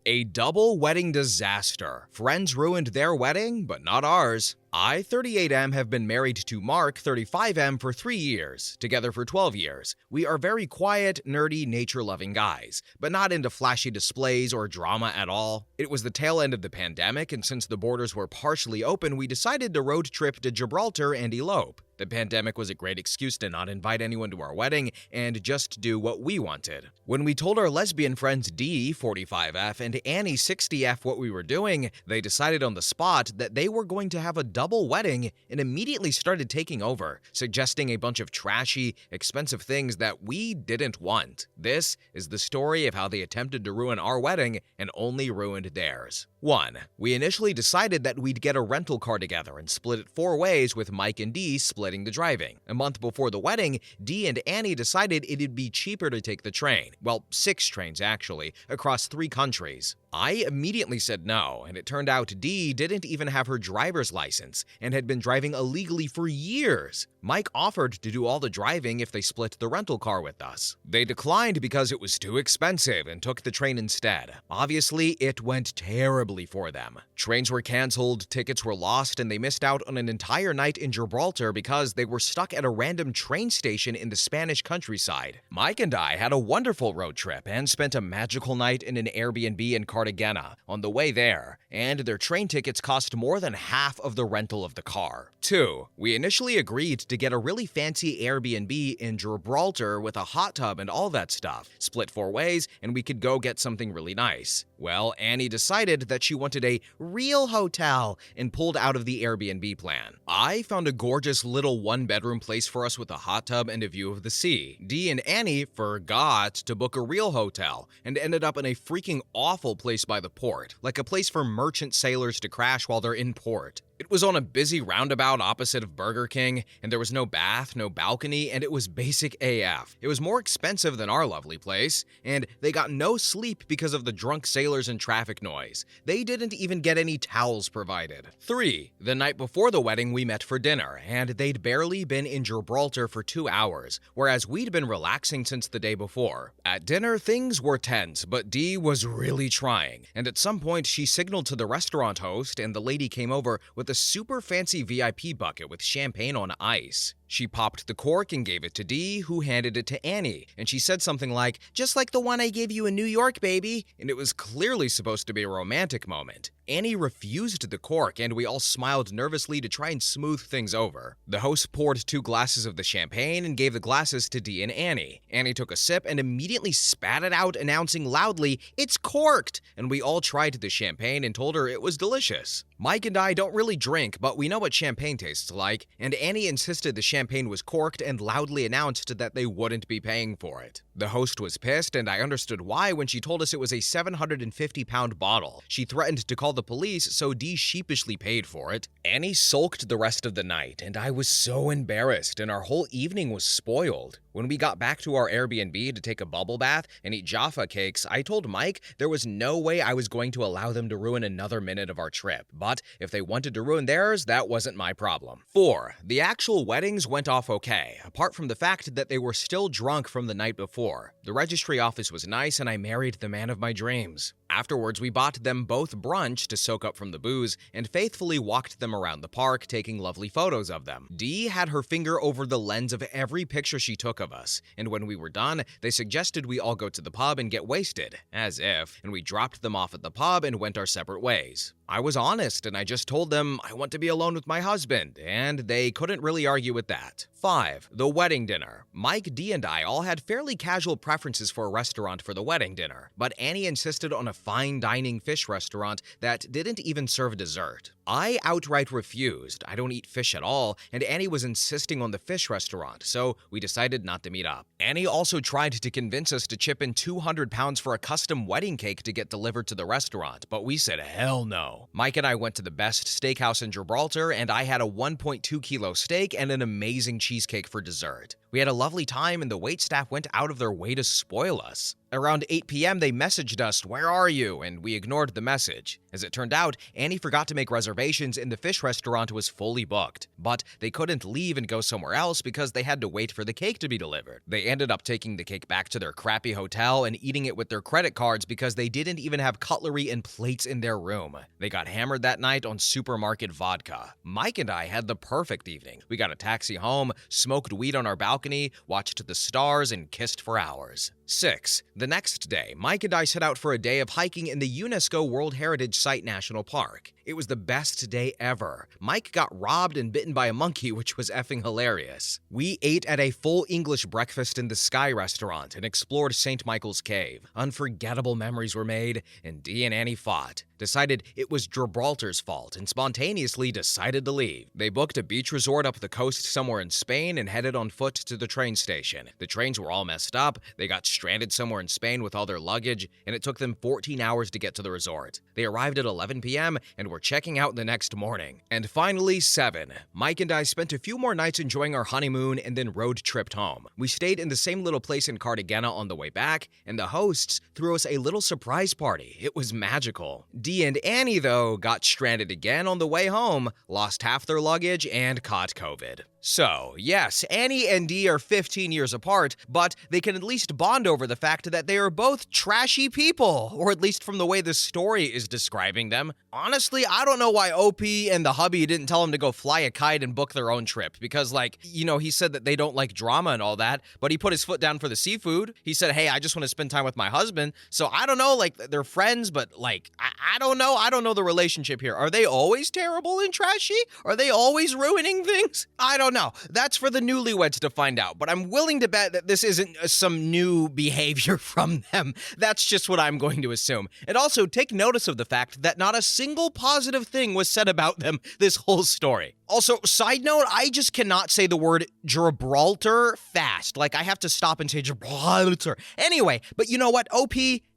A double wedding disaster. Friends ruined their wedding, but not ours. I, 38M, have been married to Mark, 35M, for 3 years, together for 12 years. We are very quiet, nerdy, nature-loving guys, but not into flashy displays or drama at all. It was the tail end of the pandemic, and since the borders were partially open, we decided to road trip to Gibraltar and elope. The pandemic was a great excuse to not invite anyone to our wedding and just do what we wanted. When we told our lesbian friends D, 45F, and Annie, 60F, what we were doing, they decided on the spot that they were going to have a double wedding and immediately started taking over, suggesting a bunch of trashy, expensive things that we didn't want. This is the story of how they attempted to ruin our wedding and only ruined theirs. 1. We initially decided that we'd get a rental car together and split it 4 ways, with Mike and D splitting the driving. A month before the wedding, D and Annie decided it'd be cheaper to take the train. Well, 6 trains actually, across 3 countries. I immediately said no, and it turned out D didn't even have her driver's license and had been driving illegally for years. Mike offered to do all the driving if they split the rental car with us. They declined because it was too expensive and took the train instead. Obviously, it went terribly for them. Trains were canceled, tickets were lost, and they missed out on an entire night in Gibraltar because they were stuck at a random train station in the Spanish countryside. Mike and I had a wonderful road trip and spent a magical night in an Airbnb in Cartagena on the way there, and their train tickets cost more than half of the rental of the car. 2. We initially agreed to get a really fancy Airbnb in Gibraltar with a hot tub and all that stuff, split 4 ways, and we could go get something really nice. Well, Annie decided that she wanted a real hotel and pulled out of the Airbnb plan. I found a gorgeous little 1-bedroom place for us with a hot tub and a view of the sea. Dee and Annie forgot to book a real hotel and ended up in a freaking awful place by the port, like a place for merchant sailors to crash while they're in port. It was on a busy roundabout opposite of Burger King, and there was no bath, no balcony, and it was basic AF. It was more expensive than our lovely place, and they got no sleep because of the drunk sailors and traffic noise. They didn't even get any towels provided. 3. The night before the wedding, we met for dinner, and they'd barely been in Gibraltar for 2 hours, whereas we'd been relaxing since the day before. At dinner, things were tense, but Dee was really trying, and at some point she signaled to the restaurant host, and the lady came over with a super fancy VIP bucket with champagne on ice. She popped the cork and gave it to Dee, who handed it to Annie, and she said something like, "Just like the one I gave you in New York, baby," and it was clearly supposed to be a romantic moment. Annie refused the cork, and we all smiled nervously to try and smooth things over. The host poured 2 glasses of the champagne and gave the glasses to Dee and Annie. Annie took a sip and immediately spat it out, announcing loudly, "It's corked!" And we all tried the champagne and told her it was delicious. Mike and I don't really drink, but we know what champagne tastes like, and Annie insisted the champagne was corked and loudly announced that they wouldn't be paying for it. The host was pissed, and I understood why when she told us it was a 750-pound bottle. She threatened to call the police, so Dee sheepishly paid for it. Annie sulked the rest of the night, and I was so embarrassed, and our whole evening was spoiled. When we got back to our Airbnb to take a bubble bath and eat Jaffa cakes, I told Mike there was no way I was going to allow them to ruin another minute of our trip. But if they wanted to ruin theirs, that wasn't my problem. 4. The actual weddings went off okay, apart from the fact that they were still drunk from the night before. The registry office was nice, and I married the man of my dreams. Afterwards, we bought them both brunch to soak up from the booze and faithfully walked them around the park, taking lovely photos of them. Dee had her finger over the lens of every picture she took of us, and when we were done, they suggested we all go to the pub and get wasted, as if, and we dropped them off at the pub and went our separate ways. I was honest, and I just told them I want to be alone with my husband, and they couldn't really argue with that. 5. The wedding dinner. Mike, Dee, and I all had fairly casual preferences for a restaurant for the wedding dinner, but Annie insisted on a fine dining fish restaurant that didn't even serve dessert. I outright refused. I don't eat fish at all, and Annie was insisting on the fish restaurant, so we decided not to meet up. Annie also tried to convince us to chip in 200 pounds for a custom wedding cake to get delivered to the restaurant, but we said hell no. Mike and I went to the best steakhouse in Gibraltar, and I had a 1.2-kilo steak and an amazing cheesecake for dessert. We had a lovely time, and the waitstaff went out of their way to spoil us. Around 8 p.m., they messaged us, "Where are you?" and we ignored the message. As it turned out, Annie forgot to make reservations and the fish restaurant was fully booked. But they couldn't leave and go somewhere else because they had to wait for the cake to be delivered. They ended up taking the cake back to their crappy hotel and eating it with their credit cards because they didn't even have cutlery and plates in their room. They got hammered that night on supermarket vodka. Mike and I had the perfect evening. We got a taxi home, smoked weed on our balcony, watched the stars, and kissed for hours. 6. The next day, Mike and I set out for a day of hiking in the UNESCO World Heritage Site National Park. It was the best day ever. Mike got robbed and bitten by a monkey, which was effing hilarious. We ate at a full English breakfast in the Sky restaurant and explored St. Michael's Cave. Unforgettable memories were made, and Dee and Annie fought, decided it was Gibraltar's fault, and spontaneously decided to leave. They booked a beach resort up the coast somewhere in Spain and headed on foot to the train station. The trains were all messed up, they got stranded somewhere in Spain with all their luggage, and it took them 14 hours to get to the resort. They arrived at 11 p.m. and were checking out the next morning. And finally, 7. Mike and I spent a few more nights enjoying our honeymoon and then road tripped home. We stayed in the same little place in Cartagena on the way back, and the hosts threw us a little surprise party. It was magical. Dee and Annie, though, got stranded again on the way home, lost half their luggage, and caught COVID. So, yes, Annie and Dee are 15 years apart, but they can at least bond over the fact that they are both trashy people, or at least from the way the story is describing them. Honestly, I don't know why OP and the hubby didn't tell him to go fly a kite and book their own trip, because, he said that they don't like drama and all that, but he put his foot down for the seafood. He said, hey, I just want to spend time with my husband, so I don't know, they're friends, but, I don't know. I don't know the relationship here. Are they always terrible and trashy? Are they always ruining things? I don't know. That's for the newlyweds to find out, but I'm willing to bet that this isn't some new behavior from them. That's just what I'm going to assume. And also, take notice of the fact that not a single positive thing was said about them this whole story. Also, side note, I just cannot say the word Gibraltar fast. I have to stop and say Gibraltar. Anyway, but you know what? OP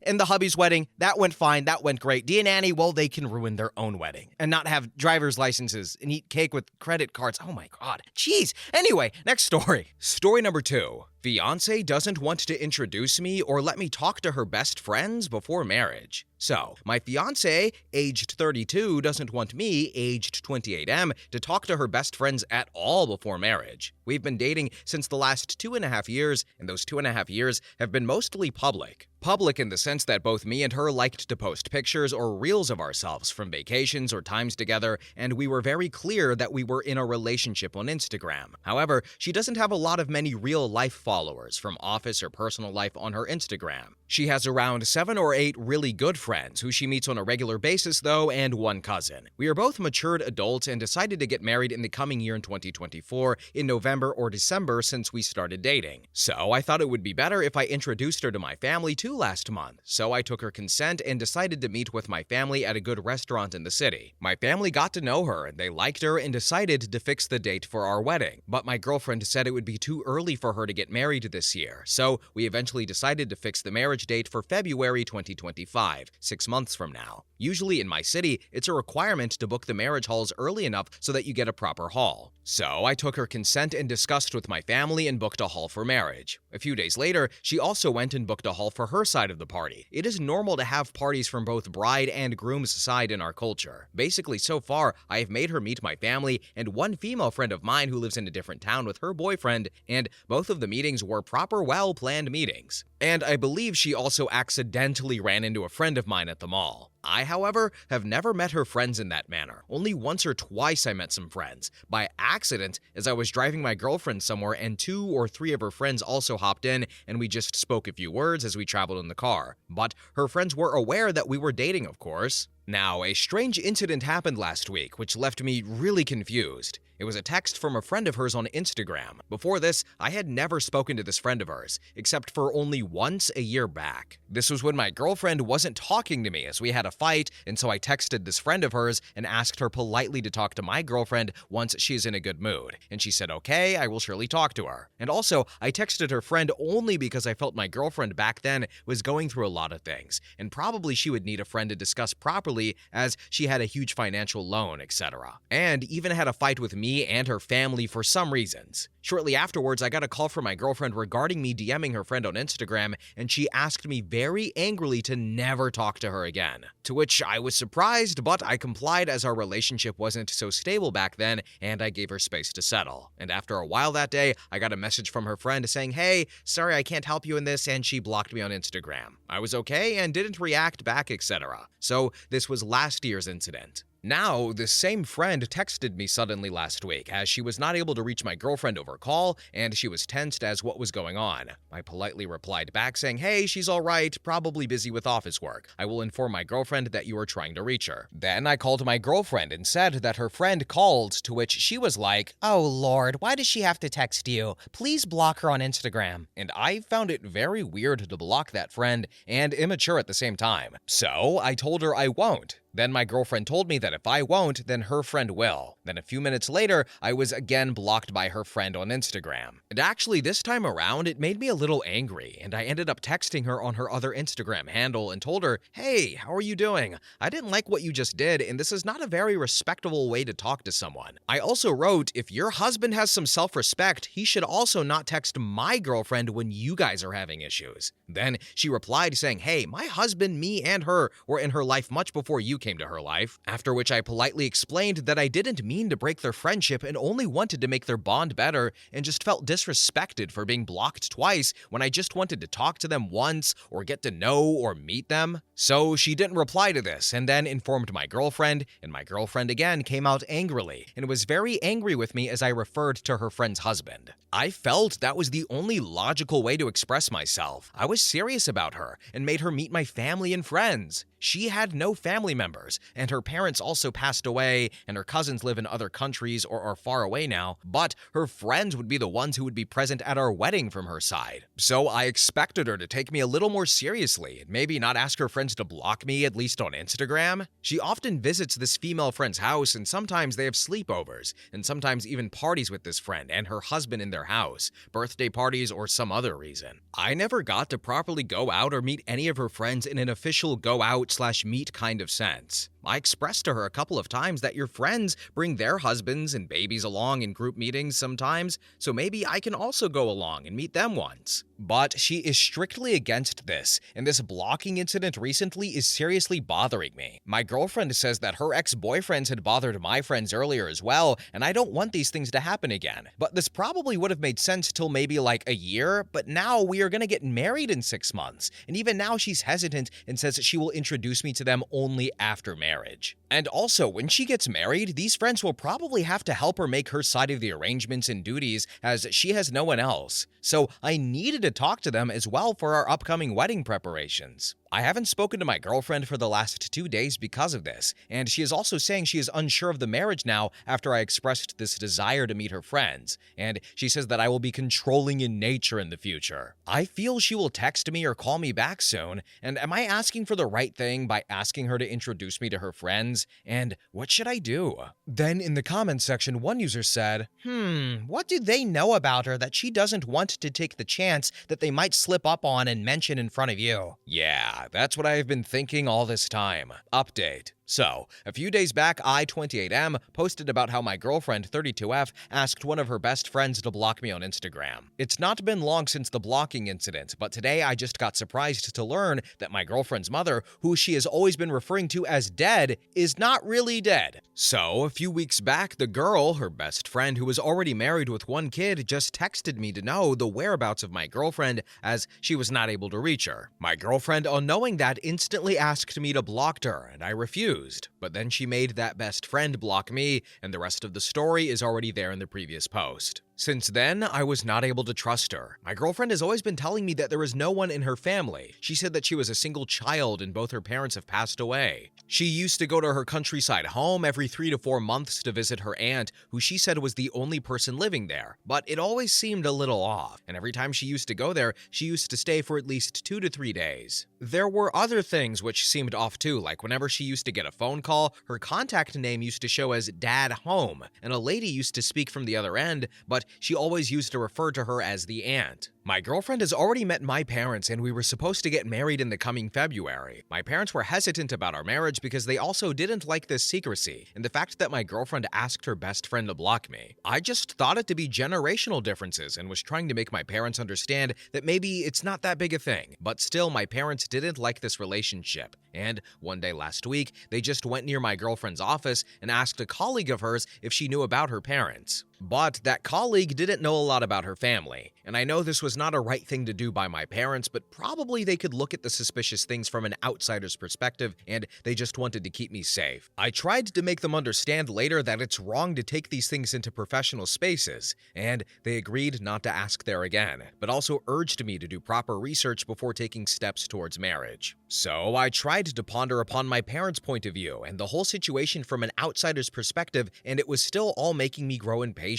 and the hubby's wedding, that went fine. That went great. Dee and Annie, well, they can ruin their own wedding and not have driver's licenses and eat cake with credit cards. Oh my God. Jeez. Anyway, next story. Story number 2. Fiance doesn't want to introduce me or let me talk to her best friends before marriage. So, my fiance, aged 32, doesn't want me, aged 28M, to talk to her best friends at all before marriage. We've been dating since the last 2.5 years, and those 2.5 years have been mostly public. Public in the sense that both me and her liked to post pictures or reels of ourselves from vacations or times together, and we were very clear that we were in a relationship on Instagram. However, she doesn't have a lot of many real-life followers from office or personal life on her Instagram. She has around 7 or 8 really good friends who she meets on a regular basis though, and one cousin. We are both matured adults and decided to get married in the coming year in 2024 in November or December since we started dating. So I thought it would be better if I introduced her to my family too last month. So I took her consent and decided to meet with my family at a good restaurant in the city. My family got to know her and they liked her and decided to fix the date for our wedding. But my girlfriend said it would be too early for her to get married this year. So we eventually decided to fix the marriage date for February 2025, 6 months from now. Usually in my city, it's a requirement to book the marriage halls early enough so that you get a proper hall. So I took her consent and discussed with my family and booked a hall for marriage. A few days later, she also went and booked a hall for her side of the party. It is normal to have parties from both bride and groom's side in our culture. Basically, so far, I have made her meet my family and one female friend of mine who lives in a different town with her boyfriend, and both of the meetings were proper, well-planned meetings. And I believe she also accidentally ran into a friend of mine at the mall. I, however, have never met her friends in that manner. Only once or twice I met some friends, by accident as I was driving my girlfriend somewhere and 2 or 3 of her friends also hopped in and we just spoke a few words as we traveled in the car. But her friends were aware that we were dating, of course. Now, a strange incident happened last week, which left me really confused. It was a text from a friend of hers on Instagram. Before this, I had never spoken to this friend of hers, except for only once a year back. This was when my girlfriend wasn't talking to me as we had a fight, and so I texted this friend of hers and asked her politely to talk to my girlfriend once she's in a good mood. And she said, okay, I will surely talk to her. And also, I texted her friend only because I felt my girlfriend back then was going through a lot of things, and probably she would need a friend to discuss properly angrily as she had a huge financial loan, etc. And even had a fight with me and her family for some reasons. Shortly afterwards, I got a call from my girlfriend regarding me DMing her friend on Instagram, and she asked me very angrily to never talk to her again. To which I was surprised, but I complied as our relationship wasn't so stable back then, and I gave her space to settle. And after a while that day, I got a message from her friend saying, "Hey, sorry I can't help you in this," and she blocked me on Instagram. I was okay and didn't react back, etc. So this was last year's incident. Now, this same friend texted me suddenly last week as she was not able to reach my girlfriend over call and she was tensed as what was going on. I politely replied back saying, "Hey, she's all right, probably busy with office work. I will inform my girlfriend that you are trying to reach her." Then I called my girlfriend and said that her friend called, to which she was like, "Oh Lord, why does she have to text you? Please block her on Instagram." And I found it very weird to block that friend and immature at the same time. So I told her I won't. Then my girlfriend told me that if I won't, then her friend will. Then a few minutes later, I was again blocked by her friend on Instagram. And actually, this time around, it made me a little angry, and I ended up texting her on her other Instagram handle and told her, "Hey, how are you doing? I didn't like what you just did, and this is not a very respectable way to talk to someone." I also wrote, "If your husband has some self-respect, he should also not text my girlfriend when you guys are having issues." Then she replied saying, "Hey, my husband, me, and her were in her life much before you came to her life." After which I politely explained that I didn't mean to break their friendship and only wanted to make their bond better, and just felt disrespected for being blocked twice when I just wanted to talk to them once or get to know or meet them. So she didn't reply to this and then informed my girlfriend, and my girlfriend again came out angrily and was very angry with me as I referred to her friend's husband. I felt that was the only logical way to express myself. I was serious about her and made her meet my family and friends. She had no family members, and her parents also passed away, and her cousins live in other countries or are far away now, but her friends would be the ones who would be present at our wedding from her side. So I expected her to take me a little more seriously, and maybe not ask her friends to block me, at least on Instagram. She often visits this female friend's house, and sometimes they have sleepovers, and sometimes even parties with this friend and her husband in their house, birthday parties or some other reason. I never got to properly go out or meet any of her friends in an official go out / meet kind of sense. I expressed to her a couple of times that your friends bring their husbands and babies along in group meetings sometimes, so maybe I can also go along and meet them once. But she is strictly against this, and this blocking incident recently is seriously bothering me. My girlfriend says that her ex-boyfriends had bothered my friends earlier as well, and I don't want these things to happen again. But this probably would have made sense till maybe like a year, but now we are gonna get married in 6 months, and even now she's hesitant and says she will introduce me to them only after marriage. And also, when she gets married, these friends will probably have to help her make her side of the arrangements and duties as she has no one else. So I needed to talk to them as well for our upcoming wedding preparations. I haven't spoken to my girlfriend for the last 2 days because of this, and she is also saying she is unsure of the marriage now after I expressed this desire to meet her friends, and she says that I will be controlling in nature in the future. I feel she will text me or call me back soon, and am I asking for the right thing by asking her to introduce me to her friends, and what should I do? Then in the comments section, one user said, what do they know about her that she doesn't want to take the chance that they might slip up on and mention in front of you? Yeah, that's what I've been thinking all this time. Update. So, a few days back, I28M posted about how my girlfriend 32F asked one of her best friends to block me on Instagram. It's not been long since the blocking incident, but today I just got surprised to learn that my girlfriend's mother, who she has always been referring to as dead, is not really dead. So, a few weeks back, the girl, her best friend who was already married with one kid, just texted me to know the whereabouts of my girlfriend as she was not able to reach her. My girlfriend, on knowing that, instantly asked me to block her, and I refused. But then she made that best friend block me, and the rest of the story is already there in the previous post. Since then, I was not able to trust her. My girlfriend has always been telling me that there is no one in her family. She said that she was a single child and both her parents have passed away. She used to go to her countryside home every 3 to 4 months to visit her aunt, who she said was the only person living there, but it always seemed a little off, and every time she used to go there, she used to stay for at least 2 to 3 days. There were other things which seemed off too, like whenever she used to get a phone call, her contact name used to show as Dad Home, and a lady used to speak from the other end, but she always used to refer to her as the aunt. My girlfriend has already met my parents and we were supposed to get married in the coming February. My parents were hesitant about our marriage because they also didn't like this secrecy and the fact that my girlfriend asked her best friend to block me. I just thought it to be generational differences and was trying to make my parents understand that maybe it's not that big a thing. But still, my parents didn't like this relationship. And one day last week, they just went near my girlfriend's office and asked a colleague of hers if she knew about her parents. But that colleague didn't know a lot about her family, and I know this was not a right thing to do by my parents, but probably they could look at the suspicious things from an outsider's perspective, and they just wanted to keep me safe. I tried to make them understand later that it's wrong to take these things into professional spaces, and they agreed not to ask there again, but also urged me to do proper research before taking steps towards marriage. So I tried to ponder upon my parents' point of view and the whole situation from an outsider's perspective, and it was still all making me grow impatient.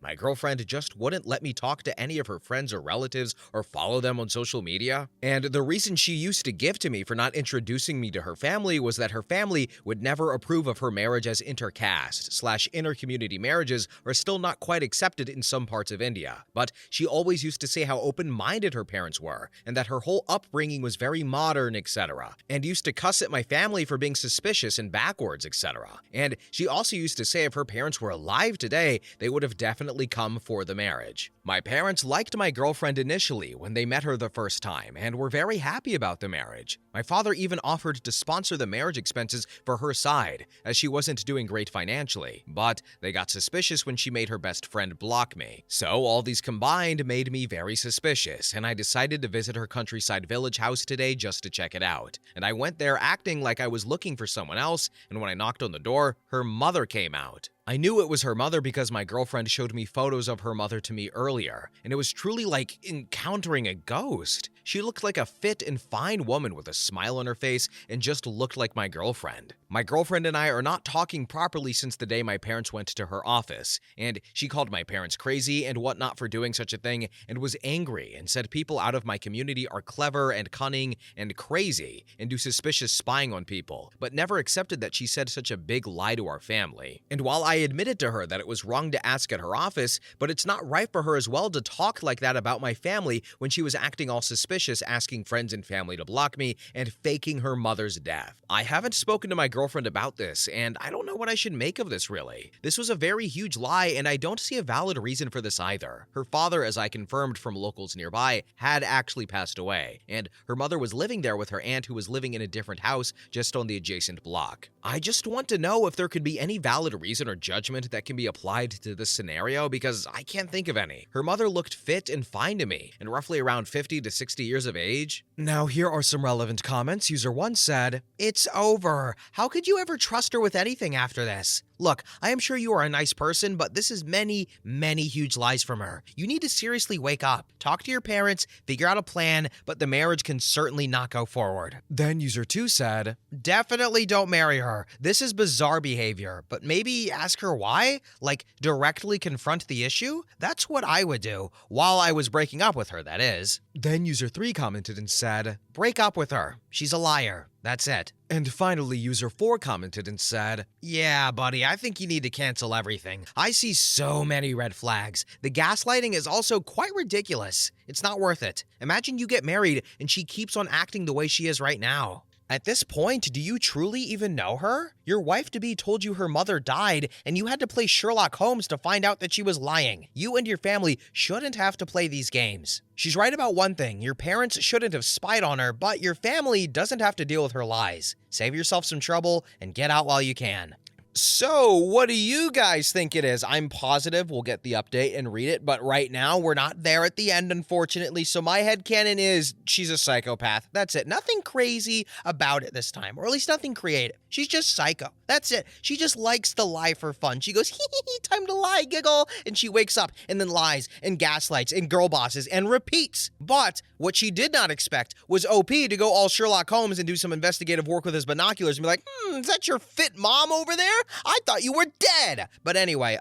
My girlfriend just wouldn't let me talk to any of her friends or relatives or follow them on social media. And the reason she used to give to me for not introducing me to her family was that her family would never approve of her marriage, as intercaste/intercommunity marriages are still not quite accepted in some parts of India. But she always used to say how open-minded her parents were and that her whole upbringing was very modern, etc. And used to cuss at my family for being suspicious and backwards, etc. And she also used to say if her parents were alive today, they would have definitely come for the marriage. My parents liked my girlfriend initially when they met her the first time and were very happy about the marriage. My father even offered to sponsor the marriage expenses for her side, as she wasn't doing great financially, but they got suspicious when she made her best friend block me. So all these combined made me very suspicious, and I decided to visit her countryside village house today just to check it out. And I went there acting like I was looking for someone else, and when I knocked on the door, her mother came out. I knew it was her mother because my girlfriend showed me photos of her mother to me earlier, and it was truly like encountering a ghost. She looked like a fit and fine woman with a smile on her face and just looked like my girlfriend. My girlfriend and I are not talking properly since the day my parents went to her office, and she called my parents crazy and whatnot for doing such a thing and was angry and said people out of my community are clever and cunning and crazy and do suspicious spying on people, but never accepted that she said such a big lie to our family. And while I admitted to her that it was wrong to ask at her office, but it's not right for her as well to talk like that about my family when she was acting all suspicious, asking friends and family to block me and faking her mother's death. I haven't spoken to my girlfriend about this, and I don't know what I should make of this really. This was a very huge lie, and I don't see a valid reason for this either. Her father, as I confirmed from locals nearby, had actually passed away, and her mother was living there with her aunt who was living in a different house just on the adjacent block. I just want to know if there could be any valid reason or judgment that can be applied to this scenario, because I can't think of any. Her mother looked fit and fine to me, and roughly around 50 to 60 years of age. Now here are some relevant comments. User 1 said, "It's over. How could you ever trust her with anything after this? Look, I am sure you are a nice person, but this is many, many huge lies from her. You need to seriously wake up. Talk to your parents, figure out a plan, but the marriage can certainly not go forward." Then user 2 said, "Definitely don't marry her. This is bizarre behavior, but maybe ask her why? Like, directly confront the issue? That's what I would do, while I was breaking up with her, that is." Then user 3 commented and said, "Break up with her. She's a liar. That's it." And finally, user 4 commented and said, "Yeah, buddy, I think you need to cancel everything. I see so many red flags. The gaslighting is also quite ridiculous. It's not worth it. Imagine you get married and she keeps on acting the way she is right now. At this point, do you truly even know her? Your wife-to-be told you her mother died, and you had to play Sherlock Holmes to find out that she was lying. You and your family shouldn't have to play these games. She's right about one thing. Your parents shouldn't have spied on her, but your family doesn't have to deal with her lies. Save yourself some trouble and get out while you can." So, what do you guys think it is? I'm positive we'll get the update and read it, but right now we're not there at the end, unfortunately, so my headcanon is she's a psychopath. That's it. Nothing crazy about it this time, or at least nothing creative. She's just psycho. That's it. She just likes to lie for fun. She goes, hee hee hee, time to lie, giggle, and she wakes up and then lies and gaslights and girl bosses and repeats. But what she did not expect was OP to go all Sherlock Holmes and do some investigative work with his binoculars and be like, is that your fit mom over there? I thought you were dead. But anyway,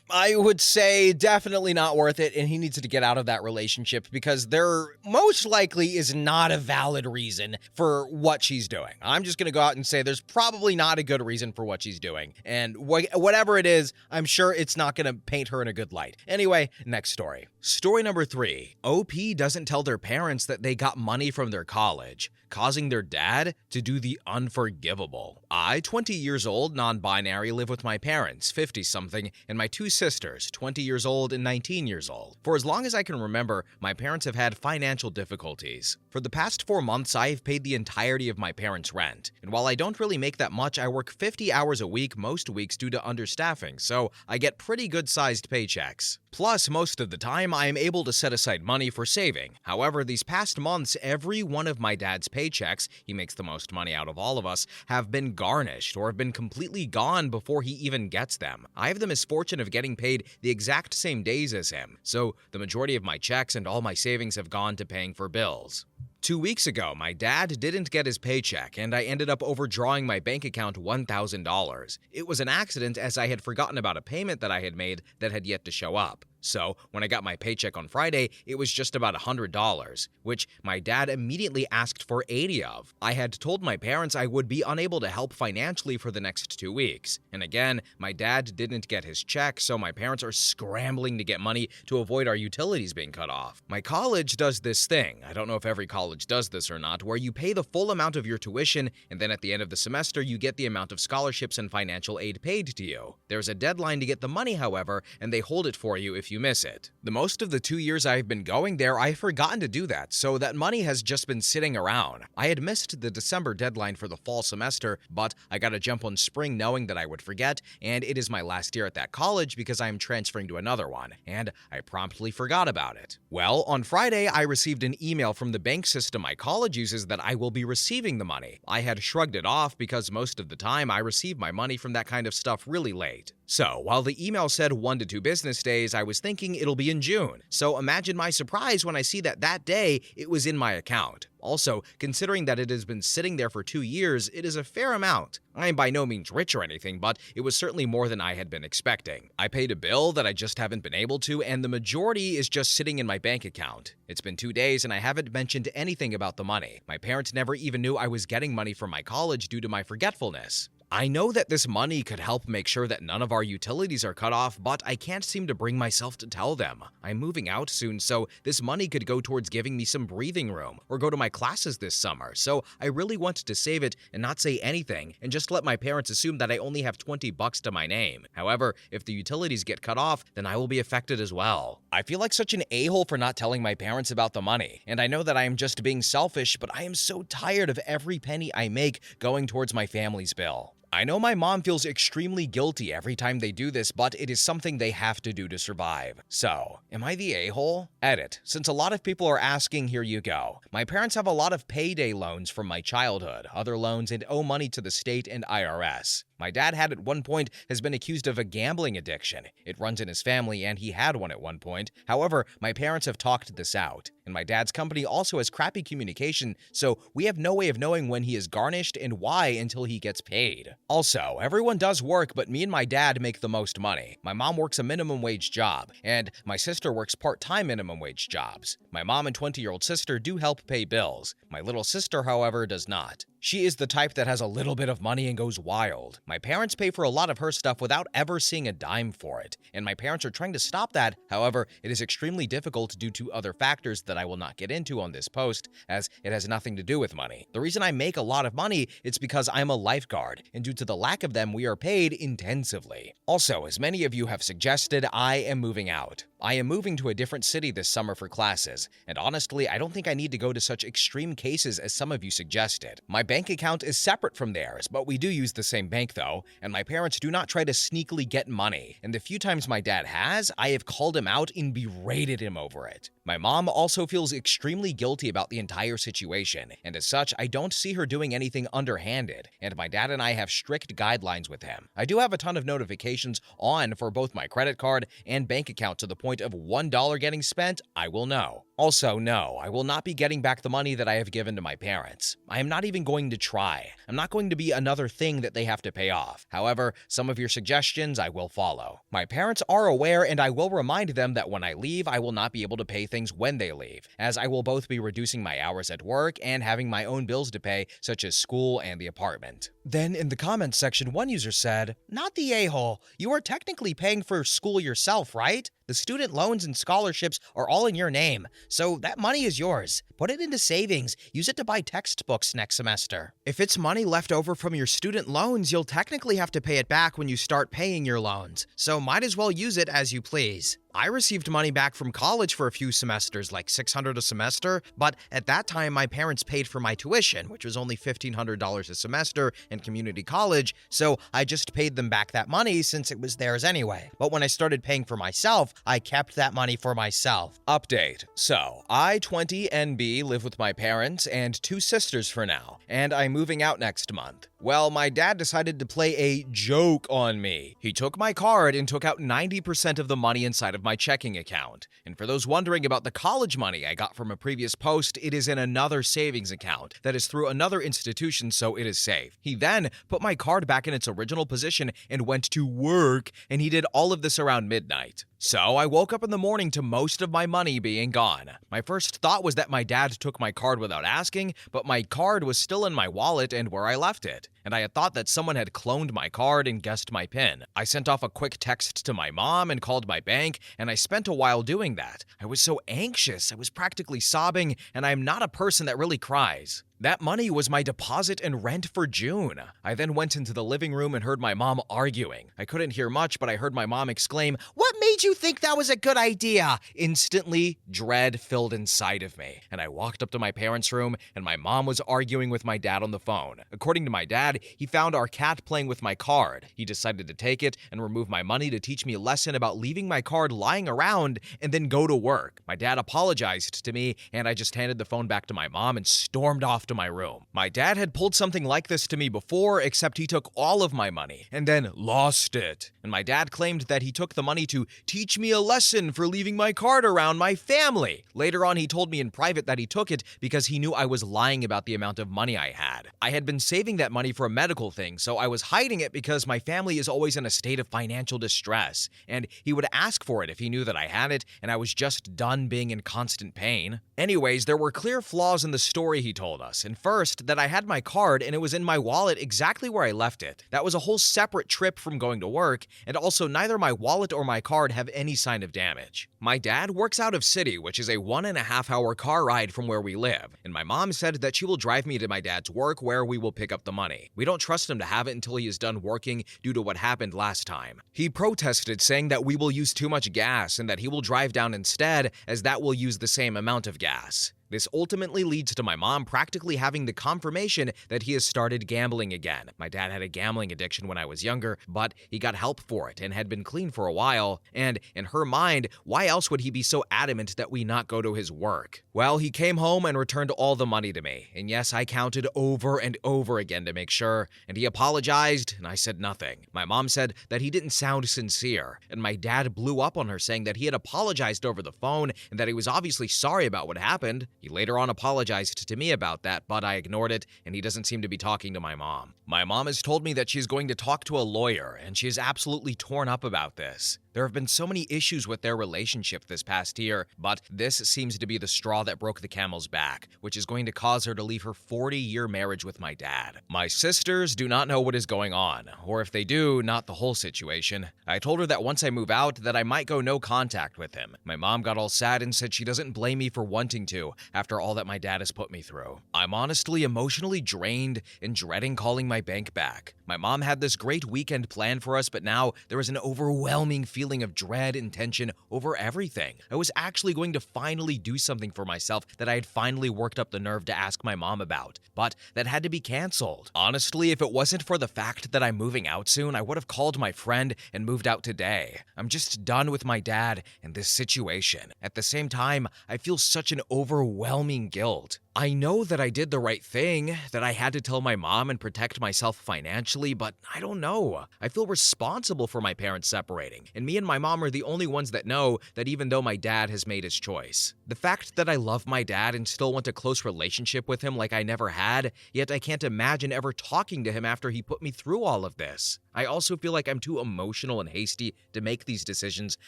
I would say definitely not worth it, and he needs to get out of that relationship because there most likely is not a valid reason for what she's doing. I'm just going to go out and say there's probably not a good reason for what she's doing, and whatever it is, I'm sure it's not going to paint her in a good light. Anyway, next story. Story number 3. OP doesn't tell their parents that they got money from their college, causing their dad to do the unforgivable. I, 20 years old, non-binary, live with my parents, 50-something, and my 2 sisters, 20 years old and 19 years old. For as long as I can remember, my parents have had financial difficulties. For the past 4 months, I have paid the entirety of my parents' rent, and while I don't really make that much, I work 50 hours a week most weeks due to understaffing, so I get pretty good-sized paychecks. Plus, most of the time, I am able to set aside money for saving. However, these past months, every one of my dad's paychecks, he makes the most money out of all of us, have been garnished or have been completely gone before he even gets them. I have the misfortune of getting paid the exact same days as him, so the majority of my checks and all my savings have gone to paying for bills. 2 weeks ago, my dad didn't get his paycheck, and I ended up overdrawing my bank account $1,000. It was an accident as I had forgotten about a payment that I had made that had yet to show up. So, when I got my paycheck on Friday, it was just about $100, which my dad immediately asked for 80 of. I had told my parents I would be unable to help financially for the next 2 weeks. And again, my dad didn't get his check, so my parents are scrambling to get money to avoid our utilities being cut off. My college does this thing, I don't know if every college does this or not, where you pay the full amount of your tuition, and then at the end of the semester, you get the amount of scholarships and financial aid paid to you. There's a deadline to get the money, however, and they hold it for you if you miss it. The most of the 2 years I've been going there, I've forgotten to do that, so that money has just been sitting around. I had missed the December deadline for the fall semester, but I got a jump on spring knowing that I would forget, and it is my last year at that college because I am transferring to another one, and I promptly forgot about it. Well, on Friday, I received an email from the bank system my college uses that I will be receiving the money. I had shrugged it off because most of the time I receive my money from that kind of stuff really late. So, while the email said 1 to 2 business days, I was thinking it'll be in June. So imagine my surprise when I see that that day it was in my account. Also, considering that it has been sitting there for 2 years, it is a fair amount. I am by no means rich or anything, but it was certainly more than I had been expecting. I paid a bill that I just haven't been able to, and the majority is just sitting in my bank account. It's been 2 days and I haven't mentioned anything about the money. My parents never even knew I was getting money from my college due to my forgetfulness. I know that this money could help make sure that none of our utilities are cut off, but I can't seem to bring myself to tell them. I'm moving out soon, so this money could go towards giving me some breathing room or go to my classes this summer, so I really want to save it and not say anything and just let my parents assume that I only have $20 to my name. However, if the utilities get cut off, then I will be affected as well. I feel like such an a-hole for not telling my parents about the money, and I know that I am just being selfish, but I am so tired of every penny I make going towards my family's bill. I know my mom feels extremely guilty every time they do this, but it is something they have to do to survive. So, am I the a-hole? Edit. Since a lot of people are asking, here you go. My parents have a lot of payday loans from my childhood, other loans, and owe money to the state and IRS. My dad at one point has been accused of a gambling addiction. It runs in his family and he had one at one point. However, my parents have talked this out. And my dad's company also has crappy communication, so we have no way of knowing when he is garnished and why until he gets paid. Also, everyone does work, but me and my dad make the most money. My mom works a minimum wage job, and my sister works part-time minimum wage jobs. My mom and 20-year-old sister do help pay bills. My little sister, however, does not. She is the type that has a little bit of money and goes wild. My parents pay for a lot of her stuff without ever seeing a dime for it, and my parents are trying to stop that. However, it is extremely difficult due to other factors that I will not get into on this post, as it has nothing to do with money. The reason I make a lot of money is because I'm a lifeguard, and due to the lack of them, we are paid intensively. Also, as many of you have suggested, I am moving out. I am moving to a different city this summer for classes, and honestly, I don't think I need to go to such extreme cases as some of you suggested. My bank account is separate from theirs, but we do use the same bank though, and my parents do not try to sneakily get money, and the few times my dad has, I have called him out and berated him over it. My mom also feels extremely guilty about the entire situation, and as such, I don't see her doing anything underhanded, and my dad and I have strict guidelines with him. I do have a ton of notifications on for both my credit card and bank account to the point of $1 getting spent, I will know. Also, no, I will not be getting back the money that I have given to my parents. I am not even going to try. I'm not going to be another thing that they have to pay off. However, some of your suggestions I will follow. My parents are aware, and I will remind them that when I leave, I will not be able to pay things when they leave, as I will both be reducing my hours at work and having my own bills to pay, such as school and the apartment. Then in the comments section, one user said, "Not the a-hole. You are technically paying for school yourself, right? The student loans and scholarships are all in your name, so that money is yours. Put it into savings. Use it to buy textbooks next semester. If it's money left over from your student loans, you'll technically have to pay it back when you start paying your loans, so might as well use it as you please. I received money back from college for a few semesters, like $600 a semester, but at that time my parents paid for my tuition, which was only $1,500 a semester in community college, so I just paid them back that money since it was theirs anyway. But when I started paying for myself, I kept that money for myself." Update. So, I, 20, and B live with my parents and two sisters for now, and I'm moving out next month. Well, my dad decided to play a joke on me. He took my card and took out 90% of the money inside of my checking account. And for those wondering about the college money I got from a previous post, it is in another savings account that is through another institution, so it is safe. He then put my card back in its original position and went to work, and he did all of this around midnight. So I woke up in the morning to most of my money being gone. My first thought was that my dad took my card without asking, but my card was still in my wallet and where I left it. And I had thought that someone had cloned my card and guessed my PIN. I sent off a quick text to my mom and called my bank, and I spent a while doing that. I was so anxious, I was practically sobbing, and I am not a person that really cries. That money was my deposit and rent for June. I then went into the living room and heard my mom arguing. I couldn't hear much, but I heard my mom exclaim, "What made you think that was a good idea?" Instantly, dread filled inside of me, and I walked up to my parents' room, and my mom was arguing with my dad on the phone. According to my dad, he found our cat playing with my card. He decided to take it and remove my money to teach me a lesson about leaving my card lying around and then go to work. My dad apologized to me, and I just handed the phone back to my mom and stormed off to my room. My dad had pulled something like this to me before, except he took all of my money and then lost it. And my dad claimed that he took the money to teach me a lesson for leaving my card around my family. Later on, he told me in private that he took it because he knew I was lying about the amount of money I had. I had been saving that money for a medical thing, so I was hiding it because my family is always in a state of financial distress, and he would ask for it if he knew that I had it, and I was just done being in constant pain. Anyways, there were clear flaws in the story he told us, and first, that I had my card and it was in my wallet exactly where I left it. That was a whole separate trip from going to work, and also neither my wallet or my card have any sign of damage. My dad works out of city, which is a 1.5-hour car ride from where we live, and my mom said that she will drive me to my dad's work where we will pick up the money. We don't trust him to have it until he is done working due to what happened last time. He protested, saying that we will use too much gas and that he will drive down instead, as that will use the same amount of gas. This ultimately leads to my mom practically having the confirmation that he has started gambling again. My dad had a gambling addiction when I was younger, but he got help for it and had been clean for a while, and in her mind, why else would he be so adamant that we not go to his work? Well, he came home and returned all the money to me, and yes, I counted over and over again to make sure, and he apologized, and I said nothing. My mom said that he didn't sound sincere, and my dad blew up on her saying that he had apologized over the phone and that he was obviously sorry about what happened. He later on apologized to me about that, but I ignored it, and he doesn't seem to be talking to my mom. My mom has told me that she's going to talk to a lawyer, and she is absolutely torn up about this. There have been so many issues with their relationship this past year, but this seems to be the straw that broke the camel's back, which is going to cause her to leave her 40-year marriage with my dad. My sisters do not know what is going on, or if they do, not the whole situation. I told her that once I move out, that I might go no contact with him. My mom got all sad and said she doesn't blame me for wanting to, after all that my dad has put me through. I'm honestly emotionally drained and dreading calling my bank back. My mom had this great weekend planned for us, but now there is an overwhelming feeling of dread and tension over everything. I was actually going to finally do something for myself that I had finally worked up the nerve to ask my mom about, but that had to be canceled. Honestly, if it wasn't for the fact that I'm moving out soon, I would have called my friend and moved out today. I'm just done with my dad and this situation. At the same time, I feel such an overwhelming guilt. I know that I did the right thing, that I had to tell my mom and protect myself financially, but I don't know. I feel responsible for my parents separating, and me and my mom are the only ones that know that even though my dad has made his choice. The fact that I love my dad and still want a close relationship with him like I never had, yet I can't imagine ever talking to him after he put me through all of this. I also feel like I'm too emotional and hasty to make these decisions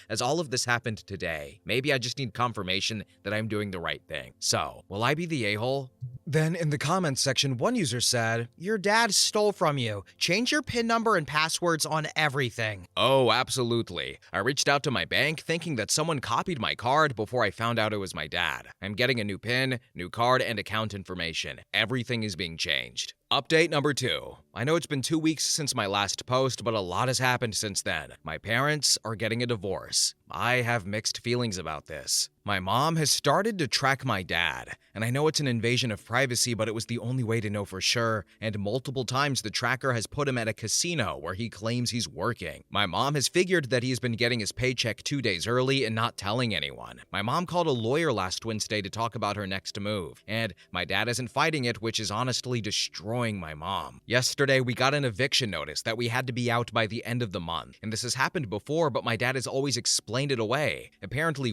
as all of this happened today. Maybe I just need confirmation that I'm doing the right thing. So, will I be the a-hole? Then in the comments section, one user said, "Your dad stole from you. Change your PIN number and passwords on everything." Oh, absolutely. I reached out to my bank thinking that someone copied my card before I found out it was my dad. I'm getting a new PIN, new card, and account information. Everything is being changed. Update number 2. I know it's been 2 weeks since my last post, but a lot has happened since then. My parents are getting a divorce. I have mixed feelings about this. My mom has started to track my dad, and I know it's an invasion of privacy, but it was the only way to know for sure, and multiple times the tracker has put him at a casino where he claims he's working. My mom has figured that he has been getting his paycheck 2 days early and not telling anyone. My mom called a lawyer last Wednesday to talk about her next move, and my dad isn't fighting it, which is honestly destroying my mom. Yesterday, we got an eviction notice that we had to be out by the end of the month, and this has happened before, but my dad has always explained it away. Apparently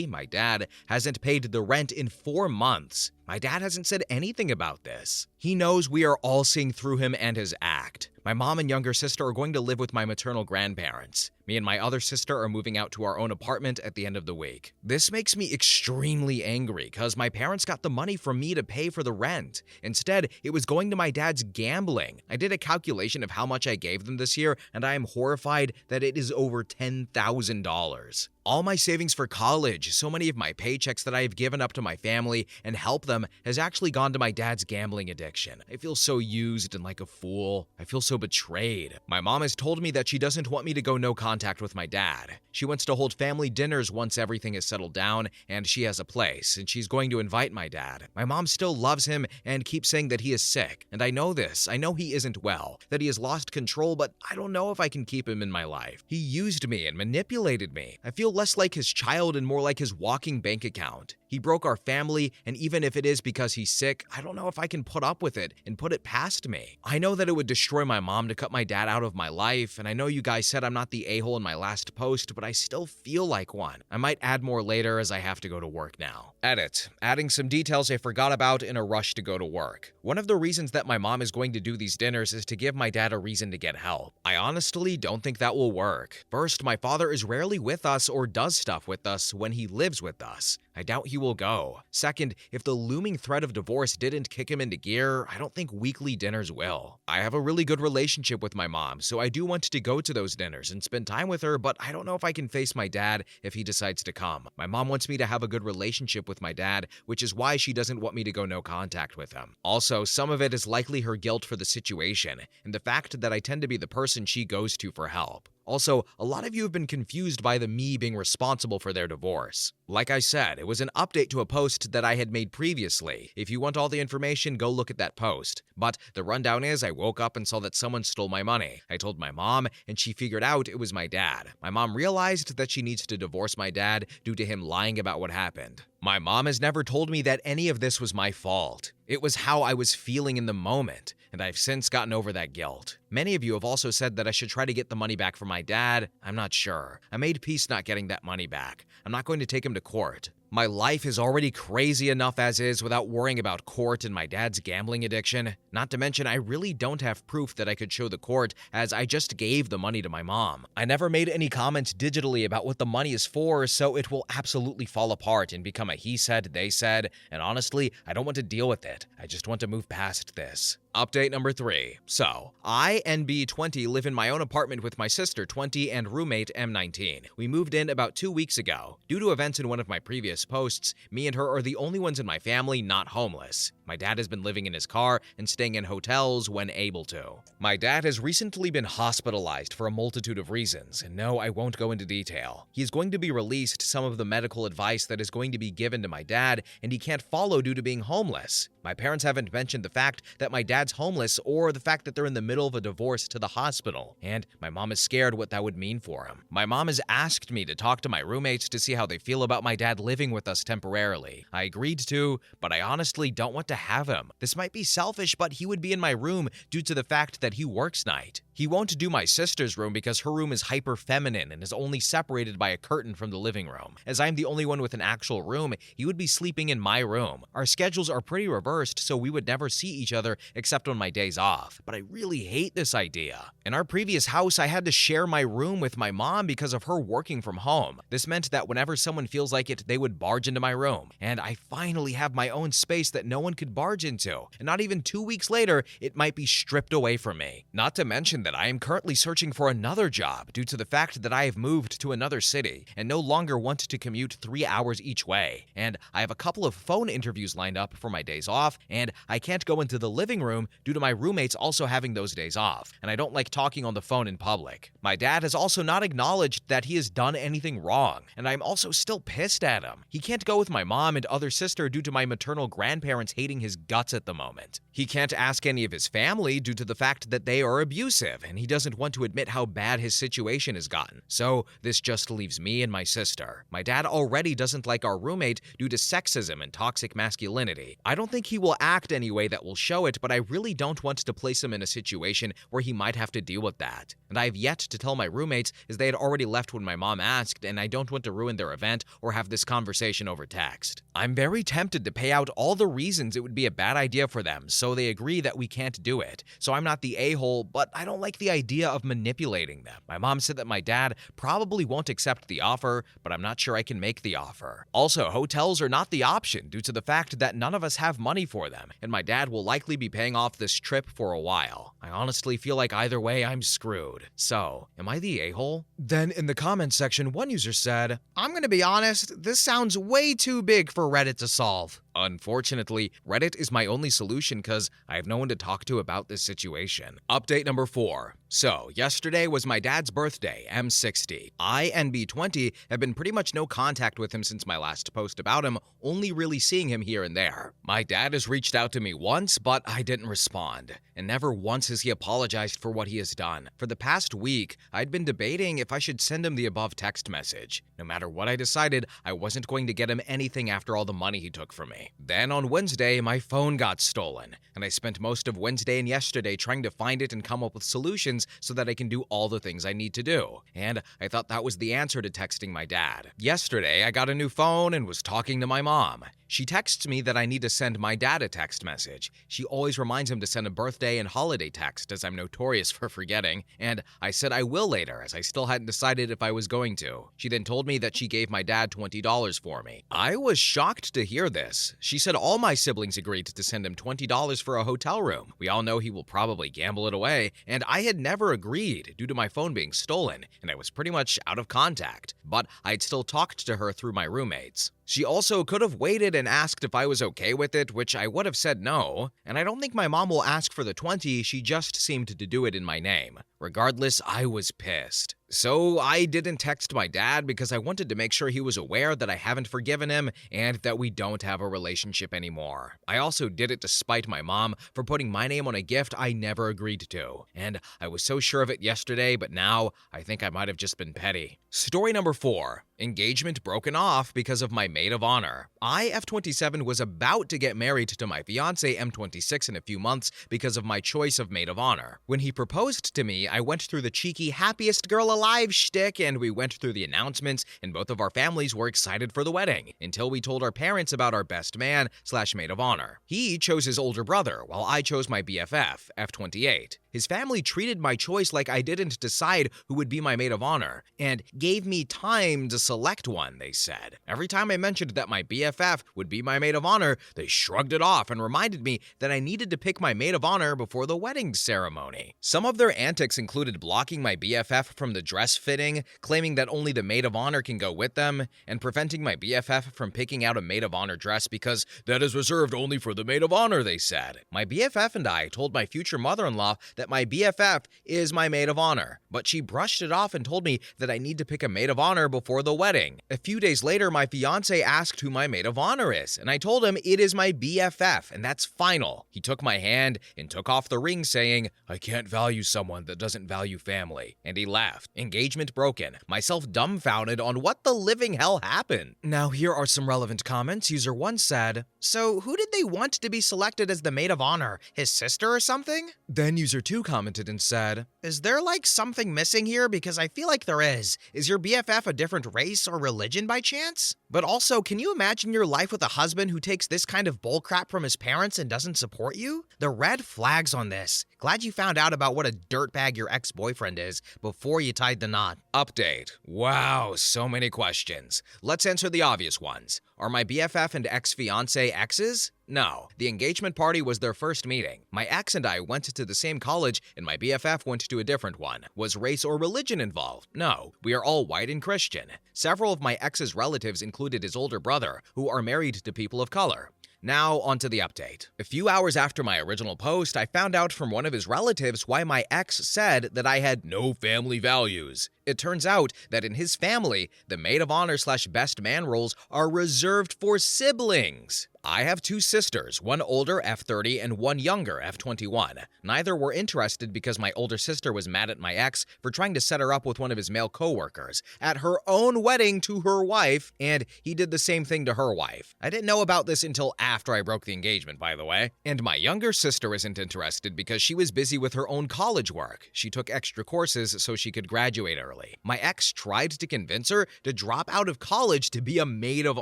my dad, hasn't paid the rent in 4 months. My dad hasn't said anything about this. He knows we are all seeing through him and his act. My mom and younger sister are going to live with my maternal grandparents. Me and my other sister are moving out to our own apartment at the end of the week. This makes me extremely angry because my parents got the money from me to pay for the rent. Instead, it was going to my dad's gambling. I did a calculation of how much I gave them this year, and I am horrified that it is over $10,000. All my savings for college, so many of my paychecks that I have given up to my family and help them has actually gone to my dad's gambling addiction. I feel so used and like a fool. I feel so betrayed. My mom has told me that she doesn't want me to go no contact with my dad. She wants to hold family dinners once everything is settled down and she has a place, and she's going to invite my dad. My mom still loves him and keeps saying that he is sick, and I know this. I know he isn't well, that he has lost control, but I don't know if I can keep him in my life. He used me and manipulated me. I feel less like his child and more like his walking bank account. He broke our family, and even if it is because he's sick, I don't know if I can put up with it and put it past me. I know that it would destroy my mom to cut my dad out of my life, and I know you guys said I'm not the a-hole in my last post, but I still feel like one. I might add more later as I have to go to work now. Edit. Adding some details I forgot about in a rush to go to work. One of the reasons that my mom is going to do these dinners is to give my dad a reason to get help. I honestly don't think that will work. First, my father is rarely with us or does stuff with us when he lives with us. I doubt he will go. Second, if the looming threat of divorce didn't kick him into gear, I don't think weekly dinners will. I have a really good relationship with my mom, so I do want to go to those dinners and spend time with her, but I don't know if I can face my dad if he decides to come. My mom wants me to have a good relationship with my dad, which is why she doesn't want me to go no contact with him. Also, some of it is likely her guilt for the situation, and the fact that I tend to be the person she goes to for help. Also, a lot of you have been confused by the me being responsible for their divorce. Like I said, it was an update to a post that I had made previously. If you want all the information, go look at that post. But the rundown is I woke up and saw that someone stole my money. I told my mom, and she figured out it was my dad. My mom realized that she needs to divorce my dad due to him lying about what happened. My mom has never told me that any of this was my fault. It was how I was feeling in the moment, and I've since gotten over that guilt. Many of you have also said that I should try to get the money back from my dad. I'm not sure. I made peace not getting that money back. I'm not going to take him to court. My life is already crazy enough as is without worrying about court and my dad's gambling addiction. Not to mention, I really don't have proof that I could show the court, as I just gave the money to my mom. I never made any comments digitally about what the money is for, so it will absolutely fall apart and become a he said, they said, and honestly, I don't want to deal with it. I just want to move past this. Update number 3. So, I and B20 live in my own apartment with my sister 20 and roommate M19. We moved in about 2 weeks ago. Due to events in one of my previous posts, me and her are the only ones in my family not homeless. My dad has been living in his car and staying in hotels when able to. My dad has recently been hospitalized for a multitude of reasons, and no, I won't go into detail. He is going to be released some of the medical advice that is going to be given to my dad, and he can't follow due to being homeless. My parents haven't mentioned the fact that my dad's homeless or the fact that they're in the middle of a divorce to the hospital, and my mom is scared what that would mean for him. My mom has asked me to talk to my roommates to see how they feel about my dad living with us temporarily. I agreed to, but I honestly don't want to have him. This might be selfish, but he would be in my room due to the fact that he works night. He won't do my sister's room because her room is hyper feminine and is only separated by a curtain from the living room. As I'm the only one with an actual room, he would be sleeping in my room. Our schedules are pretty reversed, so we would never see each other except on my days off. But I really hate this idea. In our previous house, I had to share my room with my mom because of her working from home. This meant that whenever someone feels like it, they would barge into my room. And I finally have my own space that no one could barge into. And not even 2 weeks later, it might be stripped away from me. Not to mention that I am currently searching for another job due to the fact that I have moved to another city and no longer want to commute 3 hours each way. And I have a couple of phone interviews lined up for my days off, and I can't go into the living room due to my roommates also having those days off, and I don't like talking on the phone in public. My dad has also not acknowledged that he has done anything wrong, and I'm also still pissed at him. He can't go with my mom and other sister due to my maternal grandparents hating his guts at the moment. He can't ask any of his family due to the fact that they are abusive, and he doesn't want to admit how bad his situation has gotten. So this just leaves me and my sister. My dad already doesn't like our roommate due to sexism and toxic masculinity. I don't think he will act any way that will show it, but I really don't want to place him in a situation where he might have to deal with that. And I have yet to tell my roommates, as they had already left when my mom asked, and I don't want to ruin their event or have this conversation over text. I'm very tempted to pay out all the reasons it would be a bad idea for them, so they agree that we can't do it. So I'm not the a-hole, but I don't like the idea of manipulating them. My mom said that my dad probably won't accept the offer, but I'm not sure I can make the offer. Also, hotels are not the option due to the fact that none of us have money for them, and my dad will likely be paying off this trip for a while. I honestly feel like either way I'm screwed. So, am I the a-hole? Then in the comments section, one user said, "I'm gonna be honest, this sounds way too big for Reddit to solve." Unfortunately, Reddit is my only solution because I have no one to talk to about this situation. Update number 4. So, yesterday was my dad's birthday, M60. I and B20 have been pretty much no contact with him since my last post about him, only really seeing him here and there. My dad has reached out to me once, but I didn't respond. And never once has he apologized for what he has done. For the past week, I'd been debating if I should send him the above text message. No matter what I decided, I wasn't going to get him anything after all the money he took from me. Then on Wednesday, my phone got stolen, and I spent most of Wednesday and yesterday trying to find it and come up with solutions so that I can do all the things I need to do. And I thought that was the answer to texting my dad. Yesterday, I got a new phone and was talking to my mom. She texts me that I need to send my dad a text message. She always reminds him to send a birthday and holiday text, as I'm notorious for forgetting, and I said I will later, as I still hadn't decided if I was going to. She then told me that she gave my dad $20 for me. I was shocked to hear this. She said all my siblings agreed to send him $20 for a hotel room. We all know he will probably gamble it away, and I had never agreed due to my phone being stolen, and I was pretty much out of contact, but I'd still talked to her through my roommates. She also could have waited and asked if I was okay with it, which I would have said no, and I don't think my mom will ask for the 20, she just seemed to do it in my name. Regardless, I was pissed. So I didn't text my dad because I wanted to make sure he was aware that I haven't forgiven him and that we don't have a relationship anymore. I also did it to spite my mom for putting my name on a gift I never agreed to, and I was so sure of it yesterday, but now I think I might have just been petty. Story number 4. Engagement broken off because of my maid of honor. I, F27, was about to get married to my fiancé, M26, in a few months because of my choice of maid of honor. When he proposed to me, I went through the cheeky happiest girl alive shtick, and we went through the announcements, and both of our families were excited for the wedding, until we told our parents about our best man/maid of honor. He chose his older brother, while I chose my BFF, F28. His family treated my choice like I didn't decide who would be my maid of honor, and gave me time to select one, they said. Every time I mentioned that my BFF would be my maid of honor, they shrugged it off and reminded me that I needed to pick my maid of honor before the wedding ceremony. Some of their antics included blocking my BFF from the dress fitting, claiming that only the maid of honor can go with them, and preventing my BFF from picking out a maid of honor dress because that is reserved only for the maid of honor, they said. My BFF and I told my future mother-in-law that my BFF is my maid of honor, but she brushed it off and told me that I need to pick a maid of honor before the wedding. A few days later, my fiance asked who my maid of honor is, and I told him it is my BFF, and that's final. He took my hand and took off the ring, saying, "I can't value someone that doesn't value family," and he left. Engagement broken. Myself dumbfounded on what the living hell happened. Now here are some relevant comments. User 1 said, "So who did they want to be selected as the maid of honor? His sister or something?" Then User 2 commented and said, "Is there like something missing here? Because I feel like there is. Is your BFF a different race or religion by chance? But also, can you imagine your life with a husband who takes this kind of bullcrap from his parents and doesn't support you? The red flags on this. Glad you found out about what a dirtbag your ex-boyfriend is before you tied the knot." Update. Wow, so many questions. Let's answer the obvious ones. Are my BFF and ex-fiancé exes? No. The engagement party was their first meeting. My ex and I went to the same college, and my BFF went to a different one. Was race or religion involved? No. We are all white and Christian. Several of my ex's relatives included his older brother, who are married to people of color. Now, onto the update. A few hours after my original post, I found out from one of his relatives why my ex said that I had no family values. It turns out that in his family, the maid of honor/best man roles are reserved for siblings. I have two sisters, one older, F30, and one younger, F21. Neither were interested because my older sister was mad at my ex for trying to set her up with one of his male co-workers at her own wedding to her wife, and he did the same thing to her wife. I didn't know about this until after I broke the engagement, by the way. And my younger sister isn't interested because she was busy with her own college work. She took extra courses so she could graduate early. My ex tried to convince her to drop out of college to be a maid of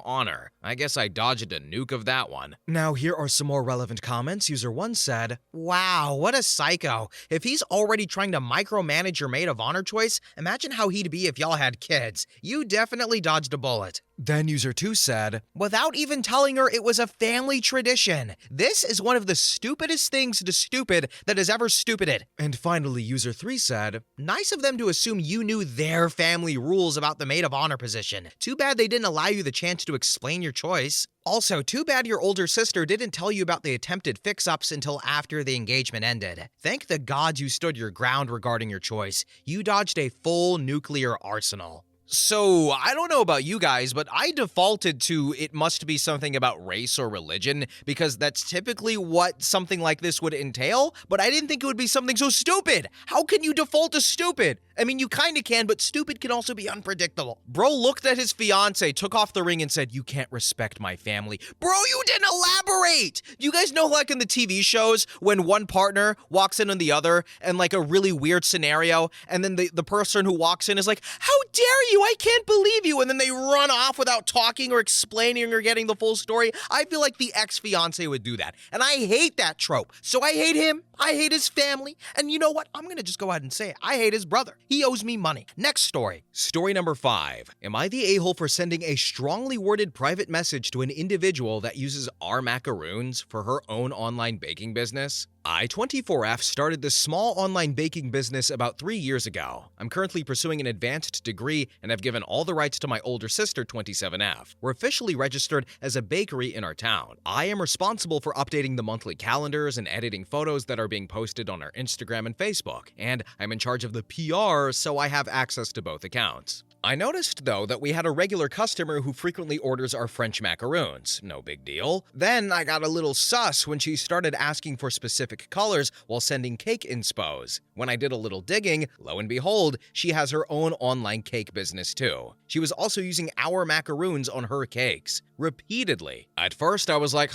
honor. I guess I dodged a nuke of that one. Now here are some more relevant comments. User 1 said, "Wow, what a psycho. If he's already trying to micromanage your maid of honor choice, imagine how he'd be if y'all had kids. You definitely dodged a bullet." Then User 2 said, "Without even telling her it was a family tradition. This is one of the stupidest things to stupid that has ever stupided." And finally, User 3 said, "Nice of them to assume you knew their family rules about the maid of honor position. Too bad they didn't allow you the chance to explain your choice. Also, too bad your older sister didn't tell you about the attempted fix-ups until after the engagement ended. Thank the gods you stood your ground regarding your choice. You dodged a full nuclear arsenal." So, I don't know about you guys, but I defaulted to it must be something about race or religion because that's typically what something like this would entail, but I didn't think it would be something so stupid. How can you default to stupid? I mean, you kinda can, but stupid can also be unpredictable. Bro looked at his fiance, took off the ring, and said, "You can't respect my family." Bro, you didn't elaborate! Do you guys know, like in the TV shows, when one partner walks in on the other, and like a really weird scenario, and then the person who walks in is like, "How dare you? I can't believe you," and then they run off without talking or explaining or getting the full story? I feel like the ex-fiance would do that, and I hate that trope. So I hate him, I hate his family, and you know what? I'm gonna just go ahead and say it. I hate his brother. He owes me money. Next story. Story number 5. Am I the a-hole for sending a strongly worded private message to an individual that uses our macaroons for her own online baking business? I-24F started this small online baking business about 3 years ago. I'm currently pursuing an advanced degree and have given all the rights to my older sister, 27F. We're officially registered as a bakery in our town. I am responsible for updating the monthly calendars and editing photos that are being posted on our Instagram and Facebook, and I'm in charge of the PR, so I have access to both accounts. I noticed, though, that we had a regular customer who frequently orders our French macaroons. No big deal. Then I got a little sus when she started asking for specific colors while sending cake inspos. When I did a little digging, lo and behold, she has her own online cake business too. She was also using our macaroons on her cakes. Repeatedly. At first, I was like,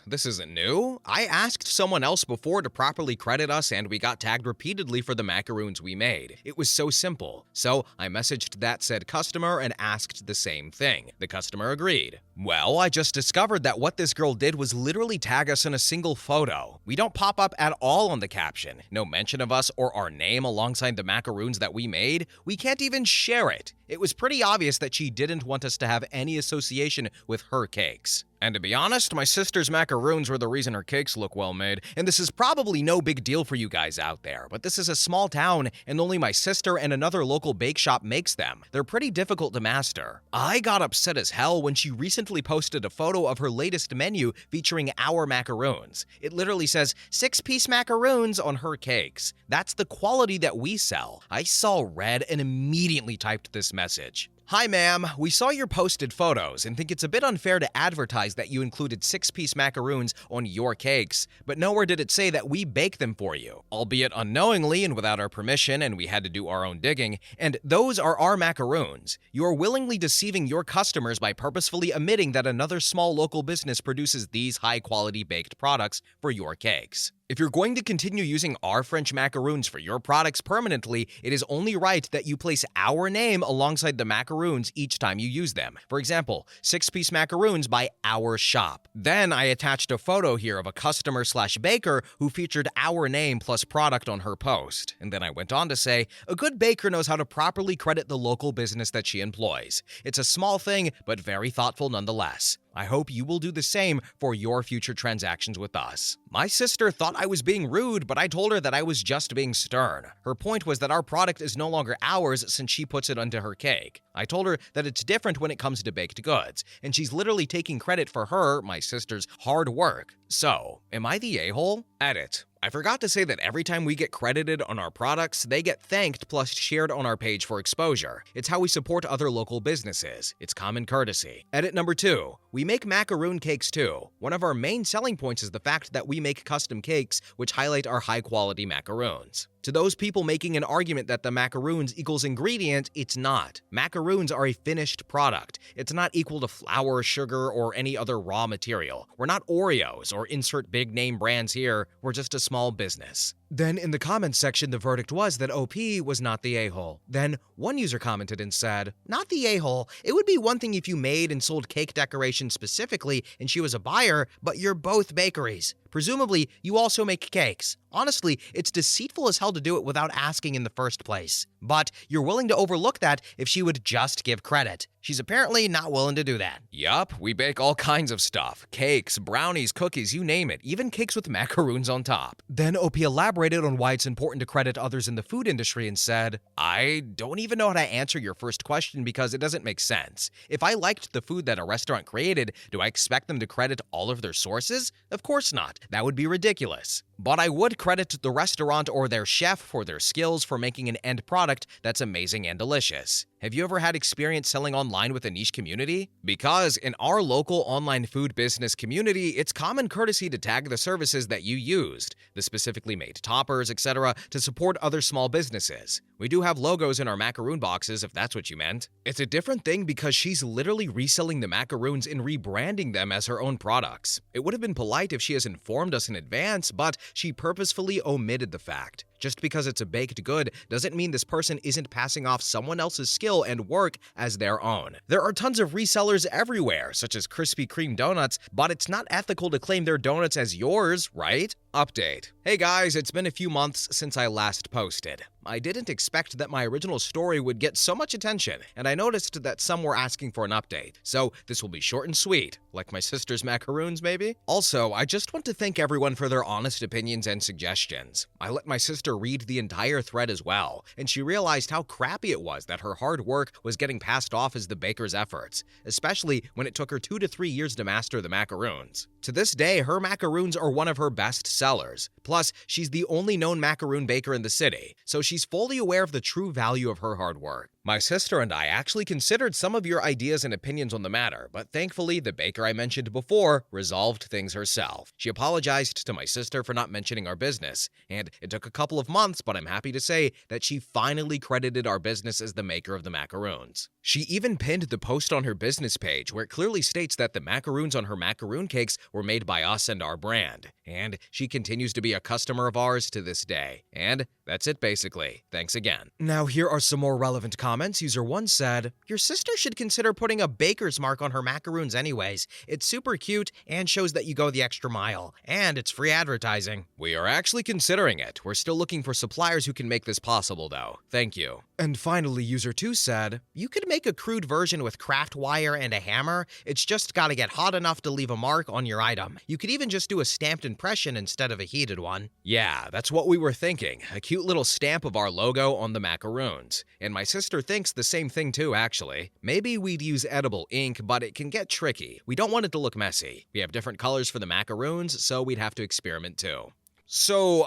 this isn't new. I asked someone else before to properly credit us and we got tagged repeatedly for the macaroons we made. It was so simple. So I messaged that said customer and asked the same thing. The customer agreed. Well, I just discovered that what this girl did was literally tag us in a single photo. We don't pop up at all on the caption. No mention of us or our name alongside the macaroons that we made. We can't even share it. It was pretty obvious that she didn't want us to have any association with her cakes. And to be honest, my sister's macaroons were the reason her cakes look well made. And this is probably no big deal for you guys out there, but this is a small town and only my sister and another local bake shop makes them. They're pretty difficult to master. I got upset as hell when she recently posted a photo of her latest menu featuring our macaroons. It literally says 6-piece macaroons on her cakes. That's the quality that we sell. I saw red and immediately typed this message. Hi ma'am, we saw your posted photos and think it's a bit unfair to advertise that you included 6-piece macaroons on your cakes, but nowhere did it say that we bake them for you, albeit unknowingly and without our permission, and we had to do our own digging, and those are our macaroons. You are willingly deceiving your customers by purposefully omitting that another small local business produces these high-quality baked products for your cakes. If you're going to continue using our French macaroons for your products permanently, it is only right that you place our name alongside the macaroons each time you use them. For example, 6-piece macaroons by our shop. Then I attached a photo here of a customer/baker who featured our name plus product on her post. And then I went on to say, a good baker knows how to properly credit the local business that she employs. It's a small thing, but very thoughtful nonetheless. I hope you will do the same for your future transactions with us. My sister thought I was being rude, but I told her that I was just being stern. Her point was that our product is no longer ours since she puts it onto her cake. I told her that it's different when it comes to baked goods, and she's literally taking credit for her, my sister's, hard work. So, am I the a-hole? Edit. I forgot to say that every time we get credited on our products, they get thanked plus shared on our page for exposure. It's how we support other local businesses. It's common courtesy. Edit number 2. We make macaroon cakes too. One of our main selling points is the fact that we make custom cakes which highlight our high-quality macaroons. To those people making an argument that the macaroons equals ingredient, it's not. Macaroons are a finished product. It's not equal to flour, sugar, or any other raw material. We're not Oreos or insert big name brands here. We're just a small business. Then in the comments section, the verdict was that OP was not the a-hole. Then one user commented and said, not the a-hole. It would be one thing if you made and sold cake decorations specifically and she was a buyer, but you're both bakeries. Presumably, you also make cakes. Honestly, it's deceitful as hell to do it without asking in the first place. But you're willing to overlook that if she would just give credit. She's apparently not willing to do that. Yup, we bake all kinds of stuff. Cakes, brownies, cookies, you name it. Even cakes with macaroons on top. Then OP elaborated on why it's important to credit others in the food industry and said, I don't even know how to answer your first question because it doesn't make sense. If I liked the food that a restaurant created, do I expect them to credit all of their sources? Of course not. That would be ridiculous. But I would credit the restaurant or their chef for their skills for making an end product that's amazing and delicious. Have you ever had experience selling online with a niche community? Because in our local online food business community, it's common courtesy to tag the services that you used, the specifically made toppers, etc., to support other small businesses. We do have logos in our macaroon boxes, if that's what you meant. It's a different thing because she's literally reselling the macaroons and rebranding them as her own products. It would have been polite if she has informed us in advance, but she purposefully omitted the fact. Just because it's a baked good doesn't mean this person isn't passing off someone else's skill and work as their own. There are tons of resellers everywhere, such as Krispy Kreme donuts, but it's not ethical to claim their donuts as yours, right? Update. Hey guys, it's been a few months since I last posted. I didn't expect that my original story would get so much attention, and I noticed that some were asking for an update, so this will be short and sweet, like my sister's macaroons maybe? Also, I just want to thank everyone for their honest opinions and suggestions. I let my sister read the entire thread as well, and she realized how crappy it was that her hard work was getting passed off as the baker's efforts, especially when it took her 2 to 3 years to master the macaroons. To this day, her macaroons are one of her best sellers. Plus, she's the only known macaroon baker in the city, so she's fully aware of the true value of her hard work. My sister and I actually considered some of your ideas and opinions on the matter, but thankfully, the baker I mentioned before resolved things herself. She apologized to my sister for not mentioning our business, and it took a couple of months, but I'm happy to say that she finally credited our business as the maker of the macaroons. She even pinned the post on her business page where it clearly states that the macaroons on her macaroon cakes were made by us and our brand. And she continues to be a customer of ours to this day. And that's it basically. Thanks again. Now here are some more relevant comments. User 1 said, "Your sister should consider putting a baker's mark on her macaroons anyways. It's super cute and shows that you go the extra mile. And it's free advertising." We are actually considering it. We're still looking for suppliers who can make this possible though. Thank you. And finally, user 2 said, "You could make a crude version with craft wire and a hammer. It's just gotta get hot enough to leave a mark on your item. You could even just do a stamped impression instead of a heated one." Yeah, that's what we were thinking. A cute little stamp of our logo on the macaroons. And my sister thinks the same thing too, actually. Maybe we'd use edible ink, but it can get tricky. We don't want it to look messy. We have different colors for the macaroons, so we'd have to experiment too. So,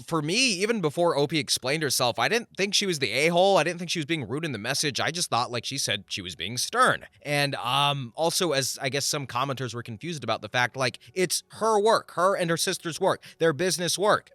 for me, even before OP explained herself, I didn't think she was the a-hole. I didn't think she was being rude in the message. I just thought, like she said, she was being stern. And, also, as I guess some commenters were confused about the fact, like, it's her work, her and her sister's work, their business's work,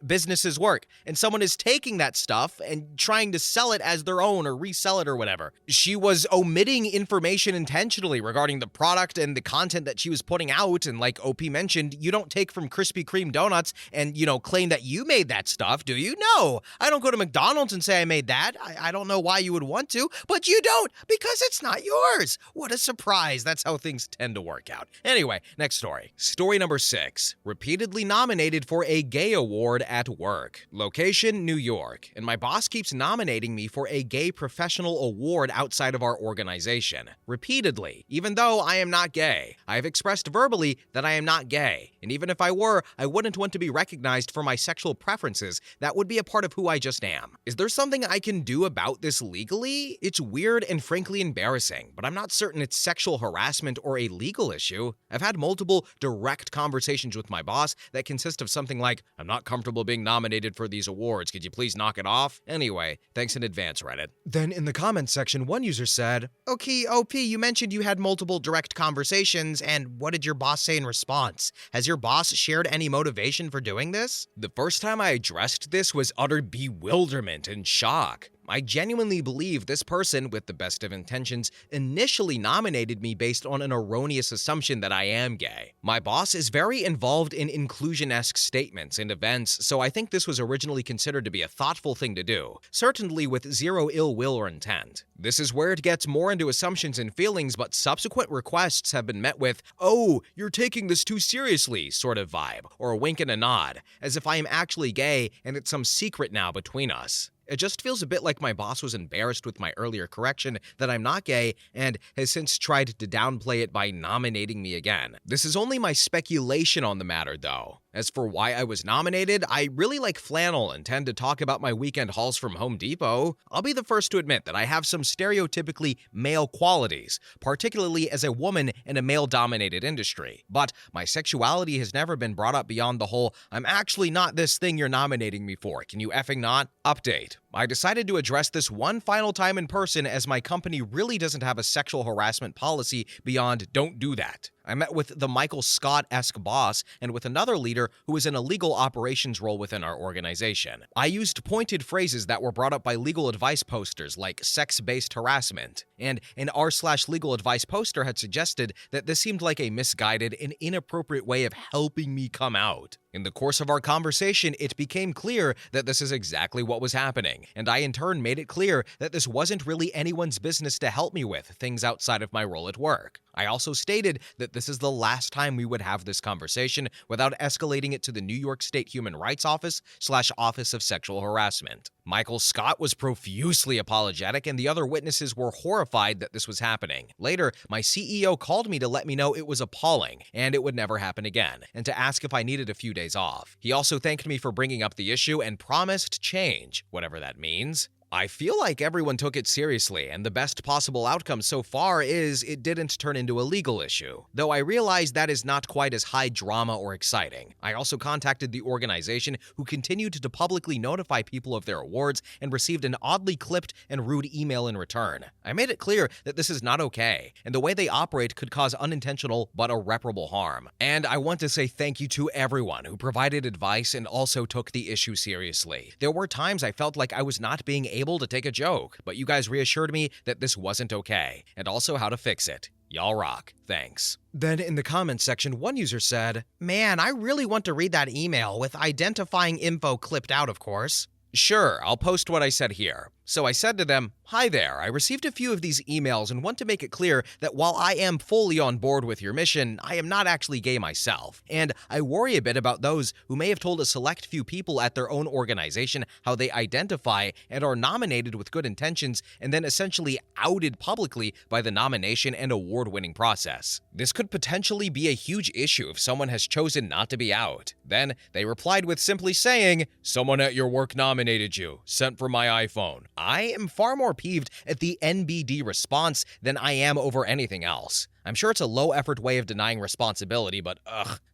and someone is taking that stuff and trying to sell it as their own or resell it or whatever. She was omitting information intentionally regarding the product and the content that she was putting out, and like OP mentioned, you don't take from Krispy Kreme donuts and, claim that you made that stuff, do you? No, I don't go to McDonald's and say I made that. I don't know why you would want to, but you don't, because it's not yours. What a surprise. That's how things tend to work out. Anyway, next story. Story number 6. Repeatedly nominated for a gay award at work. Location, New York. And my boss keeps nominating me for a gay professional award outside of our organization. Repeatedly, even though I am not gay. I have expressed verbally that I am not gay. And even if I were, I wouldn't want to be recognized for my sexual preferences. That would be a part of who I just am. Is there something I can do about this legally? It's weird and frankly embarrassing, but I'm not certain it's sexual harassment or a legal issue. I've had multiple direct conversations with my boss that consist of something like, "I'm not comfortable being nominated for these awards. Could you please knock it off?" Anyway, thanks in advance, Reddit. Then in the comments section, one user said, "Okay, OP, you mentioned you had multiple direct conversations, and what did your boss say in response? Has your boss shared any motivation for doing this?" The first time I addressed this was utter bewilderment and shock. I genuinely believe this person, with the best of intentions, initially nominated me based on an erroneous assumption that I am gay. My boss is very involved in inclusion-esque statements and events, so I think this was originally considered to be a thoughtful thing to do, certainly with zero ill will or intent. This is where it gets more into assumptions and feelings, but subsequent requests have been met with, "Oh, you're taking this too seriously," sort of vibe, or a wink and a nod, as if I am actually gay and it's some secret now between us. It just feels a bit like my boss was embarrassed with my earlier correction that I'm not gay and has since tried to downplay it by nominating me again. This is only my speculation on the matter, though. As for why I was nominated, I really like flannel and tend to talk about my weekend hauls from Home Depot. I'll be the first to admit that I have some stereotypically male qualities, particularly as a woman in a male-dominated industry. But my sexuality has never been brought up beyond the whole, "I'm actually not this thing you're nominating me for. Can you effing not?" Update. I decided to address this one final time in person as my company really doesn't have a sexual harassment policy beyond "don't do that." I met with the Michael Scott-esque boss and with another leader who is in a legal operations role within our organization. I used pointed phrases that were brought up by legal advice posters like sex-based harassment, and an r/legal advice poster had suggested that this seemed like a misguided and inappropriate way of helping me come out. In the course of our conversation, it became clear that this is exactly what was happening, and I in turn made it clear that this wasn't really anyone's business to help me with things outside of my role at work. I also stated that this is the last time we would have this conversation without escalating it to the New York State Human Rights Office/Office of Sexual Harassment. Michael Scott was profusely apologetic, and the other witnesses were horrified that this was happening. Later, my CEO called me to let me know it was appalling, and it would never happen again, and to ask if I needed a few days off. He also thanked me for bringing up the issue and promised change, whatever that means. I feel like everyone took it seriously, and the best possible outcome so far is it didn't turn into a legal issue, though I realize that is not quite as high drama or exciting. I also contacted the organization, who continued to publicly notify people of their awards and received an oddly clipped and rude email in return. I made it clear that this is not okay, and the way they operate could cause unintentional but irreparable harm. And I want to say thank you to everyone who provided advice and also took the issue seriously. There were times I felt like I was not being able to take a joke, but you guys reassured me that this wasn't okay, and also how to fix it. Y'all rock. Thanks. Then in the comments section, one user said, "Man, I really want to read that email with identifying info clipped out, of course." Sure, I'll post what I said here. So I said to them, "Hi there, I received a few of these emails and want to make it clear that while I am fully on board with your mission, I am not actually gay myself. And I worry a bit about those who may have told a select few people at their own organization how they identify and are nominated with good intentions and then essentially outed publicly by the nomination and award-winning process. This could potentially be a huge issue if someone has chosen not to be out." Then they replied with simply saying, "Someone at your work nominated you, sent from my iPhone." I am far more peeved at the NBD response than I am over anything else. I'm sure it's a low-effort way of denying responsibility, but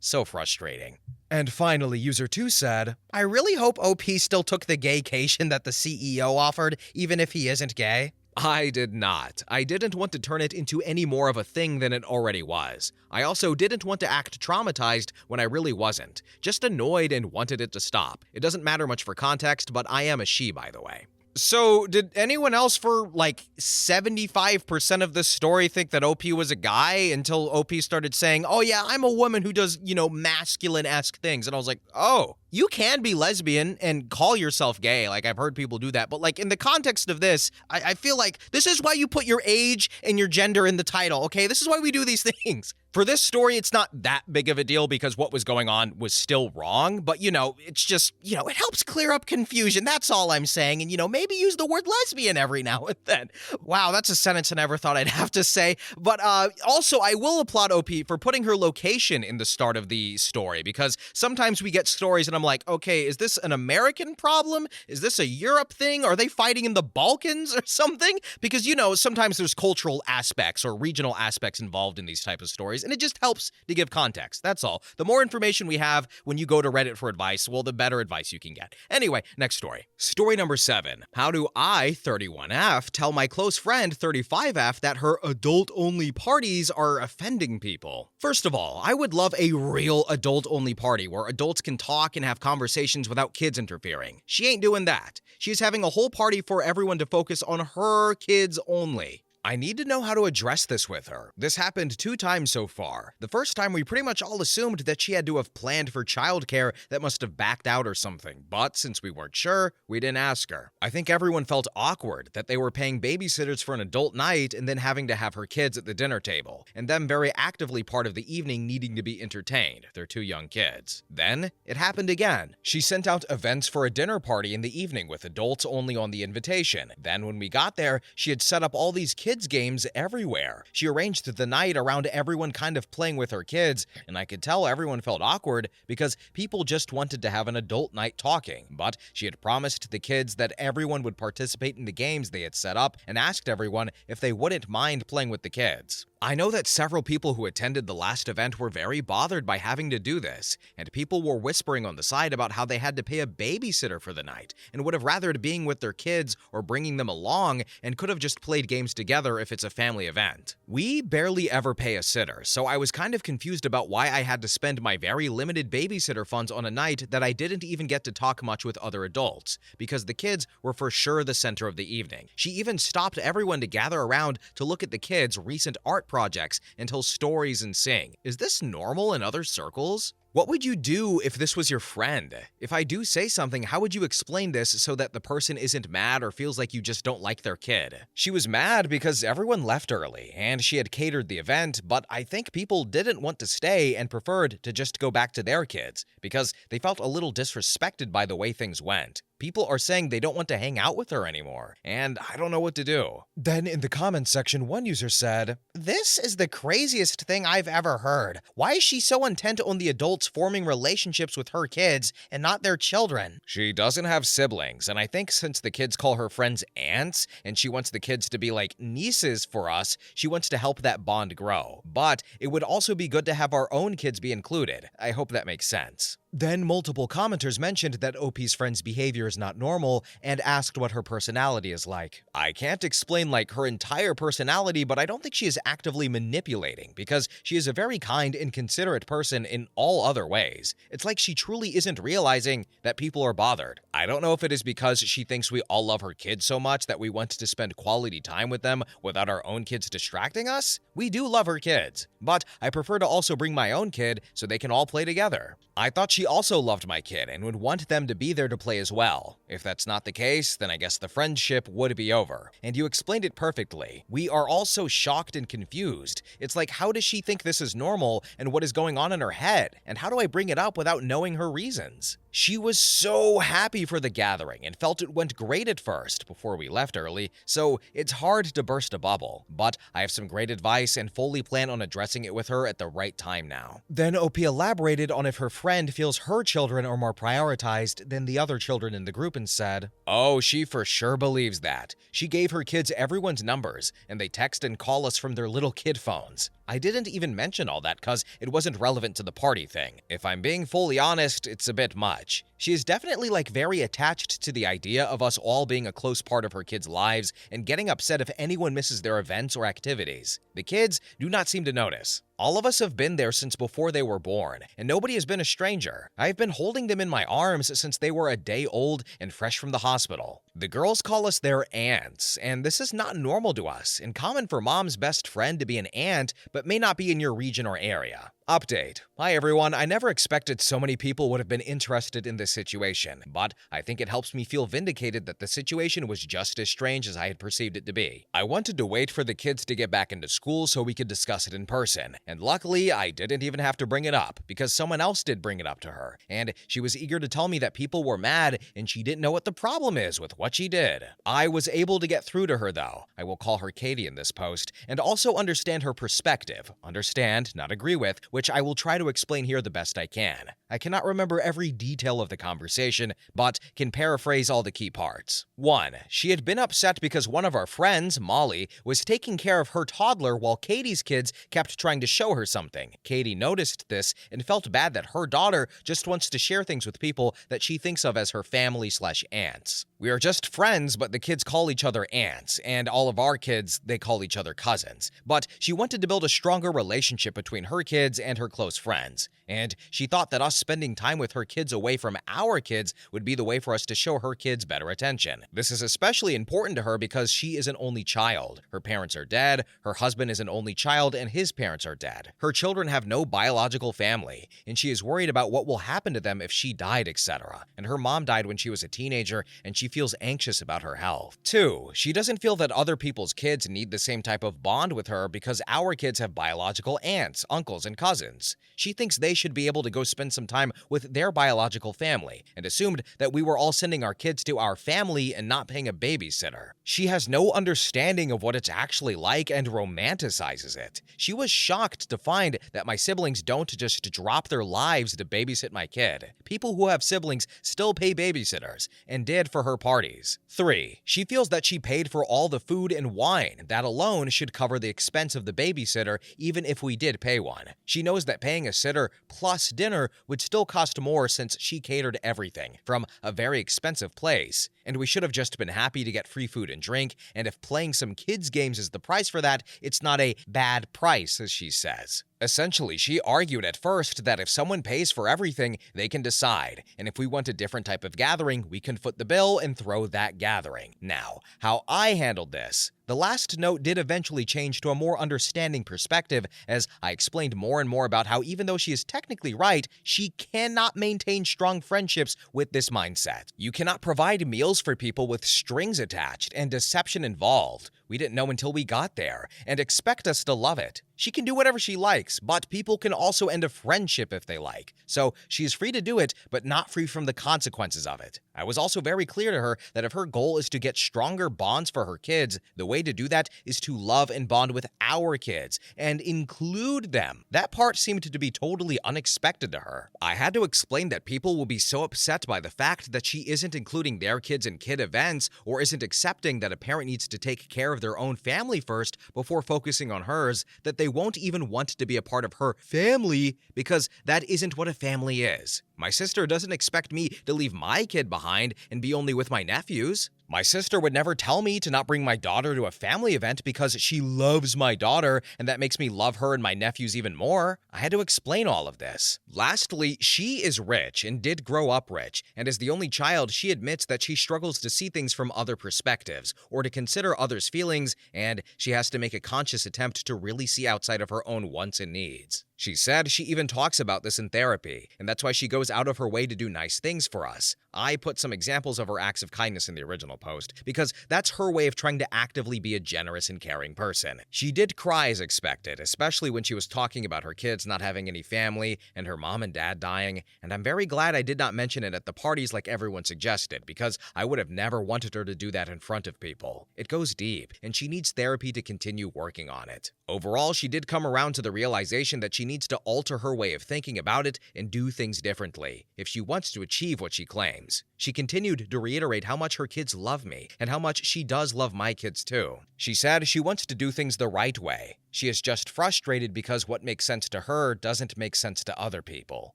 so frustrating. And finally, user 2 said, "I really hope OP still took the gaycation that the CEO offered, even if he isn't gay." I did not. I didn't want to turn it into any more of a thing than it already was. I also didn't want to act traumatized when I really wasn't. Just annoyed and wanted it to stop. It doesn't matter much for context, but I am a she, by the way. So, did anyone else for, 75% of this story think that OP was a guy until OP started saying, "Oh yeah, I'm a woman who does, masculine-esque things," and I was like, oh, you can be lesbian and call yourself gay, I've heard people do that, but in the context of this, I feel like this is why you put your age and your gender in the title, okay? This is why we do these things. For this story, it's not that big of a deal because what was going on was still wrong, but, it's just, it helps clear up confusion, that's all I'm saying, and, maybe use the word lesbian every now and then. Wow, that's a sentence I never thought I'd have to say, but also, I will applaud OP for putting her location in the start of the story, because sometimes we get stories and I'm like, okay, is this an American problem? Is this a Europe thing? Are they fighting in the Balkans or something? Because, sometimes there's cultural aspects or regional aspects involved in these type of stories, and it just helps to give context. That's all. The more information we have when you go to Reddit for advice, well, the better advice you can get. Anyway, next story. Story number 7. How do I, 31F, tell my close friend, 35F, that her adult-only parties are offending people? First of all, I would love a real adult-only party where adults can talk and have conversations without kids interfering. She ain't doing that. She's having a whole party for everyone to focus on her kids only. I need to know how to address this with her. This happened 2 times so far. The first time we pretty much all assumed that she had to have planned for childcare that must have backed out or something, but since we weren't sure, we didn't ask her. I think everyone felt awkward that they were paying babysitters for an adult night and then having to have her kids at the dinner table, and them very actively part of the evening needing to be entertained. They're 2 young kids. Then, it happened again. She sent out events for a dinner party in the evening with adults only on the invitation. Then when we got there, she had set up all these kids games everywhere. She arranged the night around everyone kind of playing with her kids, and I could tell everyone felt awkward because people just wanted to have an adult night talking. But she had promised the kids that everyone would participate in the games they had set up and asked everyone if they wouldn't mind playing with the kids. I know that several people who attended the last event were very bothered by having to do this, and people were whispering on the side about how they had to pay a babysitter for the night and would have rathered being with their kids or bringing them along and could have just played games together if it's a family event. We barely ever pay a sitter, so I was kind of confused about why I had to spend my very limited babysitter funds on a night that I didn't even get to talk much with other adults, because the kids were for sure the center of the evening. She even stopped everyone to gather around to look at the kids' recent art projects and tell stories and sing. Is this normal in other circles? What would you do if this was your friend? If I do say something, how would you explain this so that the person isn't mad or feels like you just don't like their kid? She was mad because everyone left early and she had catered the event, but I think people didn't want to stay and preferred to just go back to their kids because they felt a little disrespected by the way things went. People are saying they don't want to hang out with her anymore, and I don't know what to do. Then in the comments section, one user said, "This is the craziest thing I've ever heard. Why is she so intent on the adults forming relationships with her kids and not their children?" She doesn't have siblings, and I think since the kids call her friends aunts, and she wants the kids to be like nieces for us, she wants to help that bond grow. But it would also be good to have our own kids be included. I hope that makes sense. Then multiple commenters mentioned that OP's friend's behavior is not normal and asked what her personality is like. I can't explain like her entire personality, but I don't think she is actively manipulating because she is a very kind and considerate person in all other ways. It's like she truly isn't realizing that people are bothered. I don't know if it is because she thinks we all love her kids so much that we want to spend quality time with them without our own kids distracting us. We do love her kids, but I prefer to also bring my own kid so they can all play together. I thought she also loved my kid and would want them to be there to play as well. If that's not the case, then I guess the friendship would be over. And you explained it perfectly. We are all so shocked and confused. It's like, how does she think this is normal and what is going on in her head? And how do I bring it up without knowing her reasons? She was so happy for the gathering and felt it went great at first before we left early, so it's hard to burst a bubble. But I have some great advice and fully plan on addressing it with her at the right time now. Then OP elaborated on if her friend feels her children are more prioritized than the other children in the group and said, "Oh, she for sure believes that. She gave her kids everyone's numbers, and they text and call us from their little kid phones." I didn't even mention all that cause it wasn't relevant to the party thing. If I'm being fully honest, it's a bit much. She is definitely like very attached to the idea of us all being a close part of her kids' lives and getting upset if anyone misses their events or activities. The kids do not seem to notice. All of us have been there since before they were born, and nobody has been a stranger. I've been holding them in my arms since they were a day old and fresh from the hospital. The girls call us their aunts, and this is not normal to us and common for mom's best friend to be an aunt, but may not be in your region or area. Update. Hi everyone, I never expected so many people would have been interested in this situation, but I think it helps me feel vindicated that the situation was just as strange as I had perceived it to be. I wanted to wait for the kids to get back into school so we could discuss it in person, and luckily I didn't even have to bring it up because someone else did bring it up to her, and she was eager to tell me that people were mad and she didn't know what the problem is with what she did. I was able to get through to her though. I will call her Katie in this post, and also understand her perspective. Understand, not agree with, which I will try to explain here the best I can. I cannot remember every detail of the conversation, but can paraphrase all the key parts. 1. She had been upset because one of our friends, Molly, was taking care of her toddler while Katie's kids kept trying to show her something. Katie noticed this and felt bad that her daughter just wants to share things with people that she thinks of as her family/aunts. We are just friends, but the kids call each other aunts, and all of our kids, they call each other cousins. But she wanted to build a stronger relationship between her kids and her close friends, and she thought that us spending time with her kids away from our kids would be the way for us to show her kids better attention. This is especially important to her because she is an only child. Her parents are dead, her husband is an only child, and his parents are dead. Her children have no biological family, and she is worried about what will happen to them if she died, etc. And her mom died when she was a teenager, and she feels anxious about her health. 2. She doesn't feel that other people's kids need the same type of bond with her because our kids have biological aunts, uncles, and cousins. She thinks they should be able to go spend some time with their biological family, and assumed that we were all sending our kids to our family and not paying a babysitter. She has no understanding of what it's actually like and romanticizes it. She was shocked to find that my siblings don't just drop their lives to babysit my kid. People who have siblings still pay babysitters, and did for her parties. 3. She feels that she paid for all the food and wine. That alone should cover the expense of the babysitter, even if we did pay one. She knows that paying a sitter plus dinner would still cost more since she catered everything from a very expensive place, and we should have just been happy to get free food and drink, and if playing some kids games is the price for that, it's not a bad price, as she says. Essentially, she argued at first that if someone pays for everything, they can decide, and if we want a different type of gathering, we can foot the bill and throw that gathering. Now, how I handled this. The last note did eventually change to a more understanding perspective as I explained more and more about how even though she is technically right, she cannot maintain strong friendships with this mindset. You cannot provide meals for people with strings attached and deception involved. We didn't know until we got there, and expect us to love it. She can do whatever she likes, but people can also end a friendship if they like. So she is free to do it, but not free from the consequences of it. I was also very clear to her that if her goal is to get stronger bonds for her kids, the way to do that is to love and bond with our kids and include them. That part seemed to be totally unexpected to her. I had to explain that people will be so upset by the fact that she isn't including their kids in kid events or isn't accepting that a parent needs to take care of their own family first before focusing on hers, that they won't even want to be a part of her family because that isn't what a family is. My sister doesn't expect me to leave my kid behind and be only with my nephews. My sister would never tell me to not bring my daughter to a family event because she loves my daughter, and that makes me love her and my nephews even more. I had to explain all of this. Lastly, she is rich and did grow up rich, and as the only child, she admits that she struggles to see things from other perspectives or to consider others' feelings, and she has to make a conscious attempt to really see outside of her own wants and needs. She said she even talks about this in therapy, and that's why she goes out of her way to do nice things for us. I put some examples of her acts of kindness in the original post, because that's her way of trying to actively be a generous and caring person. She did cry as expected, especially when she was talking about her kids not having any family and her mom and dad dying, and I'm very glad I did not mention it at the parties like everyone suggested, because I would have never wanted her to do that in front of people. It goes deep, and she needs therapy to continue working on it. Overall, she did come around to the realization that she needs to alter her way of thinking about it and do things differently if she wants to achieve what she claims. She continued to reiterate how much her kids love me and how much she does love my kids too. She said she wants to do things the right way. She is just frustrated because what makes sense to her doesn't make sense to other people.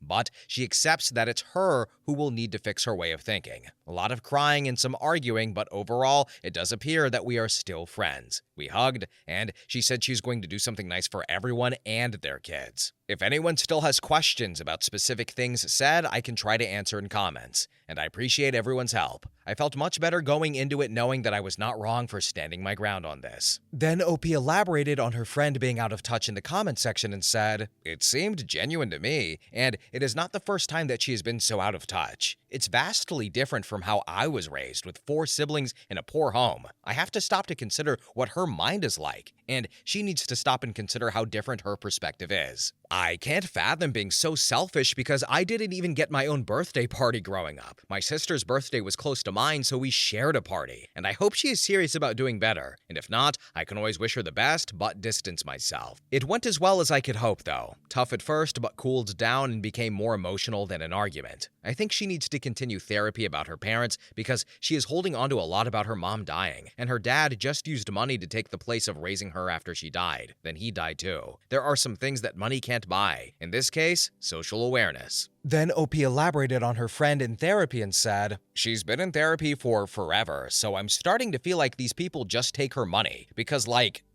But she accepts that it's her who will need to fix her way of thinking. A lot of crying and some arguing, but overall, it does appear that we are still friends. We hugged, and she said she's going to do something nice for everyone and their kids. If anyone still has questions about specific things said, I can try to answer in comments, and I appreciate everyone's help. I felt much better going into it knowing that I was not wrong for standing my ground on this. Then OP elaborated on her friend being out of touch in the comment section and said, "It seemed genuine to me, and it is not the first time that she has been so out of touch. It's vastly different from how I was raised with 4 siblings in a poor home. I have to stop to consider what her mind is like, and she needs to stop and consider how different her perspective is. I can't fathom being so selfish because I didn't even get my own birthday party growing up. My sister's birthday was close to mine, so we shared a party, and I hope she is serious about doing better, and if not, I can always wish her the best, but distance myself. It went as well as I could hope, though. Tough at first, but cooled down and became more emotional than an argument. I think she needs to continue therapy about her parents because she is holding on to a lot about her mom dying, and her dad just used money to take the place of raising her after she died. Then he died too. There are some things that money can't buy. In this case, social awareness." Then OP elaborated on her friend in therapy and said, "She's been in therapy for forever, so I'm starting to feel like these people just take her money. Because,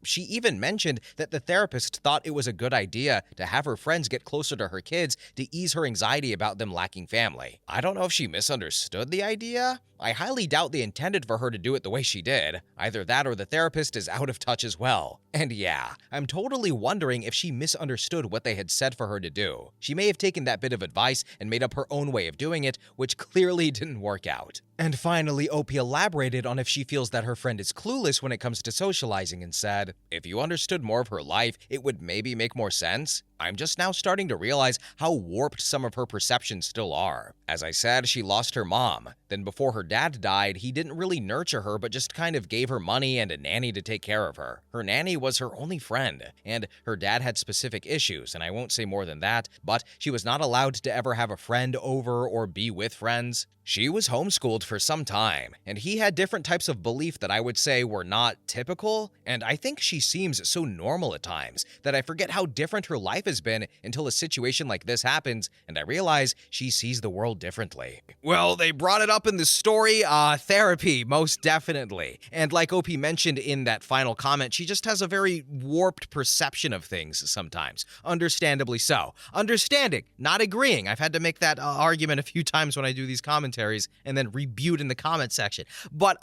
she even mentioned that the therapist thought it was a good idea to have her friends get closer to her kids to ease her anxiety about them lacking family. I don't know if she misunderstood the idea. I highly doubt they intended for her to do it the way she did. Either that or the therapist is out of touch as well. And yeah, I'm totally wondering if she misunderstood what they had said for her to do. She may have taken that bit of advice and made up her own way of doing it, which clearly didn't work out." And finally, OP elaborated on if she feels that her friend is clueless when it comes to socializing and said, "If you understood more of her life, it would maybe make more sense. I'm just now starting to realize how warped some of her perceptions still are. As I said, she lost her mom. Then before her dad died, he didn't really nurture her but just kind of gave her money and a nanny to take care of her. Her nanny was her only friend, and her dad had specific issues, and I won't say more than that, but she was not allowed to ever have a friend over or be with friends. She was homeschooled for some time, and he had different types of belief that I would say were not typical, and I think she seems so normal at times that I forget how different her life has been until a situation like this happens, and I realize she sees the world differently." Well, they brought it up in the story, therapy, most definitely. And like OP mentioned in that final comment, she just has a very warped perception of things sometimes. Understandably so. Understanding, not agreeing. I've had to make that argument a few times when I do these commentaries and then rebuke in the comment section. But,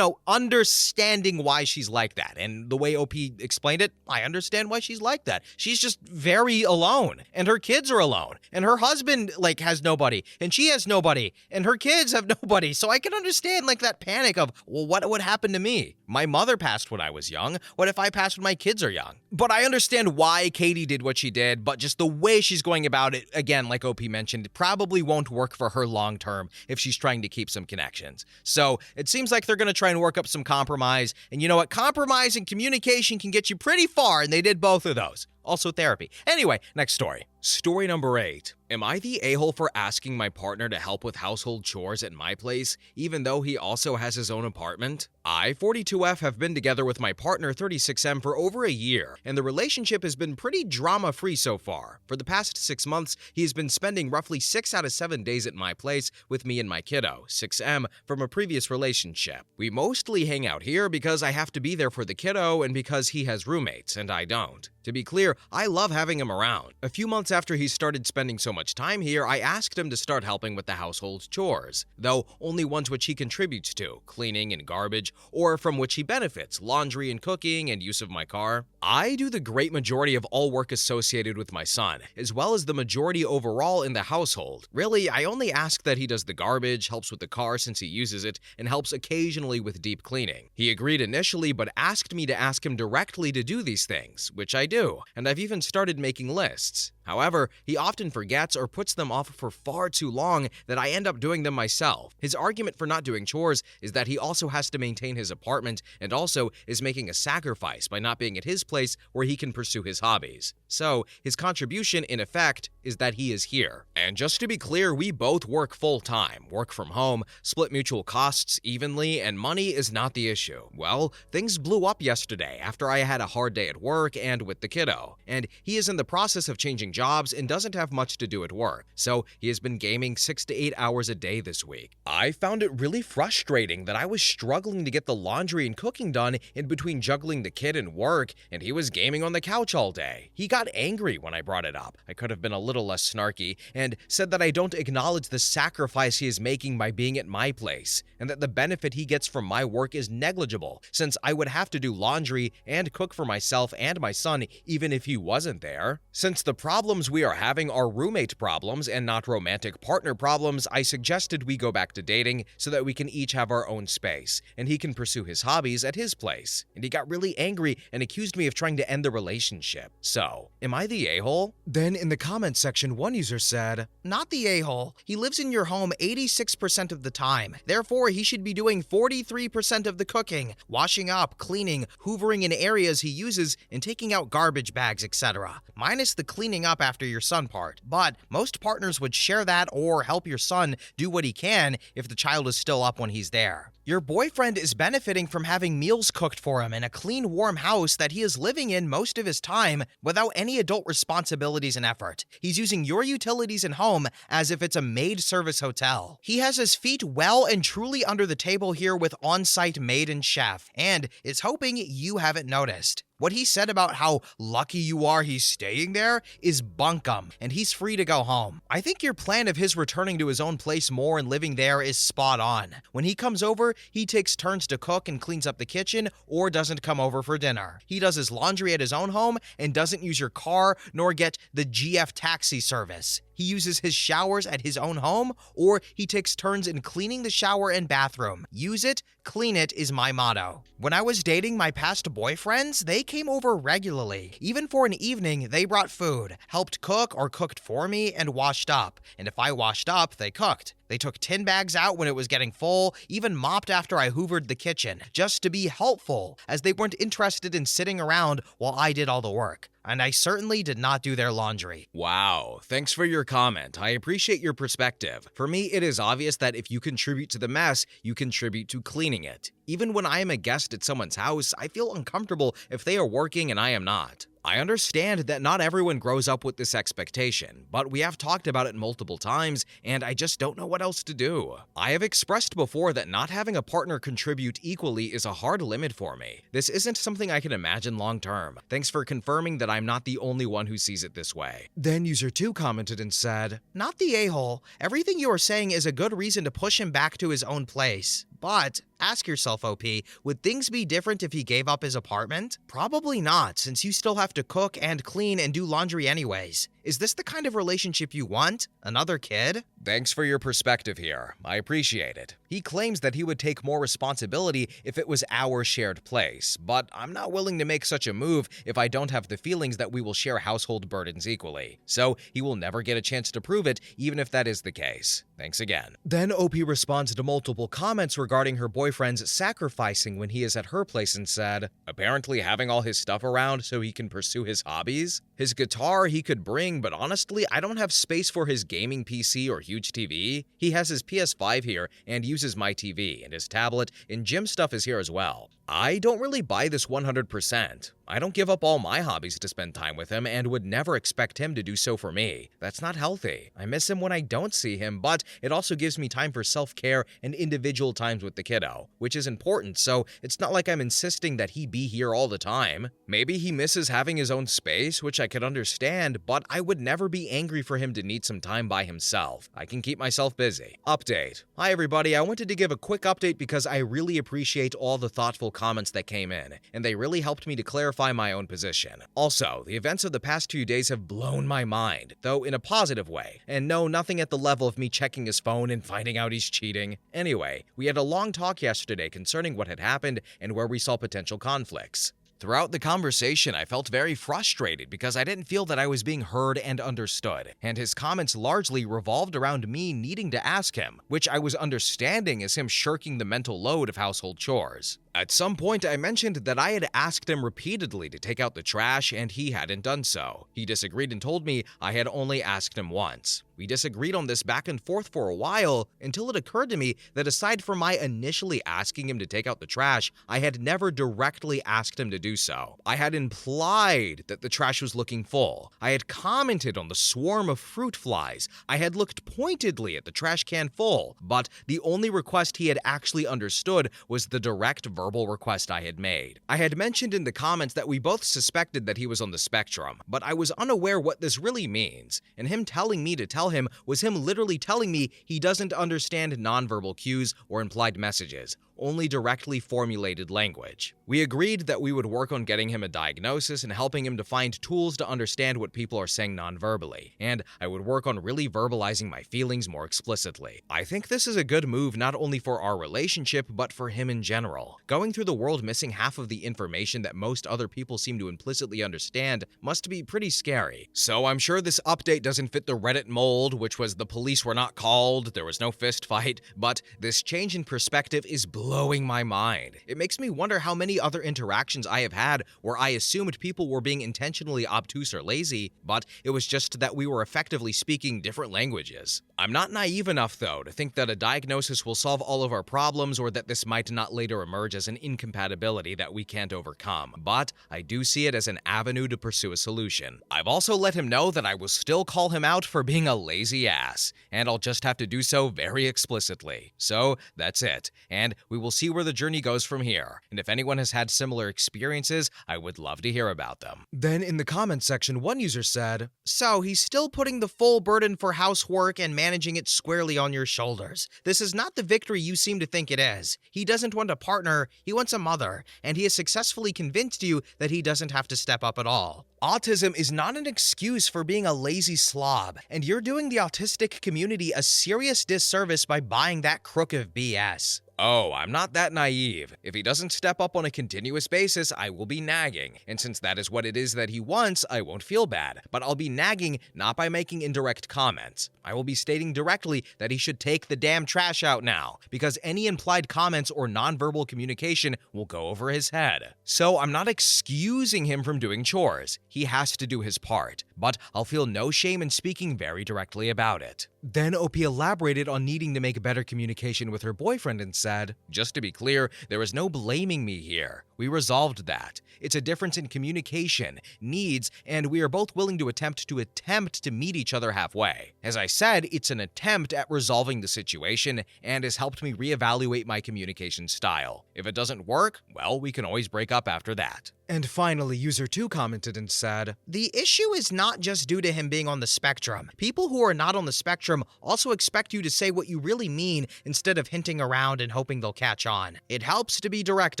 understanding why she's like that. And the way OP explained it, I understand why she's like that. She's just very alone, and her kids are alone, and her husband, has nobody, and she has nobody, and her kids have nobody. So I can understand, that panic of, well, what would happen to me? My mother passed when I was young. What if I passed when my kids are young? But I understand why Katie did what she did, but just the way she's going about it, again, like OP mentioned, it probably won't work for her long term if she's trying to keep some connections. So it seems like they're going to try and work up some compromise. And you know what? Compromise and communication can get you pretty far, and they did both of those. Also therapy. Anyway, next story. Story number 8. Am I the a-hole for asking my partner to help with household chores at my place, even though he also has his own apartment? I, 42F, have been together with my partner, 36M, for over a year, and the relationship has been pretty drama-free so far. For the past 6 months, he has been spending roughly 6 out of 7 days at my place with me and my kiddo, 6M, from a previous relationship. We mostly hang out here because I have to be there for the kiddo and because he has roommates and I don't. To be clear, I love having him around. A few months after he started spending so much time here, I asked him to start helping with the household chores, though only ones which he contributes to, cleaning and garbage, or from which he benefits, laundry and cooking and use of my car. I do the great majority of all work associated with my son, as well as the majority overall in the household. Really, I only ask that he does the garbage, helps with the car since he uses it, and helps occasionally with deep cleaning. He agreed initially, but asked me to ask him directly to do these things, which I do, and I've even started making lists. However, he often forgets or puts them off for far too long that I end up doing them myself. His argument for not doing chores is that he also has to maintain his apartment and also is making a sacrifice by not being at his place where he can pursue his hobbies. So, his contribution, in effect, is that he is here. And just to be clear, we both work full-time, work from home, split mutual costs evenly, and money is not the issue. Well, things blew up yesterday after I had a hard day at work and with the kiddo, and he is in the process of changing jobs and doesn't have much to do at work, so he has been gaming 6 to 8 hours a day this week. I found it really frustrating that I was struggling to get the laundry and cooking done in between juggling the kid and work, and he was gaming on the couch all day. He got angry when I brought it up. I could have been a little less snarky and said that I don't acknowledge the sacrifice he is making by being at my place, and that the benefit he gets from my work is negligible, since I would have to do laundry and cook for myself and my son even if he wasn't there. Since the problems we are having are roommate problems and not romantic partner problems, I suggested we go back to dating so that we can each have our own space, and he can pursue his hobbies at his place. And he got really angry and accused me of trying to end the relationship. So, am I the a-hole? Then in the comments section, one user said, "Not the a-hole. He lives in your home 86% of the time. Therefore, he should be doing 43% of the cooking, washing up, cleaning, hoovering in areas he uses, and taking out garbage bags, etc. Minus the cleaning up after your son part. But most partners would share that or help your son do what he can if the child is still up when he's there. Your boyfriend is benefiting from having meals cooked for him in a clean, warm house that he is living in most of his time without any adult responsibilities and effort. He's using your utilities and home as if it's a maid service hotel. He has his feet well and truly under the table here with on-site maid and chef, and is hoping you haven't noticed. What he said about how lucky you are he's staying there is bunkum, and he's free to go home. I think your plan of his returning to his own place more and living there is spot on. When he comes over, he takes turns to cook and cleans up the kitchen or doesn't come over for dinner. He does his laundry at his own home and doesn't use your car nor get the GF taxi service. He uses his showers at his own home, or he takes turns in cleaning the shower and bathroom. Use it, clean it is my motto. When I was dating my past boyfriends, they came over regularly. Even for an evening, they brought food, helped cook or cooked for me, and washed up. And if I washed up, they cooked. They took tin bags out when it was getting full, even mopped after I hoovered the kitchen, just to be helpful, as they weren't interested in sitting around while I did all the work. And I certainly did not do their laundry." Wow, thanks for your comment. I appreciate your perspective. For me, it is obvious that if you contribute to the mess, you contribute to cleaning it. Even when I am a guest at someone's house, I feel uncomfortable if they are working and I am not. I understand that not everyone grows up with this expectation, but we have talked about it multiple times, and I just don't know what else to do. I have expressed before that not having a partner contribute equally is a hard limit for me. This isn't something I can imagine long term. Thanks for confirming that I'm not the only one who sees it this way. Then user 2 commented and said, "Not the a-hole. Everything you are saying is a good reason to push him back to his own place. But ask yourself, OP, would things be different if he gave up his apartment? Probably not, since you still have to cook and clean and do laundry anyways. Is this the kind of relationship you want? Another kid?" Thanks for your perspective here. I appreciate it. He claims that he would take more responsibility if it was our shared place, but I'm not willing to make such a move if I don't have the feelings that we will share household burdens equally. So he will never get a chance to prove it, even if that is the case. Thanks again. Then OP responds to multiple comments regarding her boyfriend's sacrificing when he is at her place and said, "Apparently having all his stuff around so he can pursue his hobbies? His guitar he could bring embarrassing, but honestly, I don't have space for his gaming PC or huge TV. He has his PS5 here and uses my TV, and his tablet and gym stuff is here as well. I don't really buy this 100%. I don't give up all my hobbies to spend time with him and would never expect him to do so for me. That's not healthy. I miss him when I don't see him, but it also gives me time for self-care and individual times with the kiddo, which is important, so it's not like I'm insisting that he be here all the time. Maybe he misses having his own space, which I could understand, but I would never be angry for him to need some time by himself. I can keep myself busy. Update. Hi everybody, I wanted to give a quick update because I really appreciate all the thoughtful comments that came in, and they really helped me to clarify my own position. Also, the events of the past 2 days have blown my mind, though in a positive way, and no, nothing at the level of me checking his phone and finding out he's cheating. Anyway, we had a long talk yesterday concerning what had happened and where we saw potential conflicts. Throughout the conversation, I felt very frustrated because I didn't feel that I was being heard and understood, and his comments largely revolved around me needing to ask him, which I was understanding as him shirking the mental load of household chores. At some point, I mentioned that I had asked him repeatedly to take out the trash and he hadn't done so. He disagreed and told me I had only asked him once. We disagreed on this back and forth for a while until it occurred to me that aside from my initially asking him to take out the trash, I had never directly asked him to do so. I had implied that the trash was looking full. I had commented on the swarm of fruit flies. I had looked pointedly at the trash can full, but the only request he had actually understood was the direct verbal request I had made. I had mentioned in the comments that we both suspected that he was on the spectrum, but I was unaware what this really means, and him telling me to tell him was him literally telling me he doesn't understand nonverbal cues or implied messages, only directly formulated language. We agreed that we would work on getting him a diagnosis and helping him to find tools to understand what people are saying nonverbally, and I would work on really verbalizing my feelings more explicitly. I think this is a good move not only for our relationship, but for him in general. Going through the world missing half of the information that most other people seem to implicitly understand must be pretty scary. So I'm sure this update doesn't fit the Reddit mold, which was the police were not called, there was no fist fight, but this change in perspective is blowing my mind. It makes me wonder how many other interactions I have had where I assumed people were being intentionally obtuse or lazy, but it was just that we were effectively speaking different languages. I'm not naive enough, though, to think that a diagnosis will solve all of our problems or that this might not later emerge as an incompatibility that we can't overcome, but I do see it as an avenue to pursue a solution. I've also let him know that I will still call him out for being a lazy ass, and I'll just have to do so very explicitly. So that's it, and we will see where the journey goes from here, and if anyone has had similar experiences, I would love to hear about them. Then in the comments section, one user said, "So he's still putting the full burden for housework and managing it squarely on your shoulders. This is not the victory you seem to think it is. He doesn't want a partner, he wants a mother, and he has successfully convinced you that he doesn't have to step up at all. Autism is not an excuse for being a lazy slob, and you're doing the autistic community a serious disservice by buying that crook of BS. Oh, I'm not that naive. If he doesn't step up on a continuous basis, I will be nagging. And since that is what it is that he wants, I won't feel bad. But I'll be nagging not by making indirect comments. I will be stating directly that he should take the damn trash out now, because any implied comments or nonverbal communication will go over his head. So I'm not excusing him from doing chores. He has to do his part, but I'll feel no shame in speaking very directly about it." Then OP elaborated on needing to make better communication with her boyfriend and said, "Just to be clear, there is no blaming me here. We resolved that. It's a difference in communication, needs, and we are both willing to attempt to meet each other halfway. As I said, it's an attempt at resolving the situation and has helped me reevaluate my communication style. If it doesn't work, well, we can always break up after that." And finally, user 2 commented and said, "The issue is not just due to him being on the spectrum. People who are not on the spectrum also expect you to say what you really mean instead of hinting around and hoping they'll catch on. It helps to be direct,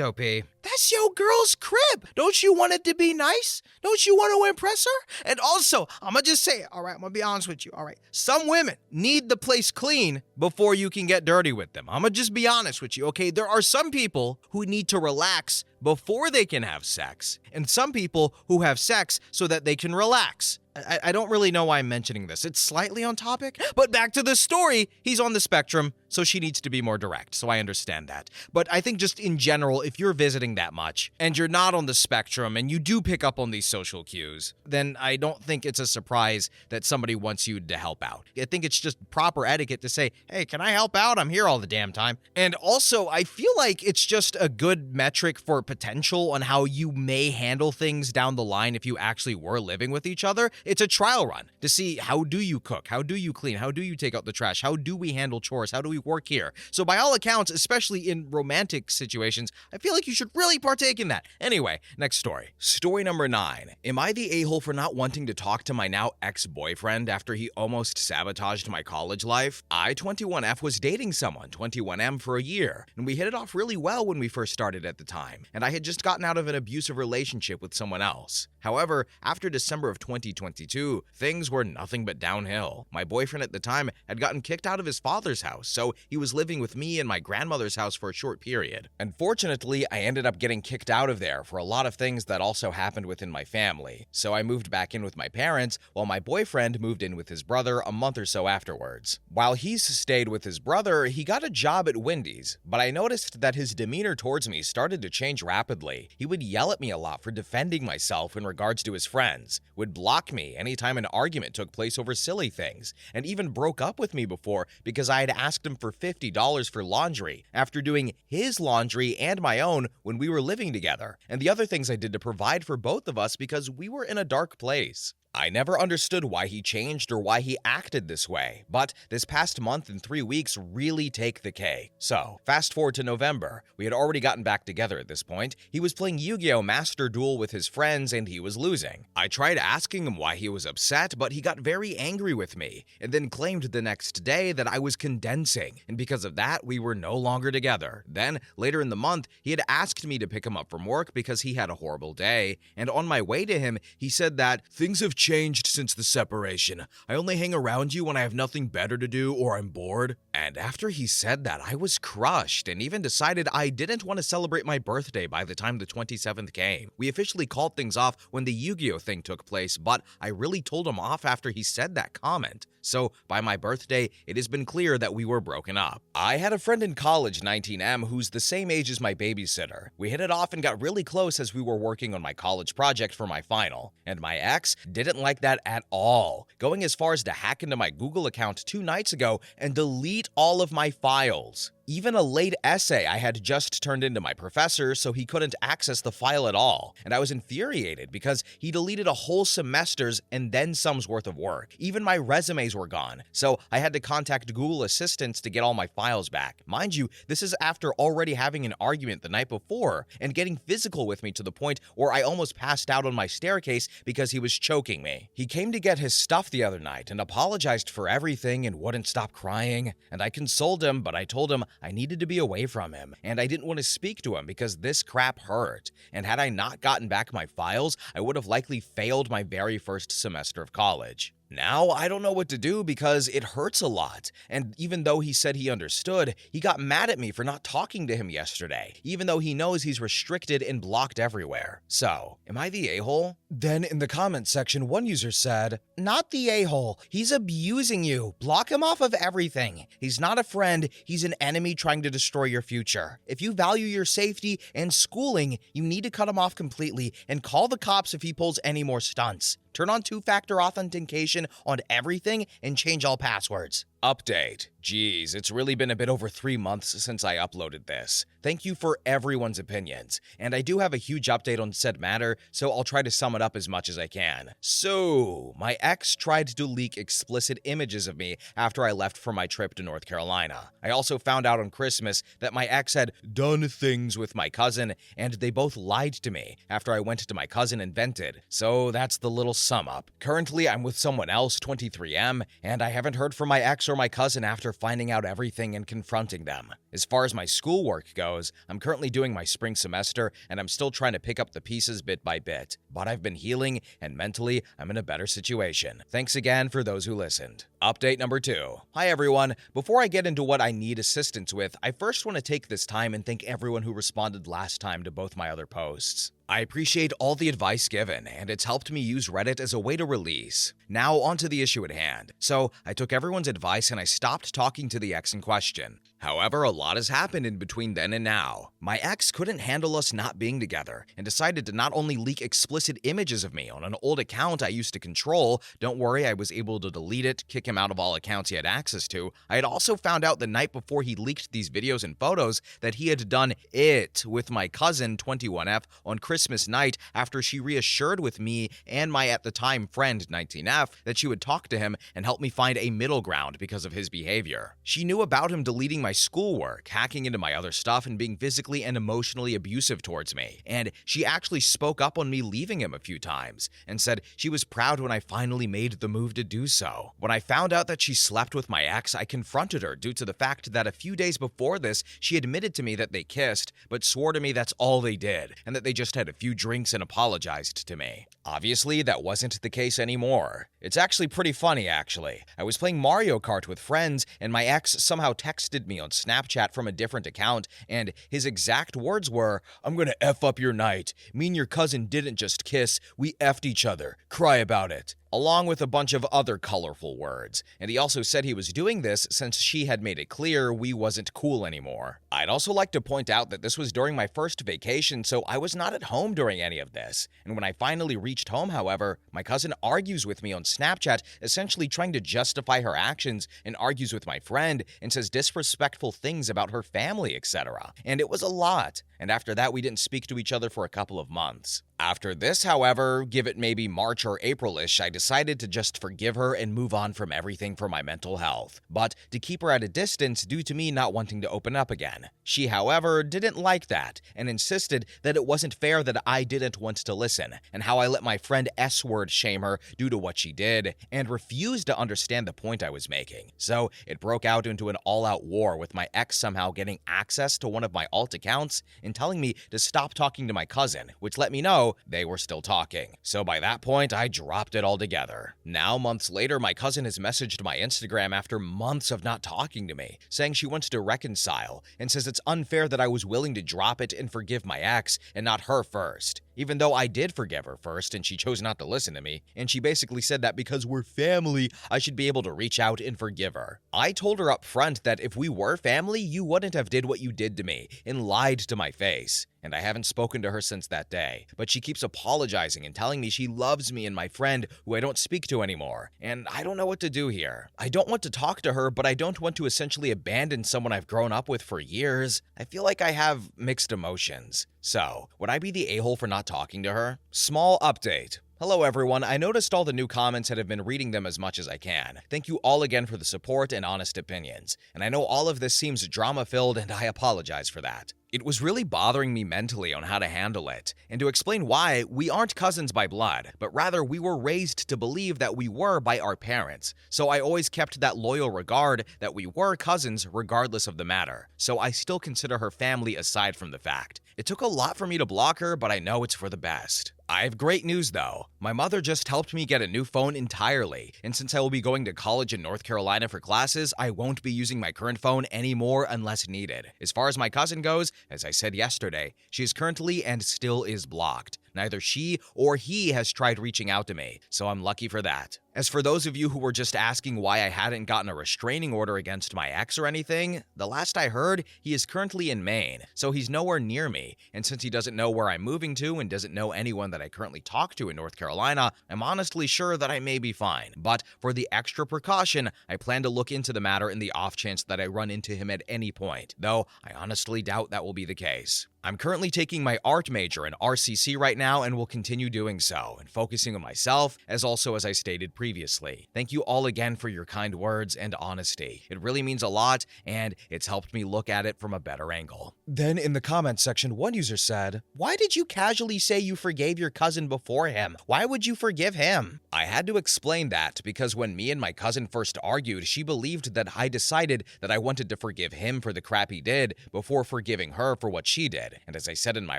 OP. That's your girl's crib. Don't you want it to be nice? Don't you want to impress her? And also, I'm gonna just say it, all right? I'm gonna be honest with you, all right? Some women need the place clean before you can get dirty with them. I'm gonna just be honest with you, okay? There are some people who need to relax before they can have sex, and some people who have sex so that they can relax. I don't really know why I'm mentioning this. It's slightly on topic, but back to the story. He's on the spectrum. so she needs to be more direct, so I understand that. But I think just in general, if you're visiting that much, and you're not on the spectrum, and you do pick up on these social cues, then I don't think it's a surprise that somebody wants you to help out. I think it's just proper etiquette to say, hey, can I help out? I'm here all the damn time. And also, I feel like it's just a good metric for potential on how you may handle things down the line if you actually were living with each other. It's a trial run to see, how do you cook? How do you clean? How do you take out the trash? How do we handle chores? How do we work here? So by all accounts, especially in romantic situations, I feel like you should really partake in that. Anyway, next story. Story number 9. Am I the a-hole for not wanting to talk to my now ex-boyfriend after he almost sabotaged my college life? I, 21F, was dating someone, 21M, for a year, and we hit it off really well when we first started at the time, and I had just gotten out of an abusive relationship with someone else. However, after December of 2022, things were nothing but downhill. My boyfriend at the time had gotten kicked out of his father's house, so he was living with me in my grandmother's house for a short period. Unfortunately, I ended up getting kicked out of there for a lot of things that also happened within my family, so I moved back in with my parents while my boyfriend moved in with his brother a month or so afterwards. While he's stayed with his brother, he got a job at Wendy's, but I noticed that his demeanor towards me started to change rapidly. He would yell at me a lot for defending myself in regards to his friends, would block me anytime an argument took place over silly things, and even broke up with me before because I had asked him for $50 for laundry after doing his laundry and my own when we were living together, and the other things I did to provide for both of us because we were in a dark place. I never understood why he changed or why he acted this way, but this past month and 3 weeks really take the cake. So, fast forward to November. We had already gotten back together at this point. He was playing Yu-Gi-Oh! Master Duel with his friends and he was losing. I tried asking him why he was upset, but he got very angry with me, and then claimed the next day that I was condensing, and because of that, we were no longer together. Then, later in the month, he had asked me to pick him up from work because he had a horrible day, and on my way to him, he said that things have changed since the separation. I only hang around you when I have nothing better to do or I'm bored. And after he said that, I was crushed and even decided I didn't want to celebrate my birthday by the time the 27th came. We officially called things off when the Yu-Gi-Oh! Thing took place, but I really told him off after he said that comment. So, by my birthday, it has been clear that we were broken up. I had a friend in college, 19M, who's the same age as my babysitter. We hit it off and got really close as we were working on my college project for my final. And my ex didn't like that at all, going as far as to hack into my Google account 2 nights ago and delete all of my files. Even a late essay I had just turned into my professor so he couldn't access the file at all, and I was infuriated because he deleted a whole semester's and then some's worth of work. Even my resumes were gone, so I had to contact Google Assistants to get all my files back. Mind you, this is after already having an argument the night before and getting physical with me to the point where I almost passed out on my staircase because he was choking me. He came to get his stuff the other night and apologized for everything and wouldn't stop crying, and I consoled him, but I told him I needed to be away from him, and I didn't want to speak to him because this crap hurt, and had I not gotten back my files, I would have likely failed my very first semester of college. Now, I don't know what to do because it hurts a lot, and even though he said he understood, he got mad at me for not talking to him yesterday, even though he knows he's restricted and blocked everywhere. So, am I the a-hole? Then in the comments section, one user said, "Not the a-hole, he's abusing you. Block him off of everything. He's not a friend, he's an enemy trying to destroy your future. If you value your safety and schooling, you need to cut him off completely and call the cops if he pulls any more stunts. Turn on 2-factor authentication on everything and change all passwords." Update. Geez, it's really been a bit over 3 months since I uploaded this. Thank you for everyone's opinions, and I do have a huge update on said matter, so I'll try to sum it up as much as I can. So, my ex tried to leak explicit images of me after I left for my trip to North Carolina. I also found out on Christmas that my ex had done things with my cousin, and they both lied to me after I went to my cousin and vented. So that's the little sum up. Currently, I'm with someone else, 23M, and I haven't heard from my ex or my cousin after finding out everything and confronting them. As far as my schoolwork goes, I'm currently doing my spring semester and I'm still trying to pick up the pieces bit by bit. But I've been healing and mentally I'm in a better situation. Thanks again for those who listened. Update number 2. Hi everyone. Before I get into what I need assistance with, I first want to take this time and thank everyone who responded last time to both my other posts. I appreciate all the advice given, and it's helped me use Reddit as a way to release. Now, onto the issue at hand. So, I took everyone's advice and I stopped talking to the ex in question. However, a lot has happened in between then and now. My ex couldn't handle us not being together and decided to not only leak explicit images of me on an old account I used to control, don't worry, I was able to delete it, kick him out of all accounts he had access to. I had also found out the night before he leaked these videos and photos that he had done it with my cousin 21F on Christmas night after she reassured with me and my at the time friend 19F that she would talk to him and help me find a middle ground because of his behavior. She knew about him deleting my schoolwork, hacking into my other stuff, and being physically and emotionally abusive towards me. And she actually spoke up on me leaving him a few times and said she was proud when I finally made the move to do so. When I found out that she slept with my ex, I confronted her due to the fact that a few days before this, she admitted to me that they kissed, but swore to me that's all they did, and that they just had a few drinks and apologized to me. Obviously, that wasn't the case anymore. It's actually pretty funny, actually. I was playing Mario Kart with friends, and my ex somehow texted me on Snapchat from a different account, and his exact words were, "I'm gonna F up your night. Me and your cousin didn't just kiss, we F'd each other. Cry about it." Along with a bunch of other colorful words. And he also said he was doing this since she had made it clear we wasn't cool anymore. I'd also like to point out that this was during my first vacation, so I was not at home during any of this. And when I finally reached home, however, my cousin argues with me on Snapchat, essentially trying to justify her actions, and argues with my friend and says disrespectful things about her family, etc. And it was a lot. And after that, we didn't speak to each other for a couple of months. After this, however, give it maybe March or April-ish, I decided to just forgive her and move on from everything for my mental health, but to keep her at a distance due to me not wanting to open up again. She, however, didn't like that and insisted that it wasn't fair that I didn't want to listen, and how I let my friend S-word shame her due to what she did, and refused to understand the point I was making. So it broke out into an all-out war with my ex somehow getting access to one of my alt accounts and telling me to stop talking to my cousin, which let me know they were still talking. So by that point, I dropped it altogether. Now, months later, my cousin has messaged my Instagram after months of not talking to me, saying she wants to reconcile, and says it's unfair that I was willing to drop it and forgive my ex and not her first. Even though I did forgive her first and she chose not to listen to me, and she basically said that because we're family, I should be able to reach out and forgive her. I told her up front that if we were family, you wouldn't have did what you did to me and lied to my face. And I haven't spoken to her since that day, but she keeps apologizing and telling me she loves me and my friend who I don't speak to anymore, and I don't know what to do here. I don't want to talk to her, but I don't want to essentially abandon someone I've grown up with for years. I feel like I have mixed emotions. So, would I be the a-hole for not talking to her? Small update. Hello everyone, I noticed all the new comments and have been reading them as much as I can. Thank you all again for the support and honest opinions. And I know all of this seems drama-filled and I apologize for that. It was really bothering me mentally on how to handle it. And to explain why, we aren't cousins by blood, but rather we were raised to believe that we were by our parents. So I always kept that loyal regard that we were cousins regardless of the matter. So I still consider her family aside from the fact. It took a lot for me to block her, but I know it's for the best. I have great news though. My mother just helped me get a new phone entirely, and since I will be going to college in North Carolina for classes, I won't be using my current phone anymore unless needed. As far as my cousin goes, as I said yesterday, she is currently and still is blocked. Neither she or he has tried reaching out to me, so I'm lucky for that. As for those of you who were just asking why I hadn't gotten a restraining order against my ex or anything, the last I heard, he is currently in Maine, so he's nowhere near me, and since he doesn't know where I'm moving to and doesn't know anyone that I currently talk to in North Carolina, I'm honestly sure that I may be fine. But for the extra precaution, I plan to look into the matter in the off chance that I run into him at any point, though I honestly doubt that will be the case. I'm currently taking my art major in RCC right now and will continue doing so and focusing on myself, as I stated previously. Thank you all again for your kind words and honesty. It really means a lot and it's helped me look at it from a better angle. Then in the comments section, one user said, "Why did you casually say you forgave your cousin before him? Why would you forgive him?" I had to explain that because when me and my cousin first argued, she believed that I decided that I wanted to forgive him for the crap he did before forgiving her for what she did. And as I said in my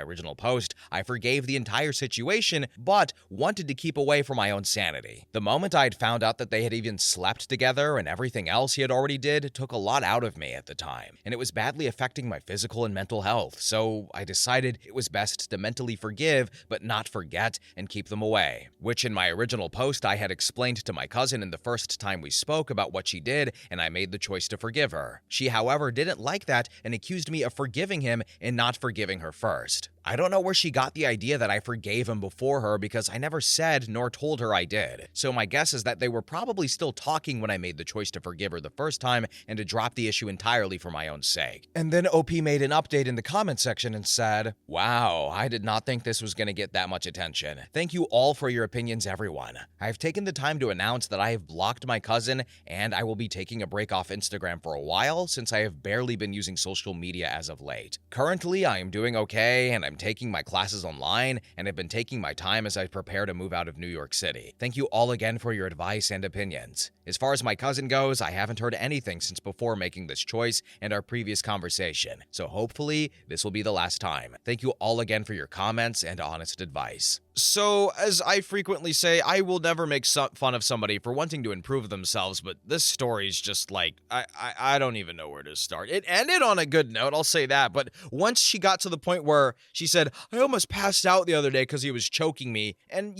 original post, I forgave the entire situation, but wanted to keep away from my own sanity. The moment I'd found out that they had even slept together and everything else he had already did took a lot out of me at the time, and it was badly affecting my physical and mental health, so I decided it was best to mentally forgive but not forget and keep them away, which in my original post I had explained to my cousin in the first time we spoke about what she did, and I made the choice to forgive her. She, however, didn't like that and accused me of forgiving him and not forgiving her first. I don't know where she got the idea that I forgave him before her because I never said nor told her I did. So my guess is that they were probably still talking when I made the choice to forgive her the first time and to drop the issue entirely for my own sake. And then OP made an update in the comment section and said, "Wow, I did not think this was going to get that much attention. Thank you all for your opinions, everyone. I've taken the time to announce that I have blocked my cousin and I will be taking a break off Instagram for a while since I have barely been using social media as of late. Currently, I am doing okay and I'm taking my classes online and have been taking my time as I prepare to move out of New York City. Thank you all again for your advice and opinions. As far as my cousin goes, I haven't heard anything since before making this choice and our previous conversation, so hopefully this will be the last time. Thank you all again for your comments and honest advice." So, as I frequently say, I will never make fun of somebody for wanting to improve themselves, but this story's just like, I don't even know where to start. It ended on a good note, I'll say that, but once she got to the point where she said, "I almost passed out the other day because he was choking me," and,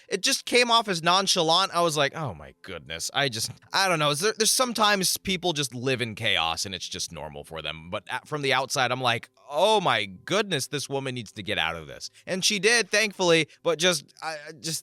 it just came off as nonchalant, I was like, oh my goodness, I don't know. There's sometimes people just live in chaos and it's just normal for them, but from the outside, I'm like, oh my goodness, this woman needs to get out of this. And she did, thankfully, but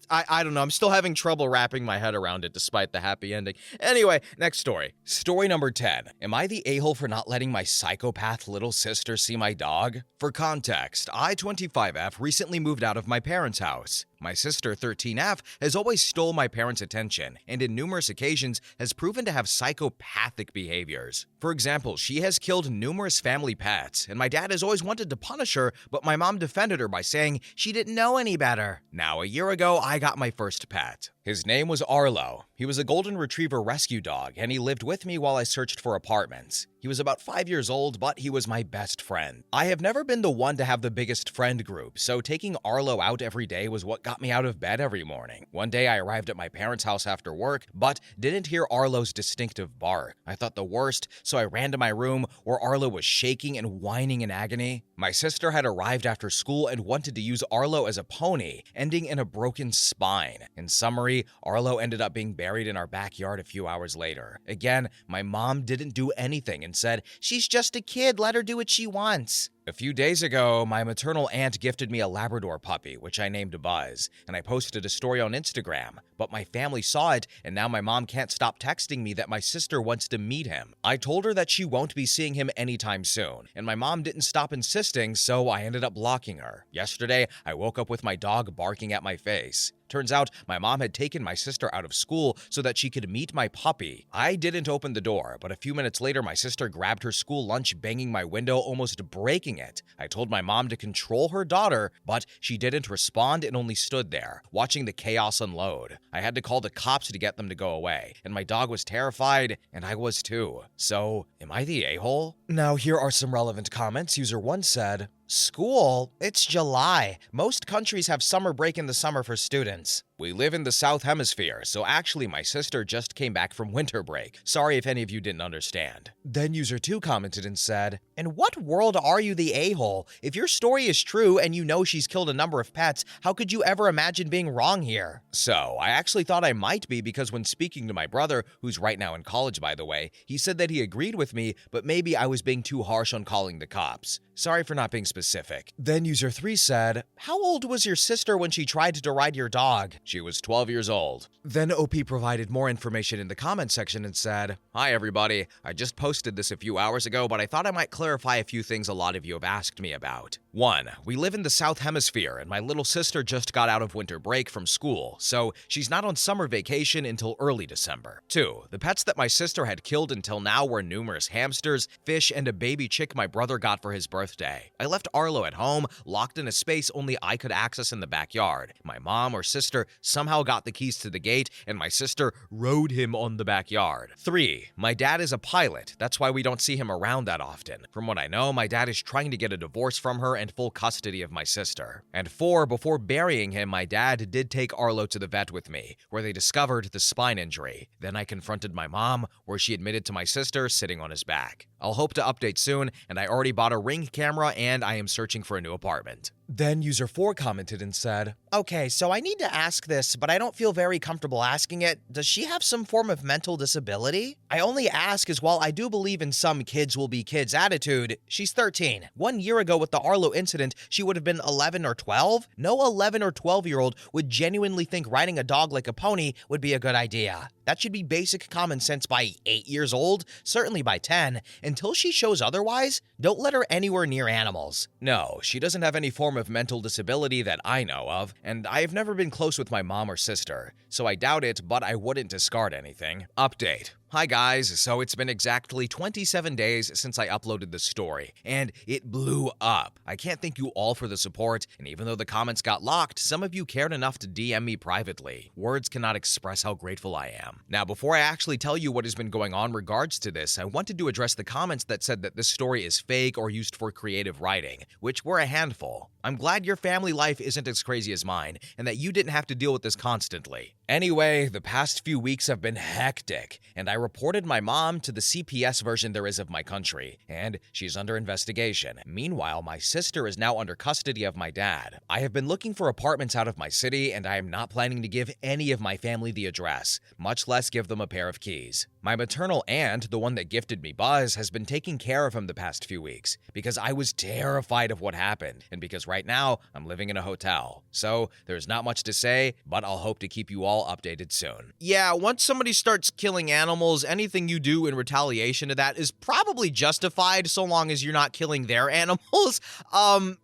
I don't know. I'm still having trouble wrapping my head around it despite the happy ending. Anyway, next story. Story number 10. Am I the a-hole for not letting my psychopath little sister see my dog? For context, I, 25F, recently moved out of my parents' house. My sister, 13F, has always stole my parents' attention, and in numerous occasions has proven to have psychopathic behaviors. For example, she has killed numerous family pets, and my dad has always wanted to punish her, but my mom defended her by saying she didn't know any better. Now, a year ago, I got my first pet. His name was Arlo. He was a golden retriever rescue dog, and he lived with me while I searched for apartments. He was about 5 years old, but he was my best friend. I have never been the one to have the biggest friend group, so taking Arlo out every day was what got me out of bed every morning. One day I arrived at my parents' house after work, but didn't hear Arlo's distinctive bark. I thought the worst, so I ran to my room where Arlo was shaking and whining in agony. My sister had arrived after school and wanted to use Arlo as a pony, ending in a broken spine. In summary, Arlo ended up being buried in our backyard a few hours later. Again, my mom didn't do anything and said, "She's just a kid, let her do what she wants." A few days ago, my maternal aunt gifted me a Labrador puppy, which I named Buzz, and I posted a story on Instagram, but my family saw it, and now my mom can't stop texting me that my sister wants to meet him. I told her that she won't be seeing him anytime soon, and my mom didn't stop insisting, so I ended up blocking her. Yesterday, I woke up with my dog barking at my face. Turns out my mom had taken my sister out of school so that she could meet my puppy. I didn't open the door, but a few minutes later, my sister grabbed her school lunch, banging my window, almost breaking it. I told my mom to control her daughter, but she didn't respond and only stood there, watching the chaos unload. I had to call the cops to get them to go away, and my dog was terrified, and I was too. So, am I the a-hole? Now, here are some relevant comments. User 1 said, "School? It's July. Most countries have summer break in the summer for students. We live in the South Hemisphere, so actually my sister just came back from winter break. Sorry if any of you didn't understand." Then user 2 commented and said, "In what world are you the a-hole? If your story is true and you know she's killed a number of pets, how could you ever imagine being wrong here?" So, I actually thought I might be because when speaking to my brother, who's right now in college by the way, he said that he agreed with me, but maybe I was being too harsh on calling the cops. Sorry for not being specific. Then user 3 said, "How old was your sister when she tried to ride your dog?" She was 12 years old. Then OP provided more information in the comment section and said, "Hi everybody, I just posted this a few hours ago, but I thought I might clarify a few things a lot of you have asked me about. 1. We live in the South Hemisphere, and my little sister just got out of winter break from school, so she's not on summer vacation until early December. 2. The pets that my sister had killed until now were numerous hamsters, fish, and a baby chick my brother got for his birthday. I left Arlo at home, locked in a space only I could access in the backyard. My mom or sister somehow got the keys to the gate, and my sister rode him on the backyard. 3. My dad is a pilot. That's why we don't see him around that often. From what I know, my dad is trying to get a divorce from her and full custody of my sister. And 4. Before burying him, my dad did take Arlo to the vet with me, where they discovered the spine injury. Then I confronted my mom, where she admitted to my sister sitting on his back. I'll hope to update soon, and I already bought a Ring camera and I am searching for a new apartment. Then user 4 commented and said, "Okay, so I need to ask this, but I don't feel very comfortable asking it. Does she have some form of mental disability? I only ask as while I do believe in some kids will be kids attitude. She's 13. 1 year ago with the Arlo incident, she would have been 11 or 12. No 11 or 12-year-old would genuinely think riding a dog like a pony would be a good idea. That should be basic common sense by 8 years old, certainly by 10. Until she shows otherwise, don't let her anywhere near animals." No, she doesn't have any form of mental disability that I know of, and I have never been close with my mom or sister, so I doubt it, but I wouldn't discard anything. Update. Hi guys, so it's been exactly 27 days since I uploaded the story, and it blew up. I can't thank you all for the support, and even though the comments got locked, some of you cared enough to DM me privately. Words cannot express how grateful I am. Now, before I actually tell you what has been going on regards to this, I wanted to address the comments that said that this story is fake or used for creative writing, which were a handful. I'm glad your family life isn't as crazy as mine, and that you didn't have to deal with this constantly. Anyway, the past few weeks have been hectic, and I reported my mom to the CPS version there is of my country, and she's under investigation. Meanwhile, my sister is now under custody of my dad. I have been looking for apartments out of my city, and I am not planning to give any of my family the address, much less give them a pair of keys. My maternal aunt, the one that gifted me Buzz, has been taking care of him the past few weeks, because I was terrified of what happened, and because right now, I'm living in a hotel. So, there's not much to say, but I'll hope to keep you all updated soon. Yeah, once somebody starts killing animals, anything you do in retaliation to that is probably justified so long as you're not killing their animals.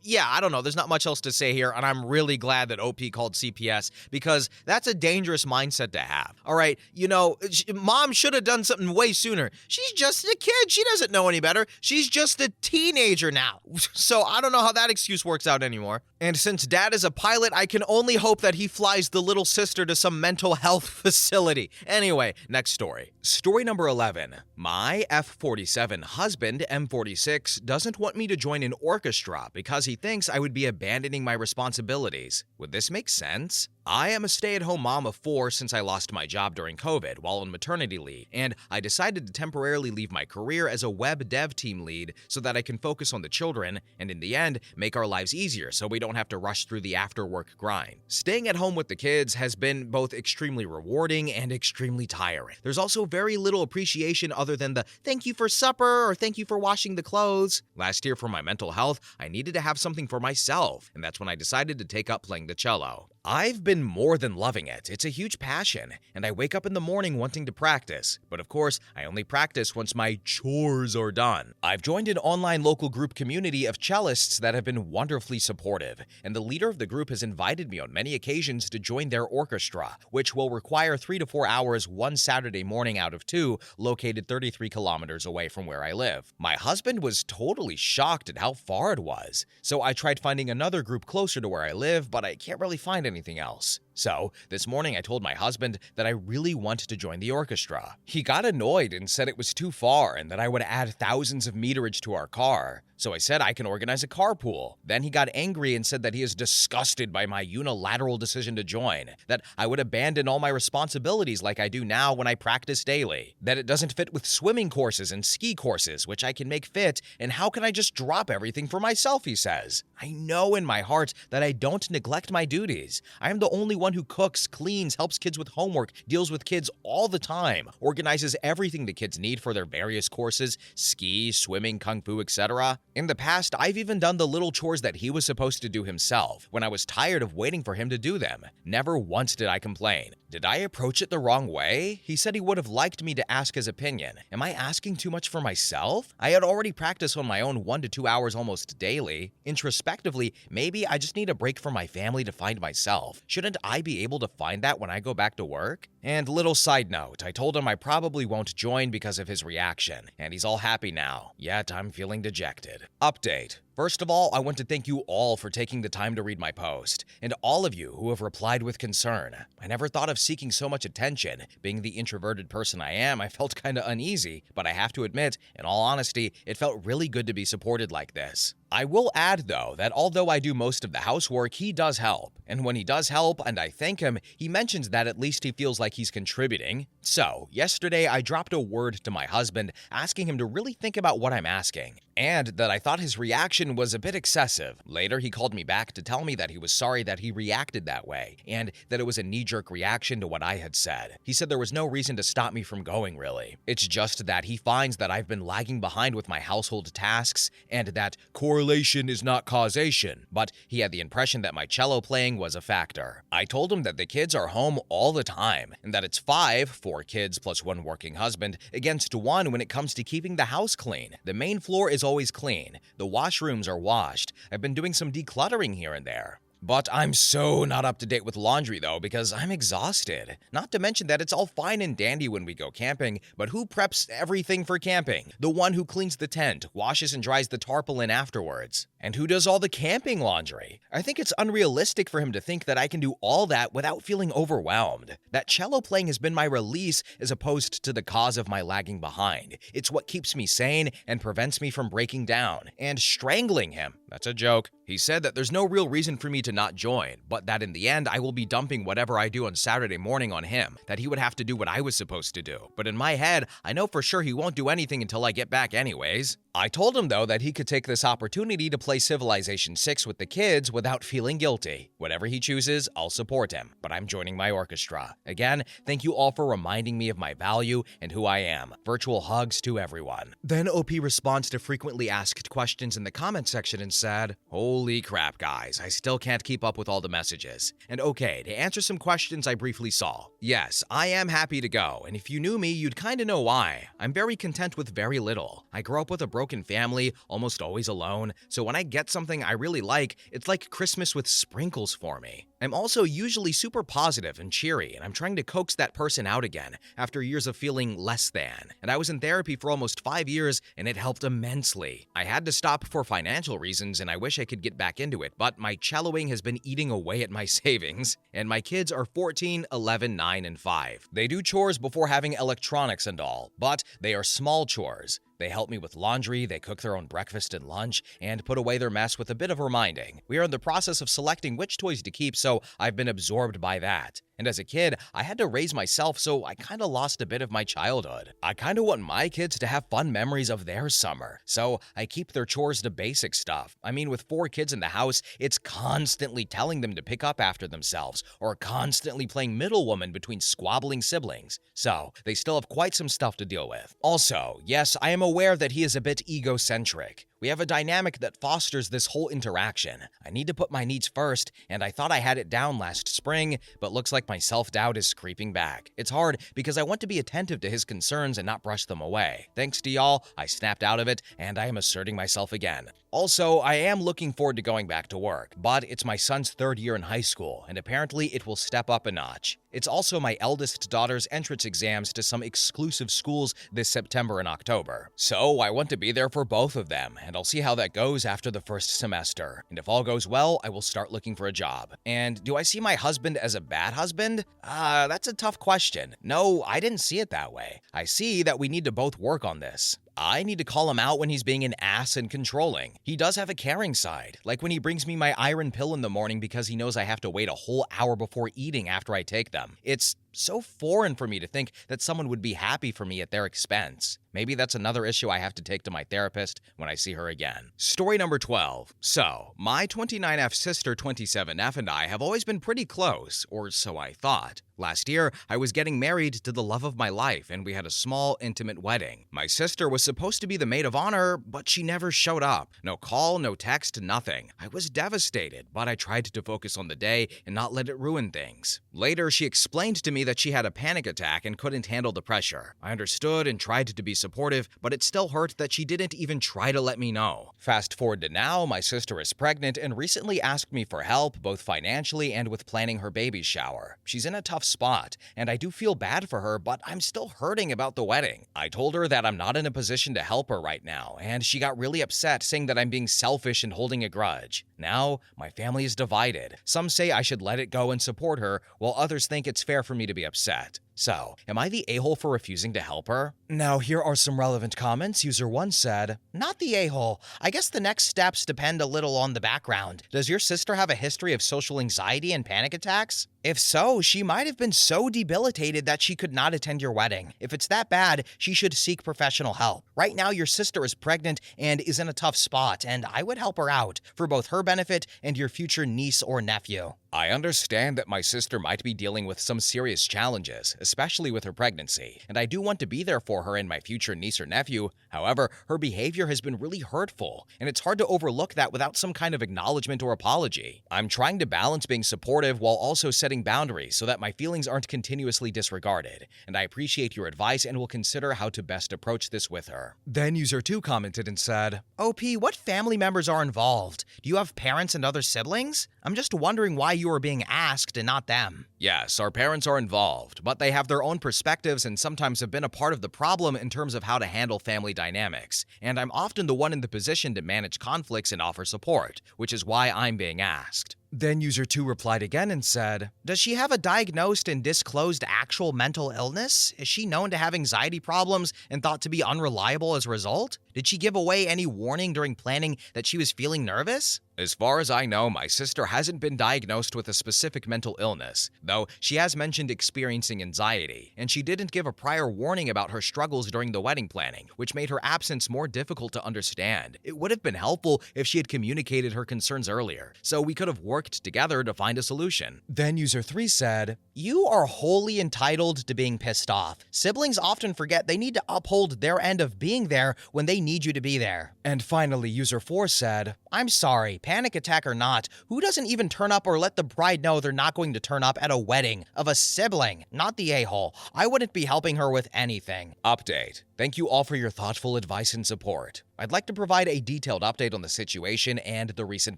Yeah, I don't know. There's not much else to say here, and I'm really glad that OP called CPS because that's a dangerous mindset to have. All right, you know, mom should have done something way sooner. She's just a kid. She doesn't know any better. She's just a teenager now. So I don't know how that excuse works out anymore. And since dad is a pilot, I can only hope that he flies the little sister to some mental health facility. Anyway, next story. Story number 11. My F-47 husband, M-46, doesn't want me to join an orchestra because he thinks I would be abandoning my responsibilities. Would this make sense? I am a stay-at-home mom of 4 since I lost my job during COVID while on maternity leave, and I decided to temporarily leave my career as a web dev team lead so that I can focus on the children and in the end, make our lives easier so we don't have to rush through the after-work grind. Staying at home with the kids has been both extremely rewarding and extremely tiring. There's also very little appreciation other than the thank you for supper or thank you for washing the clothes. Last year for my mental health, I needed to have something for myself, and that's when I decided to take up playing the cello. I've been more than loving it. It's a huge passion, and I wake up in the morning wanting to practice. But of course, I only practice once my chores are done. I've joined an online local group community of cellists that have been wonderfully supportive, and the leader of the group has invited me on many occasions to join their orchestra, which will require 3 to 4 hours one Saturday morning out of 2, located 33 kilometers away from where I live. My husband was totally shocked at how far it was, so I tried finding another group closer to where I live, but I can't really find anything else. So, this morning I told my husband that I really wanted to join the orchestra. He got annoyed and said it was too far and that I would add thousands of meterage to our car. So I said I can organize a carpool. Then he got angry and said that he is disgusted by my unilateral decision to join, that I would abandon all my responsibilities like I do now when I practice daily, that it doesn't fit with swimming courses and ski courses, which I can make fit, and how can I just drop everything for myself, he says. I know in my heart that I don't neglect my duties. I am the only one who cooks, cleans, helps kids with homework, deals with kids all the time, organizes everything the kids need for their various courses, ski, swimming, kung fu, etc. In the past, I've even done the little chores that he was supposed to do himself when I was tired of waiting for him to do them. Never once did I complain. Did I approach it the wrong way? He said he would have liked me to ask his opinion. Am I asking too much for myself? I had already practiced on my own 1 to 2 hours almost daily. Introspectively, maybe I just need a break from my family to find myself. Shouldn't I be able to find that when I go back to work? And little side note, I told him I probably won't join because of his reaction, and he's all happy now, yet I'm feeling dejected. Update. First of all, I want to thank you all for taking the time to read my post, and all of you who have replied with concern. I never thought of seeking so much attention. Being the introverted person I am, I felt kinda uneasy, but I have to admit, in all honesty, it felt really good to be supported like this. I will add, though, that although I do most of the housework, he does help. And when he does help, and I thank him, he mentions that at least he feels like he's contributing. So, yesterday I dropped a word to my husband asking him to really think about what I'm asking, and that I thought his reaction was a bit excessive. Later, he called me back to tell me that he was sorry that he reacted that way, and that it was a knee-jerk reaction to what I had said. He said there was no reason to stop me from going, really. It's just that he finds that I've been lagging behind with my household tasks, and that correlation is not causation, but he had the impression that my cello playing was a factor. I told him that the kids are home all the time, and that it's 4 kids plus 1 working husband, against 1 when it comes to keeping the house clean. The main floor is always clean. The washrooms are washed. I've been doing some decluttering here and there. But I'm so not up to date with laundry though because I'm exhausted. Not to mention that it's all fine and dandy when we go camping, but who preps everything for camping? The one who cleans the tent, washes and dries the tarpaulin afterwards. And who does all the camping laundry? I think it's unrealistic for him to think that I can do all that without feeling overwhelmed. That cello playing has been my release as opposed to the cause of my lagging behind. It's what keeps me sane and prevents me from breaking down and strangling him. That's a joke. He said that there's no real reason for me to not join, but that in the end I will be dumping whatever I do on Saturday morning on him, that he would have to do what I was supposed to do. But in my head, I know for sure he won't do anything until I get back anyways. I told him though that he could take this opportunity to play Civilization 6 with the kids without feeling guilty. Whatever he chooses, I'll support him, but I'm joining my orchestra. Again, thank you all for reminding me of my value and who I am. Virtual hugs to everyone. Then OP responds to frequently asked questions in the comment section and said, "Holy crap, guys, I still can't keep up with all the messages." And okay, to answer some questions I briefly saw. Yes, I am happy to go, and if you knew me, you'd kinda know why. I'm very content with very little. I grew up with a broken family, almost always alone, so when I get something I really like, it's like Christmas with sprinkles for me. I'm also usually super positive and cheery, and I'm trying to coax that person out again after years of feeling less than. And I was in therapy for almost 5 years, and it helped immensely. I had to stop for financial reasons, and I wish I could get back into it, but my celloing has been eating away at my savings. And my kids are 14, 11, 9, and 5. They do chores before having electronics and all, but they are small chores. They help me with laundry, they cook their own breakfast and lunch, and put away their mess with a bit of reminding. We are in the process of selecting which toys to keep, so I've been absorbed by that. And as a kid, I had to raise myself, so I kinda lost a bit of my childhood. I kinda want my kids to have fun memories of their summer, so I keep their chores to basic stuff. I mean, with 4 kids in the house, it's constantly telling them to pick up after themselves, or constantly playing middlewoman between squabbling siblings. So, they still have quite some stuff to deal with. Also, yes, I am aware that he is a bit egocentric. We have a dynamic that fosters this whole interaction. I need to put my needs first, and I thought I had it down last spring, but looks like my self-doubt is creeping back. It's hard because I want to be attentive to his concerns and not brush them away. Thanks to y'all, I snapped out of it, and I am asserting myself again. Also, I am looking forward to going back to work, but it's my son's 3rd year in high school, and apparently it will step up a notch. It's also my eldest daughter's entrance exams to some exclusive schools this September and October. So I want to be there for both of them, and I'll see how that goes after the first semester. And if all goes well, I will start looking for a job. And do I see my husband as a bad husband? That's a tough question. No, I didn't see it that way. I see that we need to both work on this. I need to call him out when he's being an ass and controlling. He does have a caring side, like when he brings me my iron pill in the morning because he knows I have to wait a whole hour before eating after I take them. It's so foreign for me to think that someone would be happy for me at their expense. Maybe that's another issue I have to take to my therapist when I see her again. Story number 12. So, my 29F sister 27F and I have always been pretty close, or so I thought. Last year, I was getting married to the love of my life, and we had a small, intimate wedding. My sister was supposed to be the maid of honor, but she never showed up. No call, no text, nothing. I was devastated, but I tried to focus on the day and not let it ruin things. Later, she explained to me that she had a panic attack and couldn't handle the pressure. I understood and tried to be supportive, but it still hurt that she didn't even try to let me know. Fast forward to now, my sister is pregnant and recently asked me for help, both financially and with planning her baby shower. She's in a tough spot, and I do feel bad for her, but I'm still hurting about the wedding. I told her that I'm not in a position to help her right now, and she got really upset, saying that I'm being selfish and holding a grudge. Now, my family is divided. Some say I should let it go and support her, while others think it's fair for me to be upset. So, am I the a-hole for refusing to help her? Now, here are some relevant comments. User 1 said, "Not the a-hole. I guess the next steps depend a little on the background. Does your sister have a history of social anxiety and panic attacks? If so, she might have been so debilitated that she could not attend your wedding. If it's that bad, she should seek professional help. Right now, your sister is pregnant and is in a tough spot, and I would help her out, for both her benefit and your future niece or nephew." I understand that my sister might be dealing with some serious challenges, especially with her pregnancy, and I do want to be there for her and my future niece or nephew. However, her behavior has been really hurtful, and it's hard to overlook that without some kind of acknowledgement or apology. I'm trying to balance being supportive while also setting boundaries so that my feelings aren't continuously disregarded, and I appreciate your advice and will consider how to best approach this with her. Then user 2 commented and said, "OP, what family members are involved? Do you have parents and other siblings? I'm just wondering why you are being asked and not them." Yes, our parents are involved, but they have their own perspectives and sometimes have been a part of the problem in terms of how to handle family dynamics, and I'm often the one in the position to manage conflicts and offer support, which is why I'm being asked. Then user 2 replied again and said, "Does she have a diagnosed and disclosed actual mental illness? Is she known to have anxiety problems and thought to be unreliable as a result? Did she give away any warning during planning that she was feeling nervous?" As far as I know, my sister hasn't been diagnosed with a specific mental illness, though she has mentioned experiencing anxiety, and she didn't give a prior warning about her struggles during the wedding planning, which made her absence more difficult to understand. It would have been helpful if she had communicated her concerns earlier, so we could have worked together to find a solution. Then user 3 said, "You are wholly entitled to being pissed off. Siblings often forget they need to uphold their end of being there when they need you to be there." And finally, user 4 said, "I'm sorry, panic attack or not, who doesn't even turn up or let the bride know they're not going to turn up at a wedding of a sibling? Not the a-hole. I wouldn't be helping her with anything." Update. Thank you all for your thoughtful advice and support. I'd like to provide a detailed update on the situation and the recent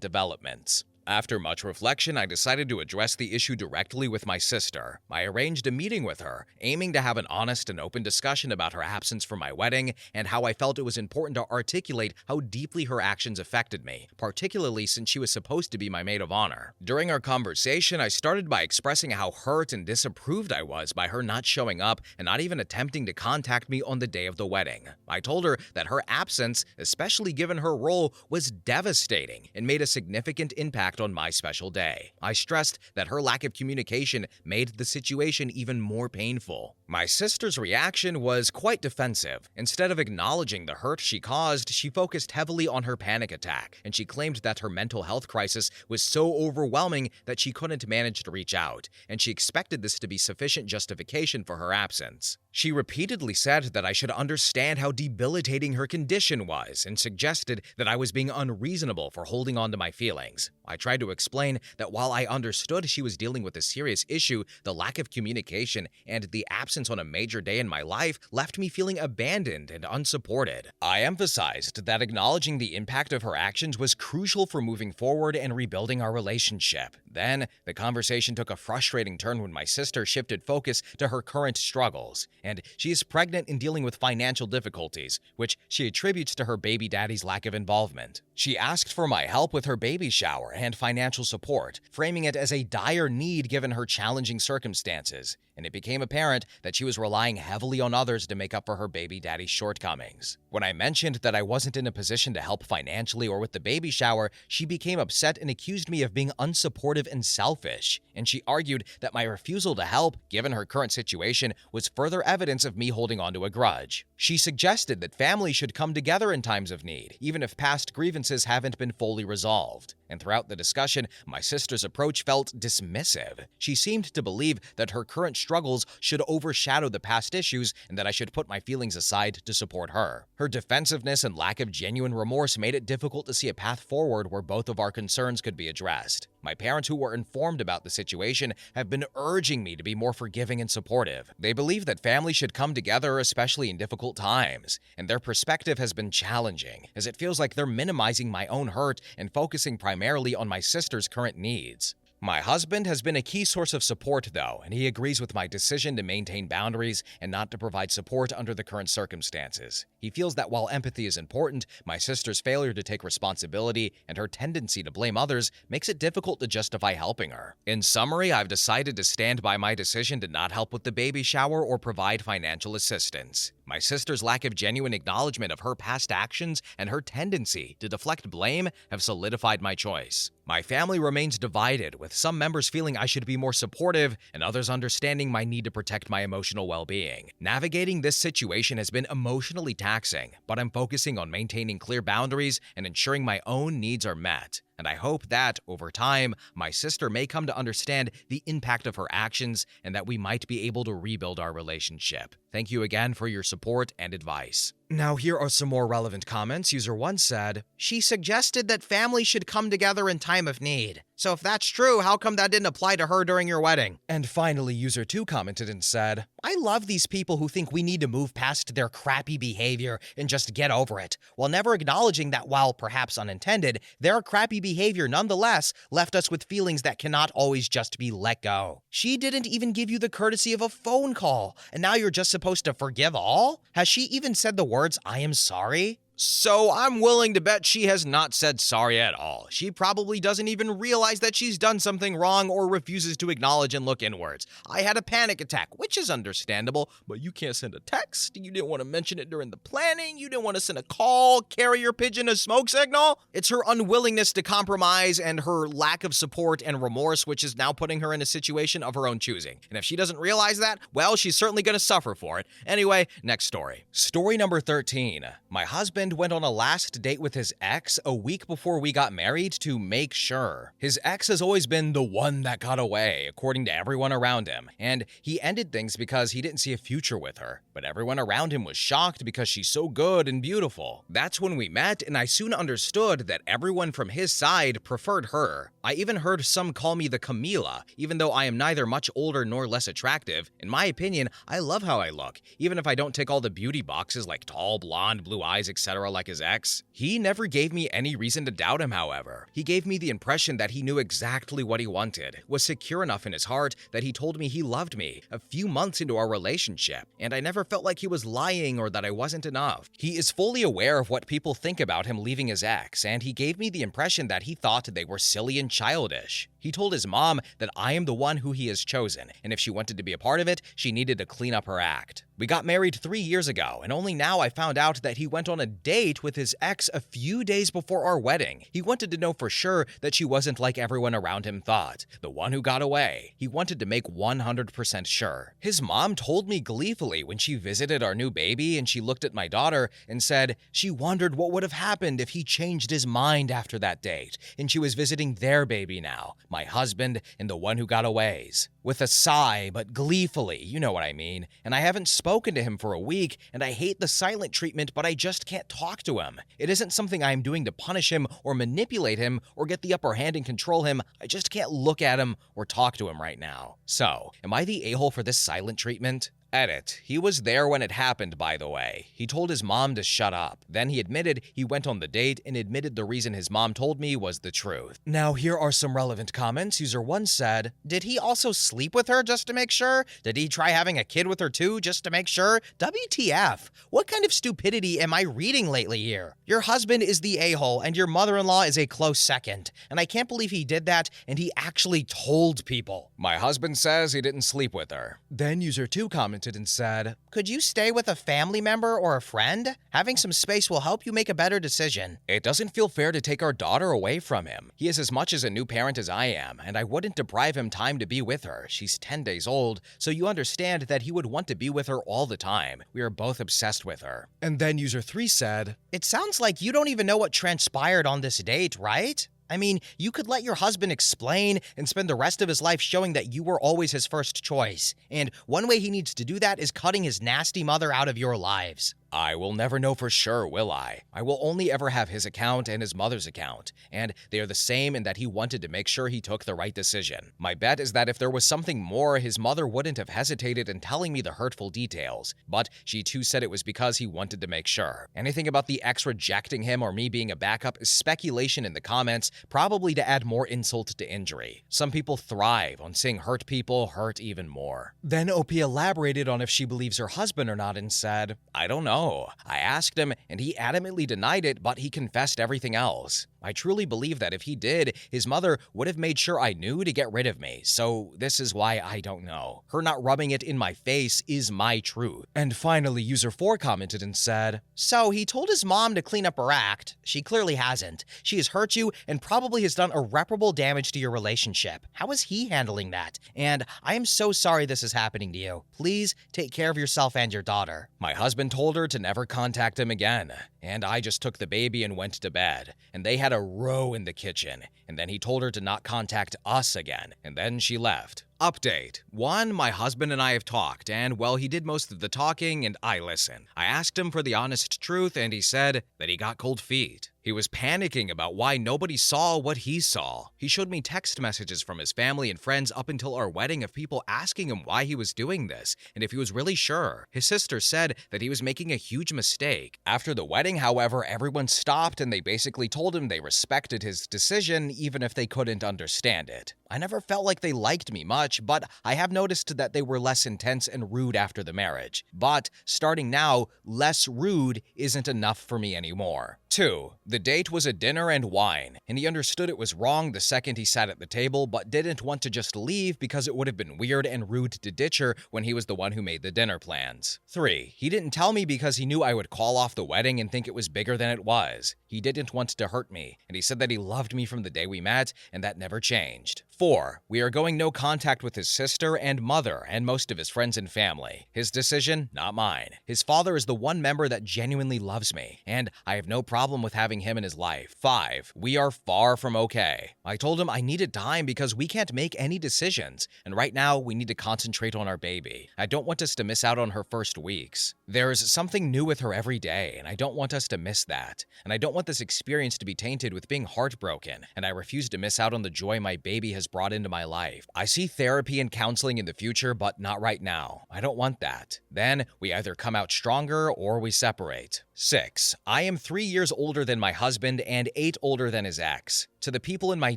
developments. After much reflection, I decided to address the issue directly with my sister. I arranged a meeting with her, aiming to have an honest and open discussion about her absence from my wedding and how I felt it was important to articulate how deeply her actions affected me, particularly since she was supposed to be my maid of honor. During our conversation, I started by expressing how hurt and disapproved I was by her not showing up and not even attempting to contact me on the day of the wedding. I told her that her absence, especially given her role, was devastating and made a significant impact on my special day. I stressed that her lack of communication made the situation even more painful. My sister's reaction was quite defensive. Instead of acknowledging the hurt she caused, she focused heavily on her panic attack, and she claimed that her mental health crisis was so overwhelming that she couldn't manage to reach out, and she expected this to be sufficient justification for her absence. She repeatedly said that I should understand how debilitating her condition was and suggested that I was being unreasonable for holding on to my feelings. I tried to explain that while I understood she was dealing with a serious issue, the lack of communication and the absence on a major day in my life left me feeling abandoned and unsupported. I emphasized that acknowledging the impact of her actions was crucial for moving forward and rebuilding our relationship. Then, the conversation took a frustrating turn when my sister shifted focus to her current struggles, and she is pregnant and dealing with financial difficulties, which she attributes to her baby daddy's lack of involvement. She asked for my help with her baby shower and financial support, framing it as a dire need given her challenging circumstances, and it became apparent that she was relying heavily on others to make up for her baby daddy's shortcomings. When I mentioned that I wasn't in a position to help financially or with the baby shower, she became upset and accused me of being unsupportive and selfish, and she argued that my refusal to help, given her current situation, was further evidence of me holding on to a grudge. She suggested that families should come together in times of need, even if past grievances haven't been fully resolved. And throughout the discussion, my sister's approach felt dismissive. She seemed to believe that her current struggles should overshadow the past issues and that I should put my feelings aside to support her. Her defensiveness and lack of genuine remorse made it difficult to see a path forward where both of our concerns could be addressed. My parents, who were informed about the situation, have been urging me to be more forgiving and supportive. They believe that families should come together, especially in difficult times, and their perspective has been challenging, as it feels like they're minimizing my own hurt and focusing primarily on my sister's current needs. My husband has been a key source of support, though, and he agrees with my decision to maintain boundaries and not to provide support under the current circumstances. He feels that while empathy is important, my sister's failure to take responsibility and her tendency to blame others makes it difficult to justify helping her. In summary, I've decided to stand by my decision to not help with the baby shower or provide financial assistance. My sister's lack of genuine acknowledgement of her past actions and her tendency to deflect blame have solidified my choice. My family remains divided, with some members feeling I should be more supportive and others understanding my need to protect my emotional well-being. Navigating this situation has been emotionally taxing, but I'm focusing on maintaining clear boundaries and ensuring my own needs are met. And I hope that, over time, my sister may come to understand the impact of her actions and that we might be able to rebuild our relationship. Thank you again for your support and advice. Now here are some more relevant comments. User 1 said, "She suggested that families should come together in time of need. So if that's true, how come that didn't apply to her during your wedding?" And finally, User 2 commented and said, "I love these people who think we need to move past their crappy behavior and just get over it, while never acknowledging that while perhaps unintended, their crappy behavior nonetheless left us with feelings that cannot always just be let go. She didn't even give you the courtesy of a phone call, and now you're just supposed to forgive all? Has she even said the words, 'I am sorry'?" So I'm willing to bet she has not said sorry at all. She probably doesn't even realize that she's done something wrong or refuses to acknowledge and look inwards. I had a panic attack, which is understandable, but you can't send a text. You didn't want to mention it during the planning. You didn't want to send a call, carrier pigeon, a smoke signal. It's her unwillingness to compromise and her lack of support and remorse, which is now putting her in a situation of her own choosing. And if she doesn't realize that, well, she's certainly going to suffer for it. Anyway, next story. Story number 13. My husband went on a last date with his ex a week before we got married to make sure. His ex has always been the one that got away, according to everyone around him, and he ended things because he didn't see a future with her. But everyone around him was shocked because she's so good and beautiful. That's when we met, and I soon understood that everyone from his side preferred her. I even heard some call me the Camila, even though I am neither much older nor less attractive. In my opinion, I love how I look, even if I don't tick all the beauty boxes like tall, blonde, blue eyes, etc. like his ex. He never gave me any reason to doubt him, however. He gave me the impression that he knew exactly what he wanted, was secure enough in his heart that he told me he loved me a few months into our relationship, and I never felt like he was lying or that I wasn't enough. He is fully aware of what people think about him leaving his ex, and he gave me the impression that he thought they were silly and childish. He told his mom that I am the one who he has chosen, and if she wanted to be a part of it, she needed to clean up her act. We got married 3 years ago, and only now I found out that he went on a date with his ex a few days before our wedding. He wanted to know for sure that she wasn't like everyone around him thought, the one who got away. He wanted to make 100% sure. His mom told me gleefully when she visited our new baby and she looked at my daughter and said she wondered what would have happened if he changed his mind after that date, and she was visiting their baby now, my husband and the one who got away's. With a sigh, but gleefully, you know what I mean. And I haven't spoken to him for a week, and I hate the silent treatment, but I just can't talk to him. It isn't something I am doing to punish him or manipulate him or get the upper hand and control him. I just can't look at him or talk to him right now. So, am I the a-hole for this silent treatment? Edit. He was there when it happened, by the way. He told his mom to shut up. Then he admitted he went on the date and admitted the reason his mom told me was the truth. Now here are some relevant comments. User 1 said, "Did he also sleep with her just to make sure? Did he try having a kid with her too just to make sure? WTF? What kind of stupidity am I reading lately here? Your husband is the a-hole and your mother-in-law is a close second. And I can't believe he did that and he actually told people." My husband says he didn't sleep with her. Then User 2 commented commented and said, Could you stay with a family member or a friend? Having some space will help you make a better decision. "It doesn't feel fair to take our daughter away from him. He is as much as a new parent as I am, and I wouldn't deprive him time to be with her. She's 10 days old, so you understand that he would want to be with her all the time. We are both obsessed with her." And then user 3 said, It sounds like you don't even know what transpired on this date, right? I mean, you could let your husband explain and spend the rest of his life showing that you were always his first choice. And one way he needs to do that is cutting his nasty mother out of your lives. "I will never know for sure, will I? I will only ever have his account and his mother's account, and they are the same in that he wanted to make sure he took the right decision. My bet is that if there was something more, his mother wouldn't have hesitated in telling me the hurtful details, but she too said it was because he wanted to make sure. Anything about the ex rejecting him or me being a backup is speculation in the comments, probably to add more insult to injury. Some people thrive on seeing hurt people hurt even more." Then OP elaborated on if she believes her husband or not and said, "I don't know. I asked him, and he adamantly denied it, but he confessed everything else. I truly believe that if he did, his mother would have made sure I knew to get rid of me, so this is why I don't know. Her not rubbing it in my face is my truth." And finally, user 4 commented and said, So he told his mom to clean up her act. She clearly hasn't. She has hurt you and probably has done irreparable damage to your relationship. How is he handling that? And I am so sorry this is happening to you. Please take care of yourself and your daughter. "My husband told her to never contact him again, and I just took the baby and went to bed, and they had a row in the kitchen, and then he told her to not contact us again, and then she left." Update. 1. My husband and I have talked, and well, he did most of the talking, and I listened. I asked him for the honest truth, and he said that he got cold feet. He was panicking about why nobody saw what he saw. He showed me text messages from his family and friends up until our wedding of people asking him why he was doing this, and if he was really sure. His sister said that he was making a huge mistake. After the wedding, however, everyone stopped and they basically told him they respected his decision even if they couldn't understand it. I never felt like they liked me much, but I have noticed that they were less intense and rude after the marriage. But starting now, less rude isn't enough for me anymore. 2. The date was a dinner and wine, and he understood it was wrong the second he sat at the table, but didn't want to just leave because it would have been weird and rude to ditch her when he was the one who made the dinner plans. 3. He didn't tell me because he knew I would call off the wedding and think it was bigger than it was. He didn't want to hurt me, and he said that he loved me from the day we met, and that never changed. 4. We are going no contact with his sister and mother and most of his friends and family. His decision, not mine. His father is the one member that genuinely loves me, and I have no problem with having him in his life. 5. We are far from okay. I told him I needed time because we can't make any decisions, and right now we need to concentrate on our baby. I don't want us to miss out on her first weeks. There's something new with her every day, and I don't want us to miss that. And I don't want this experience to be tainted with being heartbroken, and I refuse to miss out on the joy my baby has brought into my life. I see therapy and counseling in the future, but not right now. I don't want that. Then we either come out stronger or we separate. 6. I am 3 years older than my husband and 8 older than his ex. To the people in my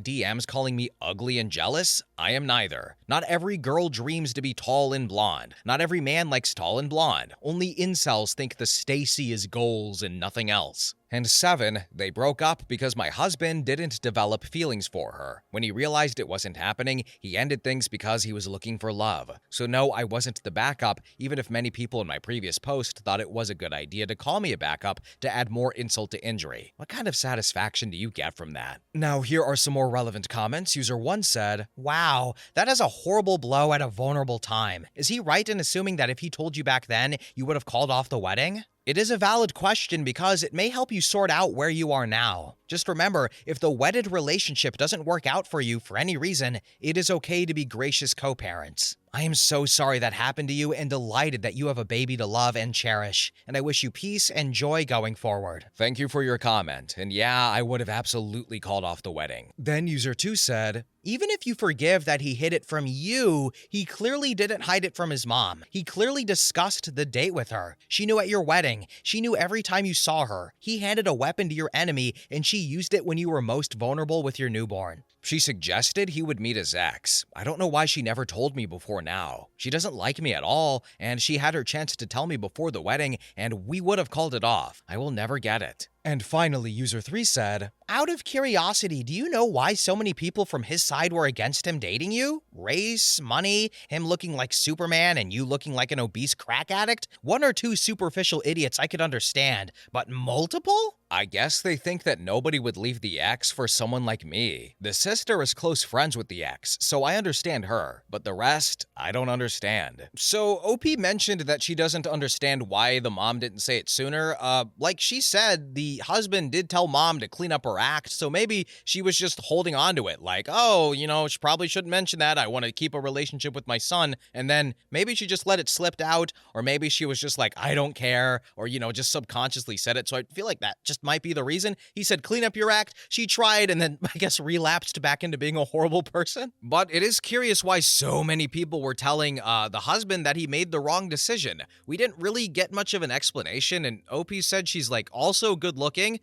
DMs calling me ugly and jealous, I am neither. Not every girl dreams to be tall and blonde. Not every man likes tall and blonde. Only incels think the Stacy is goals and nothing else. And 7, they broke up because my husband didn't develop feelings for her. When he realized it wasn't happening, he ended things because he was looking for love. So no, I wasn't the backup, even if many people in my previous post thought it was a good idea to call me a backup to add more insult to injury. What kind of satisfaction do you get from that? Now, here are some more relevant comments. User 1 said, Wow, that is a horrible blow at a vulnerable time. Is he right in assuming that if he told you back then, you would have called off the wedding? It is a valid question because it may help you sort out where you are now. Just remember, if the wedded relationship doesn't work out for you for any reason, it is okay to be gracious co-parents. I am so sorry that happened to you and delighted that you have a baby to love and cherish, and I wish you peace and joy going forward. Thank you for your comment, and yeah, I would have absolutely called off the wedding. Then user 2 said, Even if you forgive that he hid it from you, he clearly didn't hide it from his mom. He clearly discussed the date with her. She knew at your wedding. She knew every time you saw her. He handed a weapon to your enemy, and she used it when you were most vulnerable with your newborn. She suggested he would meet his ex. I don't know why she never told me before now. She doesn't like me at all, and she had her chance to tell me before the wedding, and we would have called it off. I will never get it. And finally, user 3 said, out of curiosity, do you know why so many people from his side were against him dating you? Race, money, him looking like Superman and you looking like an obese crack addict? One or two superficial idiots I could understand, but multiple? I guess they think that nobody would leave the ex for someone like me. The sister is close friends with the ex, so I understand her, but the rest, I don't understand. So OP mentioned that she doesn't understand why the mom didn't say it sooner. Like she said, the husband did tell mom to clean up her act, so maybe she was just holding on to it, like, oh, she probably shouldn't mention that, I want to keep a relationship with my son, and then maybe she just let it slip out, or maybe she was just like, I don't care, or, just subconsciously said it, so I feel like that just might be the reason. He said, clean up your act, she tried, and then, I guess, relapsed back into being a horrible person. But it is curious why so many people were telling the husband that he made the wrong decision. We didn't really get much of an explanation, and OP said she's, like, also good looking,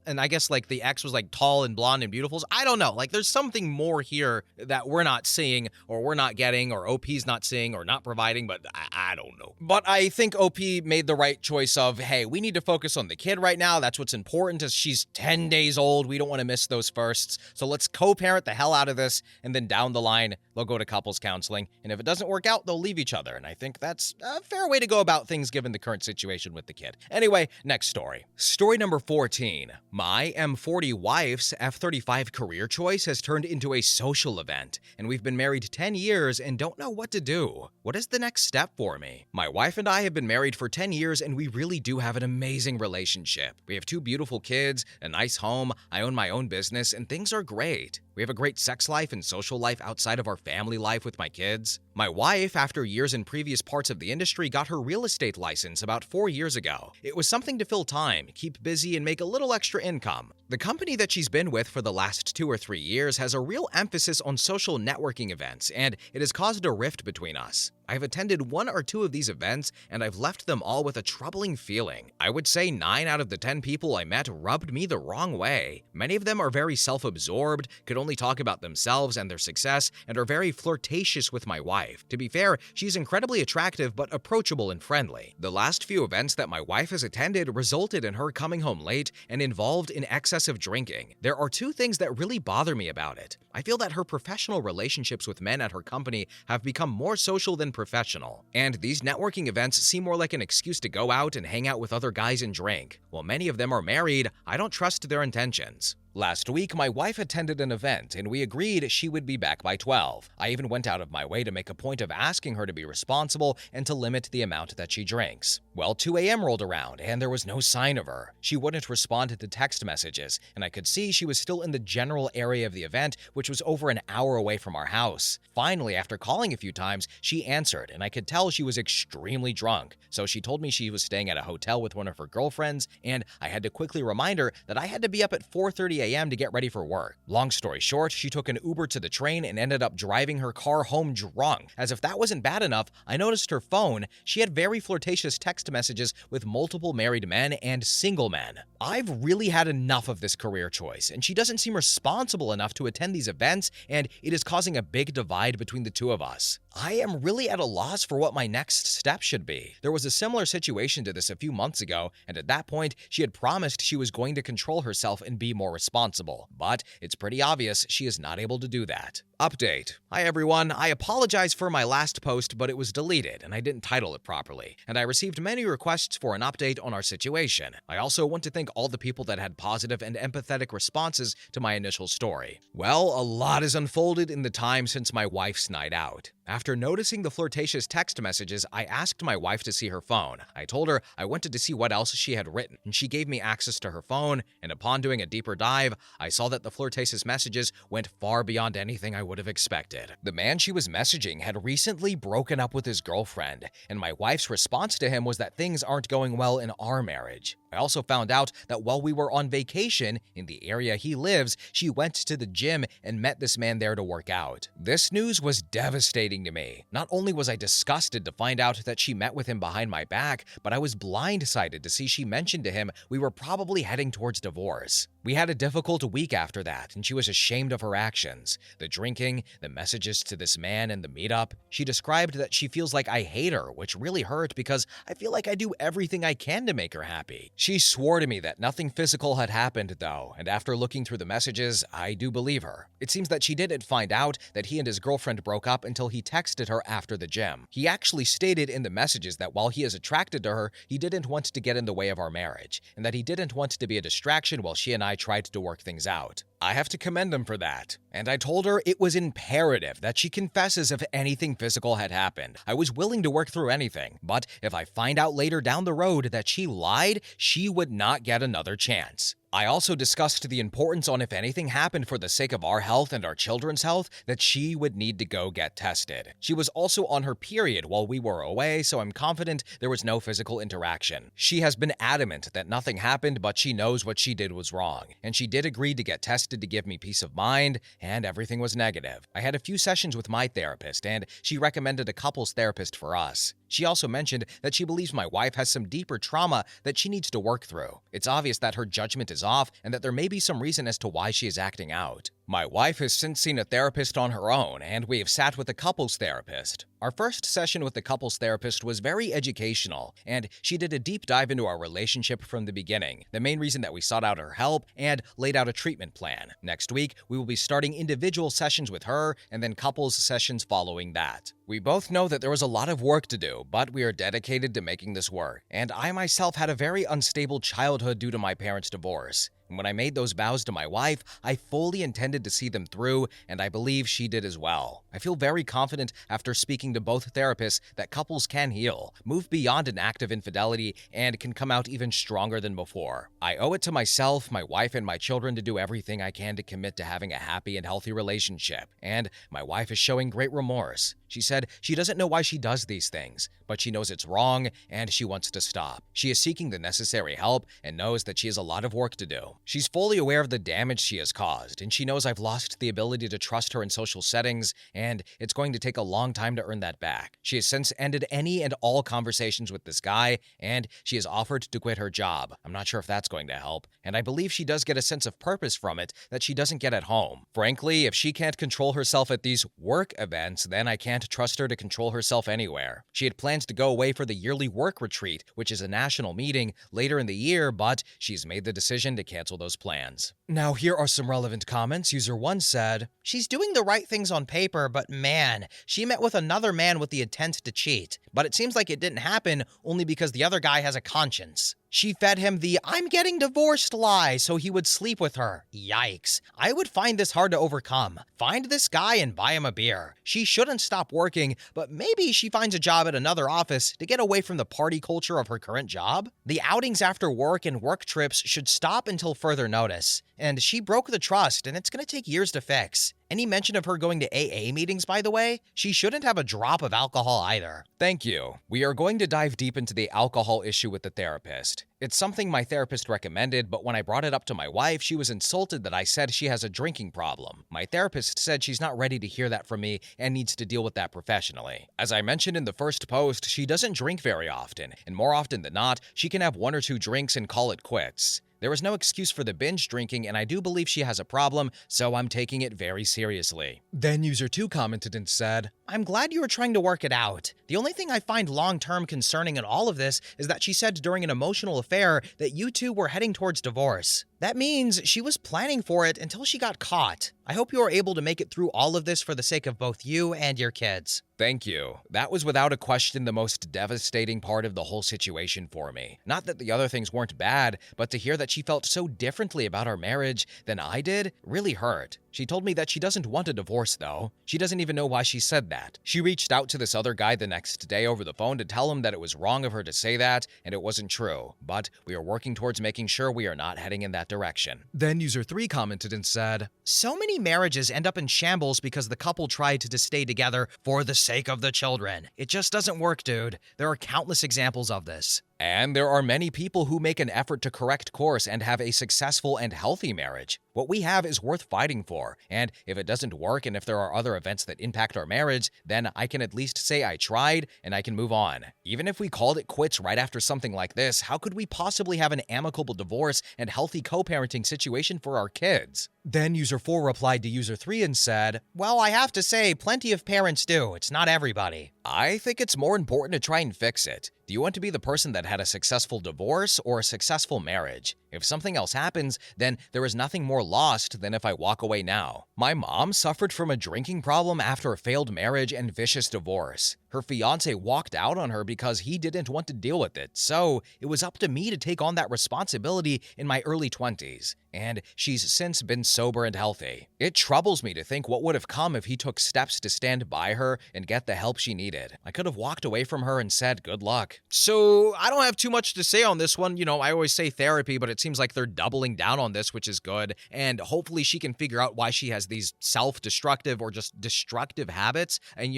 and I guess, like, the ex was, like, tall and blonde and beautiful. So I don't know, like, there's something more here that we're not seeing, or we're not getting, or OP's not seeing, or not providing, but I don't know. But I think OP made the right choice of, hey, we need to focus on the kid right now. That's what's important, is she's 10 days old. We don't want to miss those firsts. So let's co-parent the hell out of this, and then down the line, they'll go to couples counseling. And if it doesn't work out, they'll leave each other. And I think that's a fair way to go about things given the current situation with the kid. Anyway, next story. Story number 14. My M40 wife's F-35 career choice has turned into a social event, and we've been married 10 years and don't know what to do. What is the next step for me? My wife and I have been married for 10 years, and we really do have an amazing relationship. We have 2 beautiful kids, a nice home, I own my own business, and things are great. We have a great sex life and social life outside of our family life with my kids. My wife, after years in previous parts of the industry, got her real estate license about 4 years ago. It was something to fill time, keep busy, and make a little extra income. The company that she's been with for the last 2 or 3 years has a real emphasis on social networking events, and it has caused a rift between us. I've attended 1 or 2 of these events, and I've left them all with a troubling feeling. I would say 9 out of the 10 people I met rubbed me the wrong way. Many of them are very self-absorbed, could only talk about themselves and their success, and are very flirtatious with my wife. To be fair, she's incredibly attractive but approachable and friendly. The last few events that my wife has attended resulted in her coming home late and involved in excessive drinking. There are 2 things that really bother me about it. I feel that her professional relationships with men at her company have become more social than professional, and these networking events seem more like an excuse to go out and hang out with other guys and drink. While many of them are married, I don't trust their intentions. Last week, my wife attended an event, and we agreed she would be back by 12. I even went out of my way to make a point of asking her to be responsible and to limit the amount that she drinks. Well, 2 a.m. rolled around, and there was no sign of her. She wouldn't respond to text messages, and I could see she was still in the general area of the event, which was over an hour away from our house. Finally, after calling a few times, she answered, and I could tell she was extremely drunk. So she told me she was staying at a hotel with one of her girlfriends, and I had to quickly remind her that I had to be up at 4:30 a.m. to get ready for work. Long story short, she took an Uber to the train and ended up driving her car home drunk. As if that wasn't bad enough, I noticed her phone. She had very flirtatious text messages with multiple married men and single men. I've really had enough of this career choice, and she doesn't seem responsible enough to attend these events, and it is causing a big divide between the 2 of us. I am really at a loss for what my next step should be. There was a similar situation to this a few months ago, and at that point, she had promised she was going to control herself and be more responsible. But it's pretty obvious she is not able to do that. Update. Hi everyone, I apologize for my last post, but it was deleted and I didn't title it properly, and I received many requests for an update on our situation. I also want to thank all the people that had positive and empathetic responses to my initial story. Well, a lot has unfolded in the time since my wife's night out. After noticing the flirtatious text messages, I asked my wife to see her phone. I told her I wanted to see what else she had written, and she gave me access to her phone, and upon doing a deeper dive, I saw that the flirtatious messages went far beyond anything I would have expected. The man she was messaging had recently broken up with his girlfriend, and my wife's response to him was that things aren't going well in our marriage. I also found out that while we were on vacation in the area he lives, she went to the gym and met this man there to work out. This news was devastating to me. Not only was I disgusted to find out that she met with him behind my back, but I was blindsided to see she mentioned to him we were probably heading towards divorce. We had a difficult week after that, and she was ashamed of her actions. The drinking, the messages to this man, and the meetup. She described that she feels like I hate her, which really hurt because I feel like I do everything I can to make her happy. She swore to me that nothing physical had happened, though, and after looking through the messages, I do believe her. It seems that she didn't find out that he and his girlfriend broke up until he texted her after the gym. He actually stated in the messages that while he is attracted to her, he didn't want to get in the way of our marriage, and that he didn't want to be a distraction while she and I tried to work things out. I have to commend him for that. And I told her it was imperative that she confesses if anything physical had happened. I was willing to work through anything, but if I find out later down the road that she lied, she would not get another chance. I also discussed the importance on if anything happened for the sake of our health and our children's health, that she would need to go get tested. She was also on her period while we were away, so I'm confident there was no physical interaction. She has been adamant that nothing happened, but she knows what she did was wrong, and she did agree to get tested to give me peace of mind, and everything was negative. I had a few sessions with my therapist, and she recommended a couples therapist for us. She also mentioned that she believes my wife has some deeper trauma that she needs to work through. It's obvious that her judgment is off and that there may be some reason as to why she is acting out. My wife has since seen a therapist on her own, and we have sat with a couples therapist. Our first session with the couples therapist was very educational, and she did a deep dive into our relationship from the beginning, the main reason that we sought out her help, and laid out a treatment plan. Next week, we will be starting individual sessions with her, and then couples sessions following that. We both know that there was a lot of work to do, but we are dedicated to making this work, and I myself had a very unstable childhood due to my parents' divorce. And when I made those vows to my wife, I fully intended to see them through, and I believe she did as well. I feel very confident after speaking to both therapists that couples can heal, move beyond an act of infidelity, and can come out even stronger than before. I owe it to myself, my wife, and my children to do everything I can to commit to having a happy and healthy relationship, and my wife is showing great remorse. She said she doesn't know why she does these things, but she knows it's wrong and she wants to stop. She is seeking the necessary help and knows that she has a lot of work to do. She's fully aware of the damage she has caused, and she knows I've lost the ability to trust her in social settings, and it's going to take a long time to earn that back. She has since ended any and all conversations with this guy, and she has offered to quit her job. I'm not sure if that's going to help, and I believe she does get a sense of purpose from it that she doesn't get at home. Frankly, if she can't control herself at these work events, then I can't trust her to control herself anywhere. She had plans to go away for the yearly work retreat, which is a national meeting, later in the year, but she's made the decision to cancel those plans. Now here are some relevant comments. User 1 said, "She's doing the right things on paper, but man, she met with another man with the intent to cheat. But it seems like it didn't happen only because the other guy has a conscience. She fed him the 'I'm getting divorced' lie so he would sleep with her. Yikes. I would find this hard to overcome. Find this guy and buy him a beer. She shouldn't stop working, but maybe she finds a job at another office to get away from the party culture of her current job. The outings after work and work trips should stop until further notice. And she broke the trust, and it's going to take years to fix. Any mention of her going to AA meetings, by the way? She shouldn't have a drop of alcohol either." Thank you. We are going to dive deep into the alcohol issue with the therapist. It's something my therapist recommended, but when I brought it up to my wife, she was insulted that I said she has a drinking problem. My therapist said she's not ready to hear that from me and needs to deal with that professionally. As I mentioned in the first post, she doesn't drink very often, and more often than not, she can have 1 or 2 drinks and call it quits. There is no excuse for the binge drinking, and I do believe she has a problem, so I'm taking it very seriously. Then user 2 commented and said, "I'm glad you were trying to work it out. The only thing I find long-term concerning in all of this is that she said during an emotional affair that you two were heading towards divorce. That means she was planning for it until she got caught. I hope you are able to make it through all of this for the sake of both you and your kids." Thank you. That was without a question the most devastating part of the whole situation for me. Not that the other things weren't bad, but to hear that she felt so differently about our marriage than I did really hurt. She told me that she doesn't want a divorce, though. She doesn't even know why she said that. She reached out to this other guy the next day over the phone to tell him that it was wrong of her to say that, and it wasn't true. But we are working towards making sure we are not heading in that direction. Then user 3 commented and said, "So many marriages end up in shambles because the couple tried to stay together for the sake of the children. It just doesn't work, dude. There are countless examples of this." And there are many people who make an effort to correct course and have a successful and healthy marriage. What we have is worth fighting for, and if it doesn't work and if there are other events that impact our marriage, then I can at least say I tried and I can move on. Even if we called it quits right after something like this, how could we possibly have an amicable divorce and healthy co-parenting situation for our kids? Then user 4 replied to user 3 and said, well, I have to say, plenty of parents do. It's not everybody. I think it's more important to try and fix it. Do you want to be the person that had a successful divorce or a successful marriage? If something else happens, then there is nothing more lost than if I walk away now. My mom suffered from a drinking problem after a failed marriage and vicious divorce. Her fiance walked out on her because he didn't want to deal with it, so it was up to me to take on that responsibility in my early 20s, and she's since been sober and healthy. It troubles me to think what would have come if he took steps to stand by her and get the help she needed. I could have walked away from her and said, good luck. So I don't have too much to say on this one. You know, I always say therapy, but it seems like they're doubling down on this, which is good, and hopefully she can figure out why she has these self-destructive or just destructive habits, and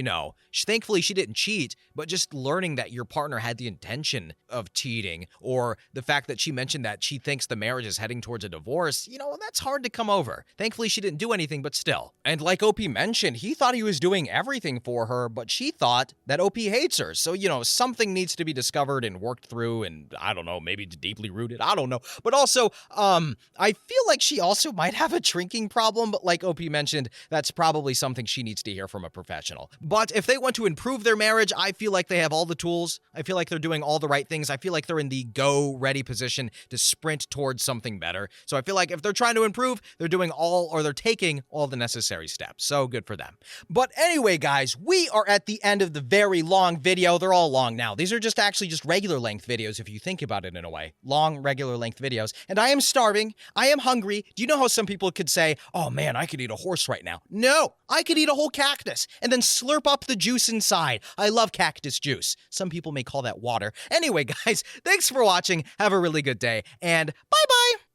thankfully she didn't cheat, but just learning that your partner had the intention of cheating, or the fact that she mentioned that she thinks the marriage is heading towards a divorce, that's hard to come over. Thankfully, she didn't do anything, but still. And like OP mentioned, he thought he was doing everything for her, but she thought that OP hates her. So, something needs to be discovered and worked through, and I don't know, maybe deeply rooted, I don't know. But also, I feel like she also might have a drinking problem, but like OP mentioned, that's probably something she needs to hear from a professional. But if they want to improve their marriage, I feel like they have all the tools. I feel like they're doing all the right things. I feel like they're in the go-ready position to sprint towards something better. So I feel like if they're trying to improve, they're taking all the necessary steps. So good for them. But anyway, guys, we are at the end of the very long video. They're all long now. These are just regular length videos if you think about it in a way. Long, regular length videos. And I am starving. I am hungry. Do you know how some people could say, oh man, I could eat a horse right now? No, I could eat a whole cactus and then slurp up the juice inside. I love cactus juice. Some people may call that water. Anyway, guys, thanks for watching. Have a really good day and bye-bye.